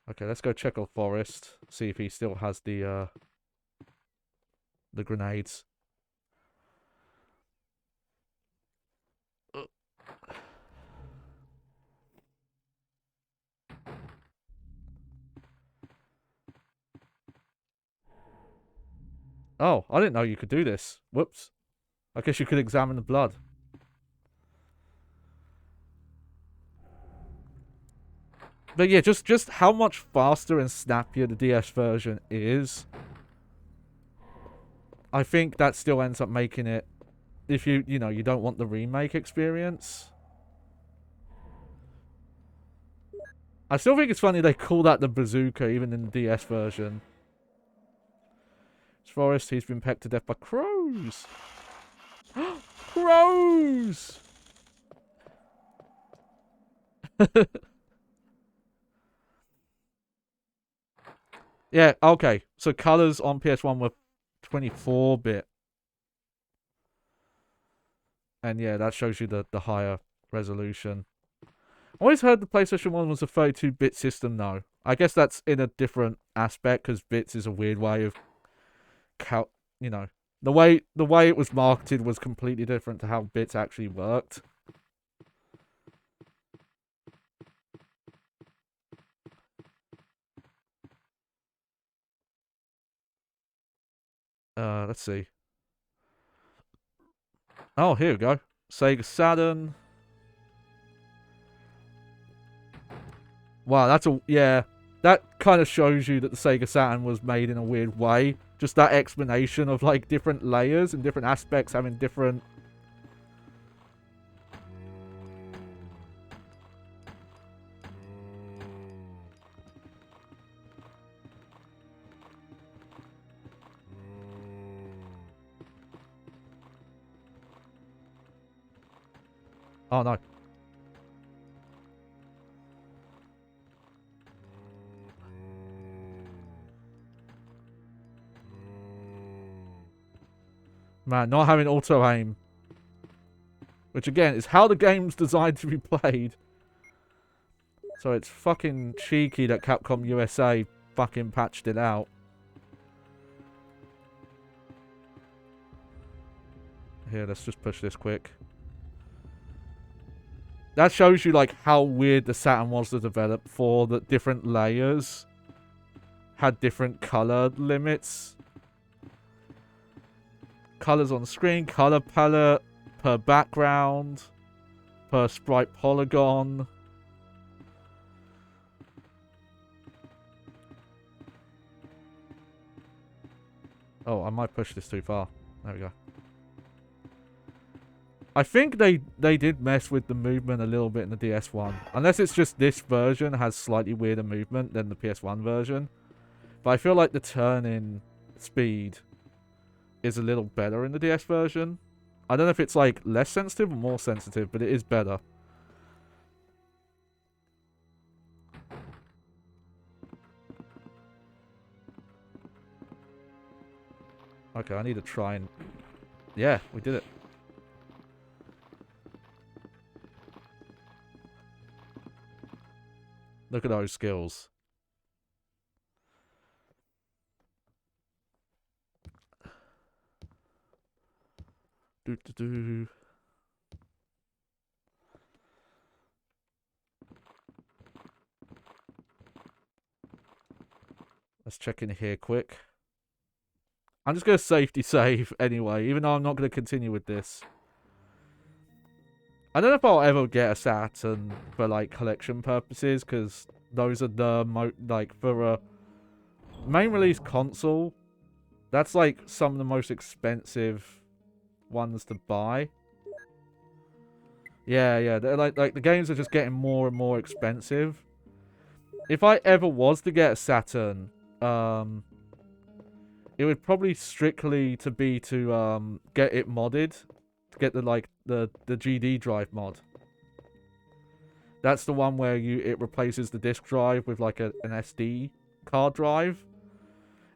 Okay, let's go check on Forrest. See if he still has the grenades. Oh, I didn't know you could do this. Whoops. I guess you could examine the blood. But yeah, just how much faster and snappier the DS version is. I think that still ends up making it, if you know, you don't want the remake experience. I still think it's funny they call that the bazooka even in the DS version. Forest, he's been pecked to death by crows. Crows! Yeah, okay. So colors on PS1 were 24-bit. And yeah, that shows you the higher resolution. I always heard the PlayStation 1 was a 32-bit system, though. I guess that's in a different aspect, because bits is a weird way of... you know... The way it was marketed was completely different to how bits actually worked. Let's see. Oh, here we go. Sega Saturn. Wow, that's a... Yeah. That kind of shows you that the Sega Saturn was made in a weird way. Just that explanation of, like, different layers and different aspects having different... Oh, no. Man, not having auto-aim. Which, again, is how the game's designed to be played. So it's fucking cheeky that Capcom USA fucking patched it out. Here, let's just push this quick. That shows you, like, how weird the Saturn was to develop for, that different layers had different color limits. Colors on screen, color palette, per background, per sprite polygon. Oh, I might push this too far. There we go. I think they did mess with the movement a little bit in the DS1. Unless it's just this version has slightly weirder movement than the PS1 version. But I feel like the turn-in speed is a little better in the DS version. I don't know if it's like less sensitive or more sensitive, but it is better. Okay, I need to try and... Yeah, we did it. Look at those skills. Do. Let's check in here quick. I'm just going to safety save anyway, even though I'm not going to continue with this. I don't know if I'll ever get a Saturn for, like, collection purposes, because those are the, like, for a main release console, that's, like, some of the most expensive ones to buy. Yeah, they're like the games are just getting more and more expensive. If I ever was to get a Saturn, it would probably strictly to get it modded, to get the GD drive mod. That's the one where it replaces the disk drive with like an SD card drive,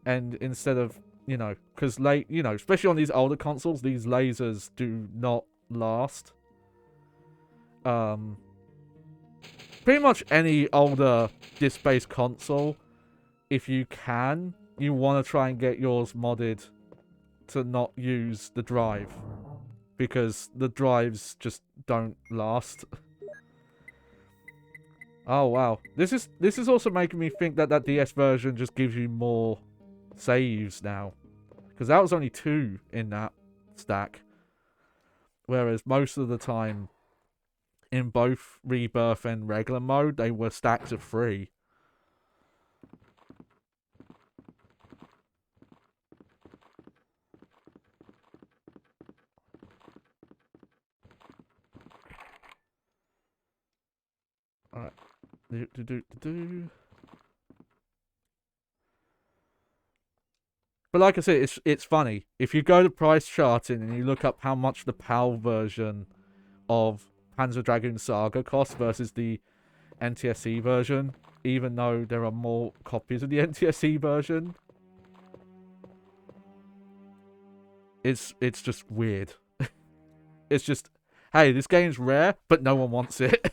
and instead of, you know, because especially on these older consoles, these lasers do not last. Pretty much any older disc-based console, if you can, you want to try and get yours modded to not use the drive, because the drives just don't last. Oh wow, this is also making me think that DS version just gives you more saves now, because that was only 2 in that stack, whereas most of the time in both Rebirth and regular mode, they were stacks of 3. Alright. But like I said, it's funny. If you go to price charting and you look up how much the PAL version of Panzer Dragoon Saga costs versus the NTSC version, even though there are more copies of the NTSC version, it's just weird. It's just, hey, this game's rare, but no one wants it.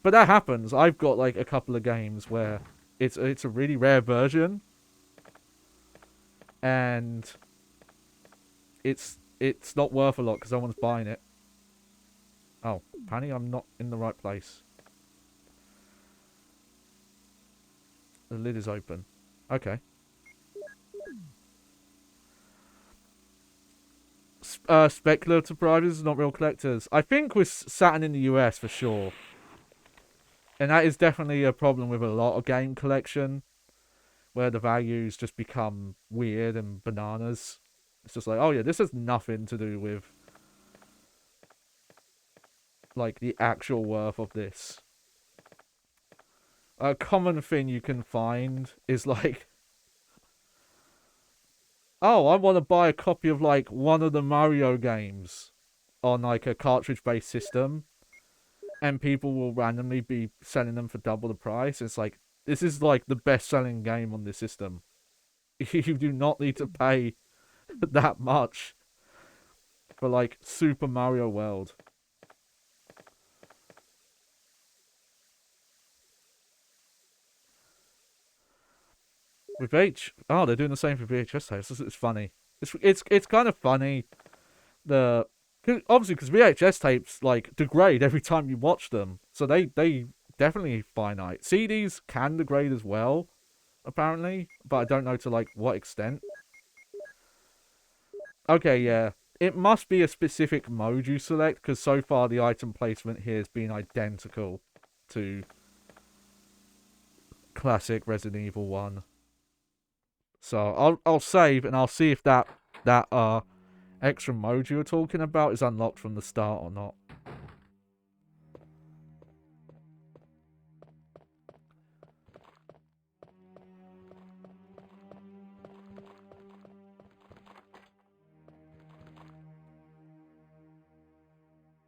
But that happens. I've got like a couple of games where it's a really rare version, and it's not worth a lot because no one's buying it. Oh, apparently I'm not in the right place. The lid is open. Okay. Speculative prizes, not real collectors. I think with Saturn in the US for sure. And that is definitely a problem with a lot of game collection, where the values just become weird and bananas. It's just like, oh yeah, this has nothing to do with like the actual worth of this. A common thing you can find is like, oh, I want to buy a copy of like one of the Mario games on like a cartridge-based system, and people will randomly be selling them for double the price. It's like, this is like the best-selling game on this system. You do not need to pay that much for like Super Mario World. With oh, they're doing the same for VHS tapes. It's funny. It's kind of funny. Obviously because VHS tapes like degrade every time you watch them, so they definitely finite. CDs can degrade as well, apparently, but I don't know to like what extent. Okay, yeah. It must be a specific mode you select, because so far the item placement here has been identical to classic Resident Evil 1. So I'll save and I'll see if that extra mode you were talking about is unlocked from the start or not.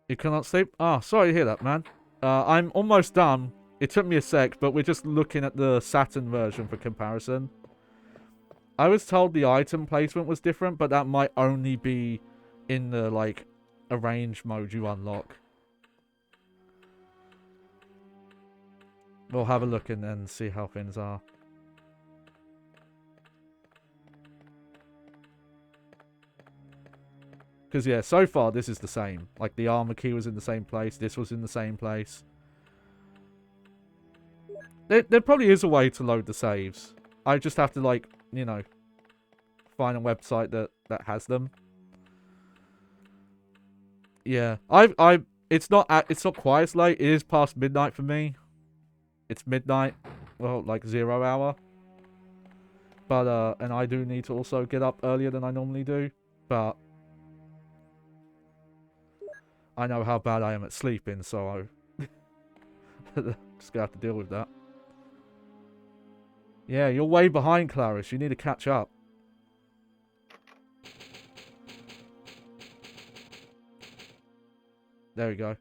You cannot sleep? Oh, sorry to hear that, man. I'm almost done. It took me a sec, but we're just looking at the Saturn version for comparison. I was told the item placement was different, but that might only be in the, like, arrange mode you unlock. We'll have a look and then see how things are. Because, yeah, so far this is the same. Like, the armor key was in the same place. This was in the same place. There probably is a way to load the saves. I just have to, like, you know, find a website that has them. Yeah, it's not quite as late. It is past midnight for me. It's midnight, well, like 0 hour. But and I do need to also get up earlier than I normally do. But I know how bad I am at sleeping, so I just gonna have to deal with that. Yeah, you're way behind, Clarice. You need to catch up. There we go.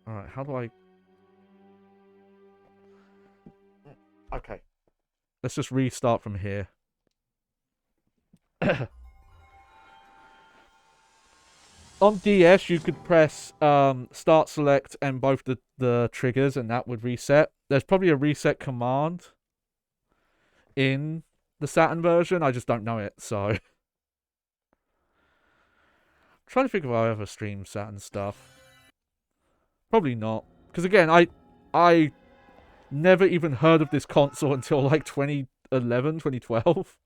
Alright, how do I... Okay. Let's just restart from here. On DS, you could press start select and both the triggers, and that would reset. There's probably a reset command in the Saturn version. I just don't know it, so... I'm trying to think if I ever streamed Saturn stuff. Probably not. Because again, I never even heard of this console until like 2011, 2012.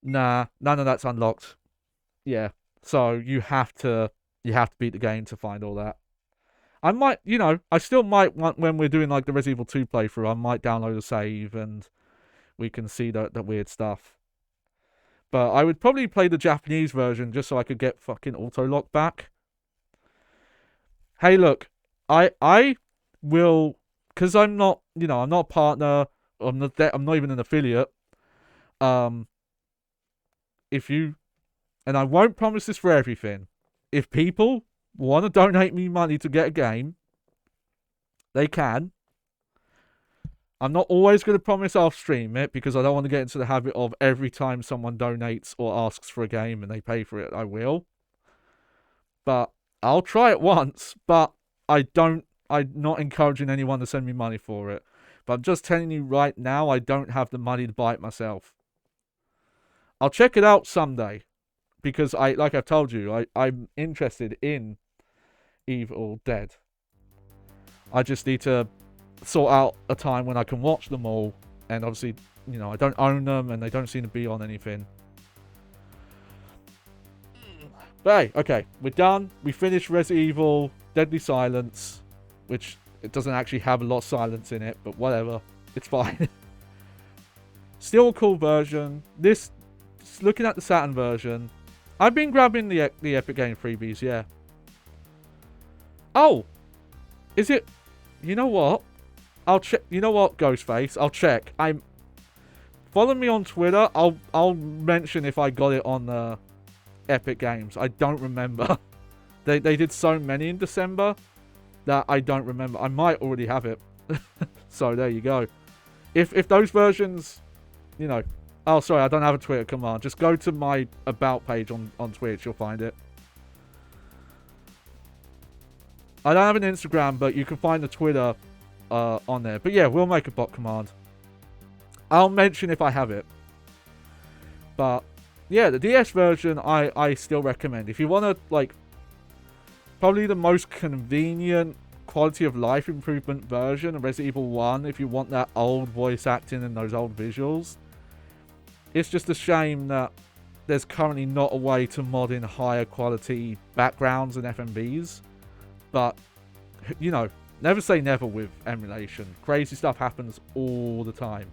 Nah, none of that's unlocked. Yeah. So you have to beat the game to find all that. I might, you know, I still might want, when we're doing like the Resident Evil 2 playthrough, I might download a save and we can see the weird stuff. But I would probably play the Japanese version just so I could get fucking auto-lock back. Hey, look. I will, because I'm not, I'm not a partner. I'm not even an affiliate. Um, if you, and I won't promise this for everything. If people want to donate me money to get a game, they can. I'm not always going to promise I'll stream it because I don't want to get into the habit of every time someone donates or asks for a game and they pay for it, I will. But I'll try it once, but I'm not encouraging anyone to send me money for it. But I'm just telling you right now, I don't have the money to buy it myself. I'll check it out someday because like I've told you, I'm interested in Evil Dead. I just need to sort out a time when I can watch them all, and obviously, I don't own them and they don't seem to be on anything. But hey, okay, we're done. We finished Resident Evil Deadly Silence, which it doesn't actually have a lot of silence in it, but whatever, it's fine. Still a cool version. This, looking at the Saturn version, I've been grabbing the Epic Game freebies, yeah. Oh, is it? You know what? I'll check. You know what, Ghostface? I'll check. Follow me on Twitter. I'll mention if I got it on Epic Games. I don't remember. They did so many in December that I don't remember. I might already have it. So there you go. If those versions, oh sorry, I don't have a Twitter. Come on, just go to my about page on Twitch. You'll find it. I don't have an Instagram, but you can find the Twitter on there. But yeah, we'll make a bot command. I'll mention if I have it. But yeah, the DS version I still recommend. If you want to, probably the most convenient quality of life improvement version of Resident Evil 1, if you want that old voice acting and those old visuals. It's just a shame that there's currently not a way to mod in higher quality backgrounds and FMVs. But, never say never with emulation. Crazy stuff happens all the time.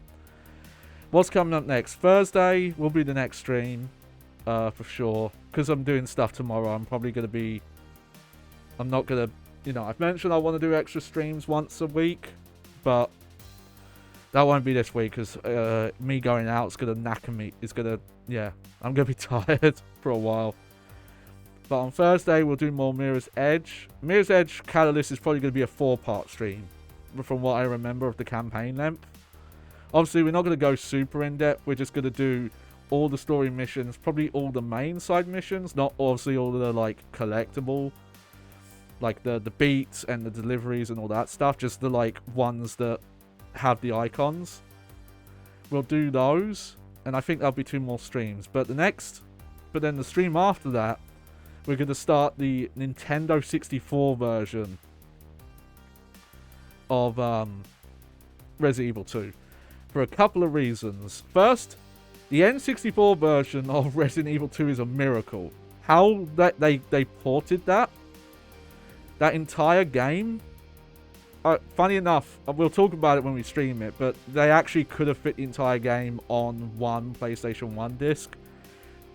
What's coming up next? Thursday will be the next stream, for sure. Because I'm doing stuff tomorrow, I'm probably going to be... I'm not going to... I've mentioned I want to do extra streams once a week. But that won't be this week, because me going out is going to knacker me. It's going to... Yeah, I'm going to be tired for a while. But on Thursday, we'll do more Mirror's Edge. Mirror's Edge Catalyst is probably going to be a 4-part stream, from what I remember of the campaign length. Obviously, we're not going to go super in-depth. We're just going to do all the story missions, probably all the main side missions, not obviously all the, collectible, the beats and the deliveries and all that stuff, just the, ones that have the icons. We'll do those, and I think that'll be 2 more streams. But then the stream after that, we're going to start the Nintendo 64 version of Resident Evil 2 for a couple of reasons. First, the N64 version of Resident Evil 2 is a miracle. How that they ported that entire game. Funny enough, we'll talk about it when we stream it, but they actually could have fit the entire game on one PlayStation 1 disc,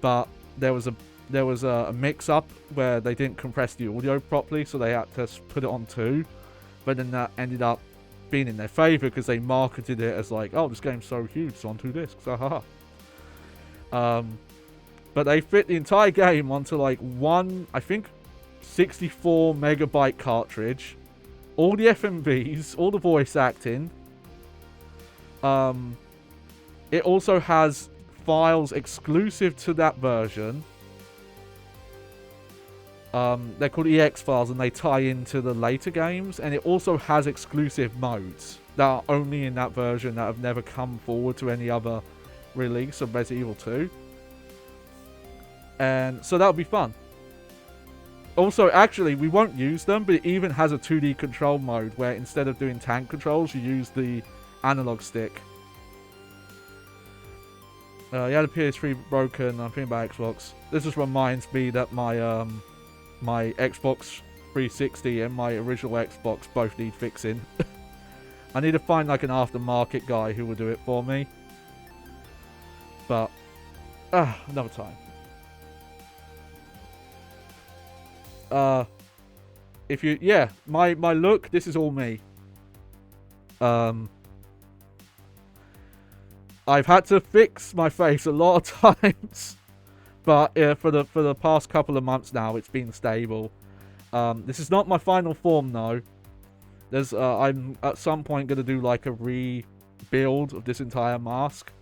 but there was a mix-up where they didn't compress the audio properly, so they had to put it on 2. But then that ended up being in their favor because they marketed it as oh, this game's so huge, it's on 2 discs, haha. But they fit the entire game onto one, I think, 64 megabyte cartridge, all the FMVs, all the voice acting. It also has files exclusive to that version. They're called EX files, and they tie into the later games. And it also has exclusive modes that are only in that version, that have never come forward to any other release of Resident Evil 2. And so that'll be fun. Also, actually, we won't use them, but it even has a 2D control mode where instead of doing tank controls, you use the analog stick. You had a PS3 broken. I'm thinking about Xbox. This just reminds me that my my Xbox 360 and my original Xbox both need fixing. I need to find an aftermarket guy who will do it for me. But another time. if you, yeah, my look, this is all me. I've had to fix my face a lot of times, but for the past couple of months now, it's been stable. This is not my final form though. There's I'm at some point gonna do like a rebuild of this entire mask,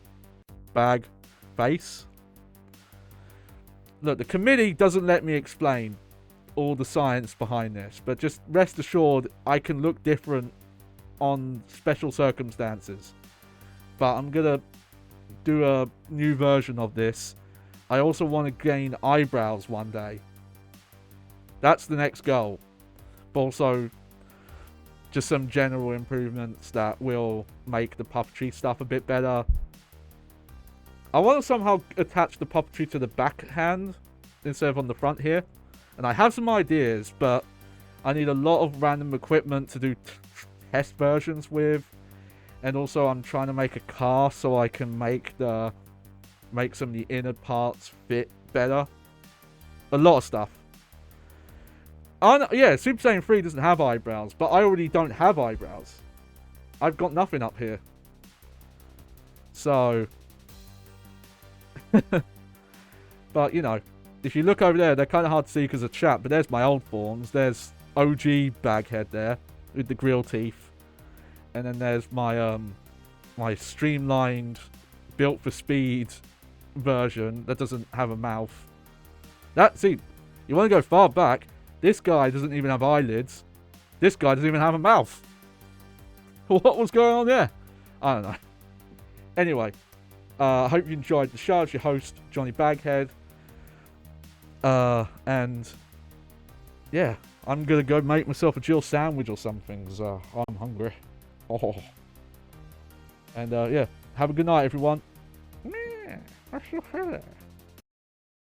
bag, face. Look, the committee doesn't let me explain all the science behind this, but just rest assured I can look different on special circumstances. But I'm gonna do a new version of this. I also want to gain eyebrows one day. That's the next goal. But also just some general improvements that will make the puppetry stuff a bit better. I want to somehow attach the puppetry to the back hand instead of on the front here. And I have some ideas, but I need a lot of random equipment to do test versions with. And also I'm trying to make a car so I can make some of the inner parts fit better. A lot of stuff. Yeah, Super Saiyan 3 doesn't have eyebrows, but I already don't have eyebrows. I've got nothing up here. So... but, you know, if you look over there, they're kind of hard to see because of chat, but there's my old forms. There's OG Baghead there with the grill teeth. And then there's my my streamlined, built for speed version that doesn't have a mouth. See, you want to go far back, this guy doesn't even have eyelids. This guy doesn't even have a mouth. What was going on there? I don't know. Anyway, I hope you enjoyed the show. It's your host, Johnny Baghead. And yeah, I'm going to go make myself a Jill sandwich or something, because I'm hungry. Oh. And yeah, have a good night, everyone.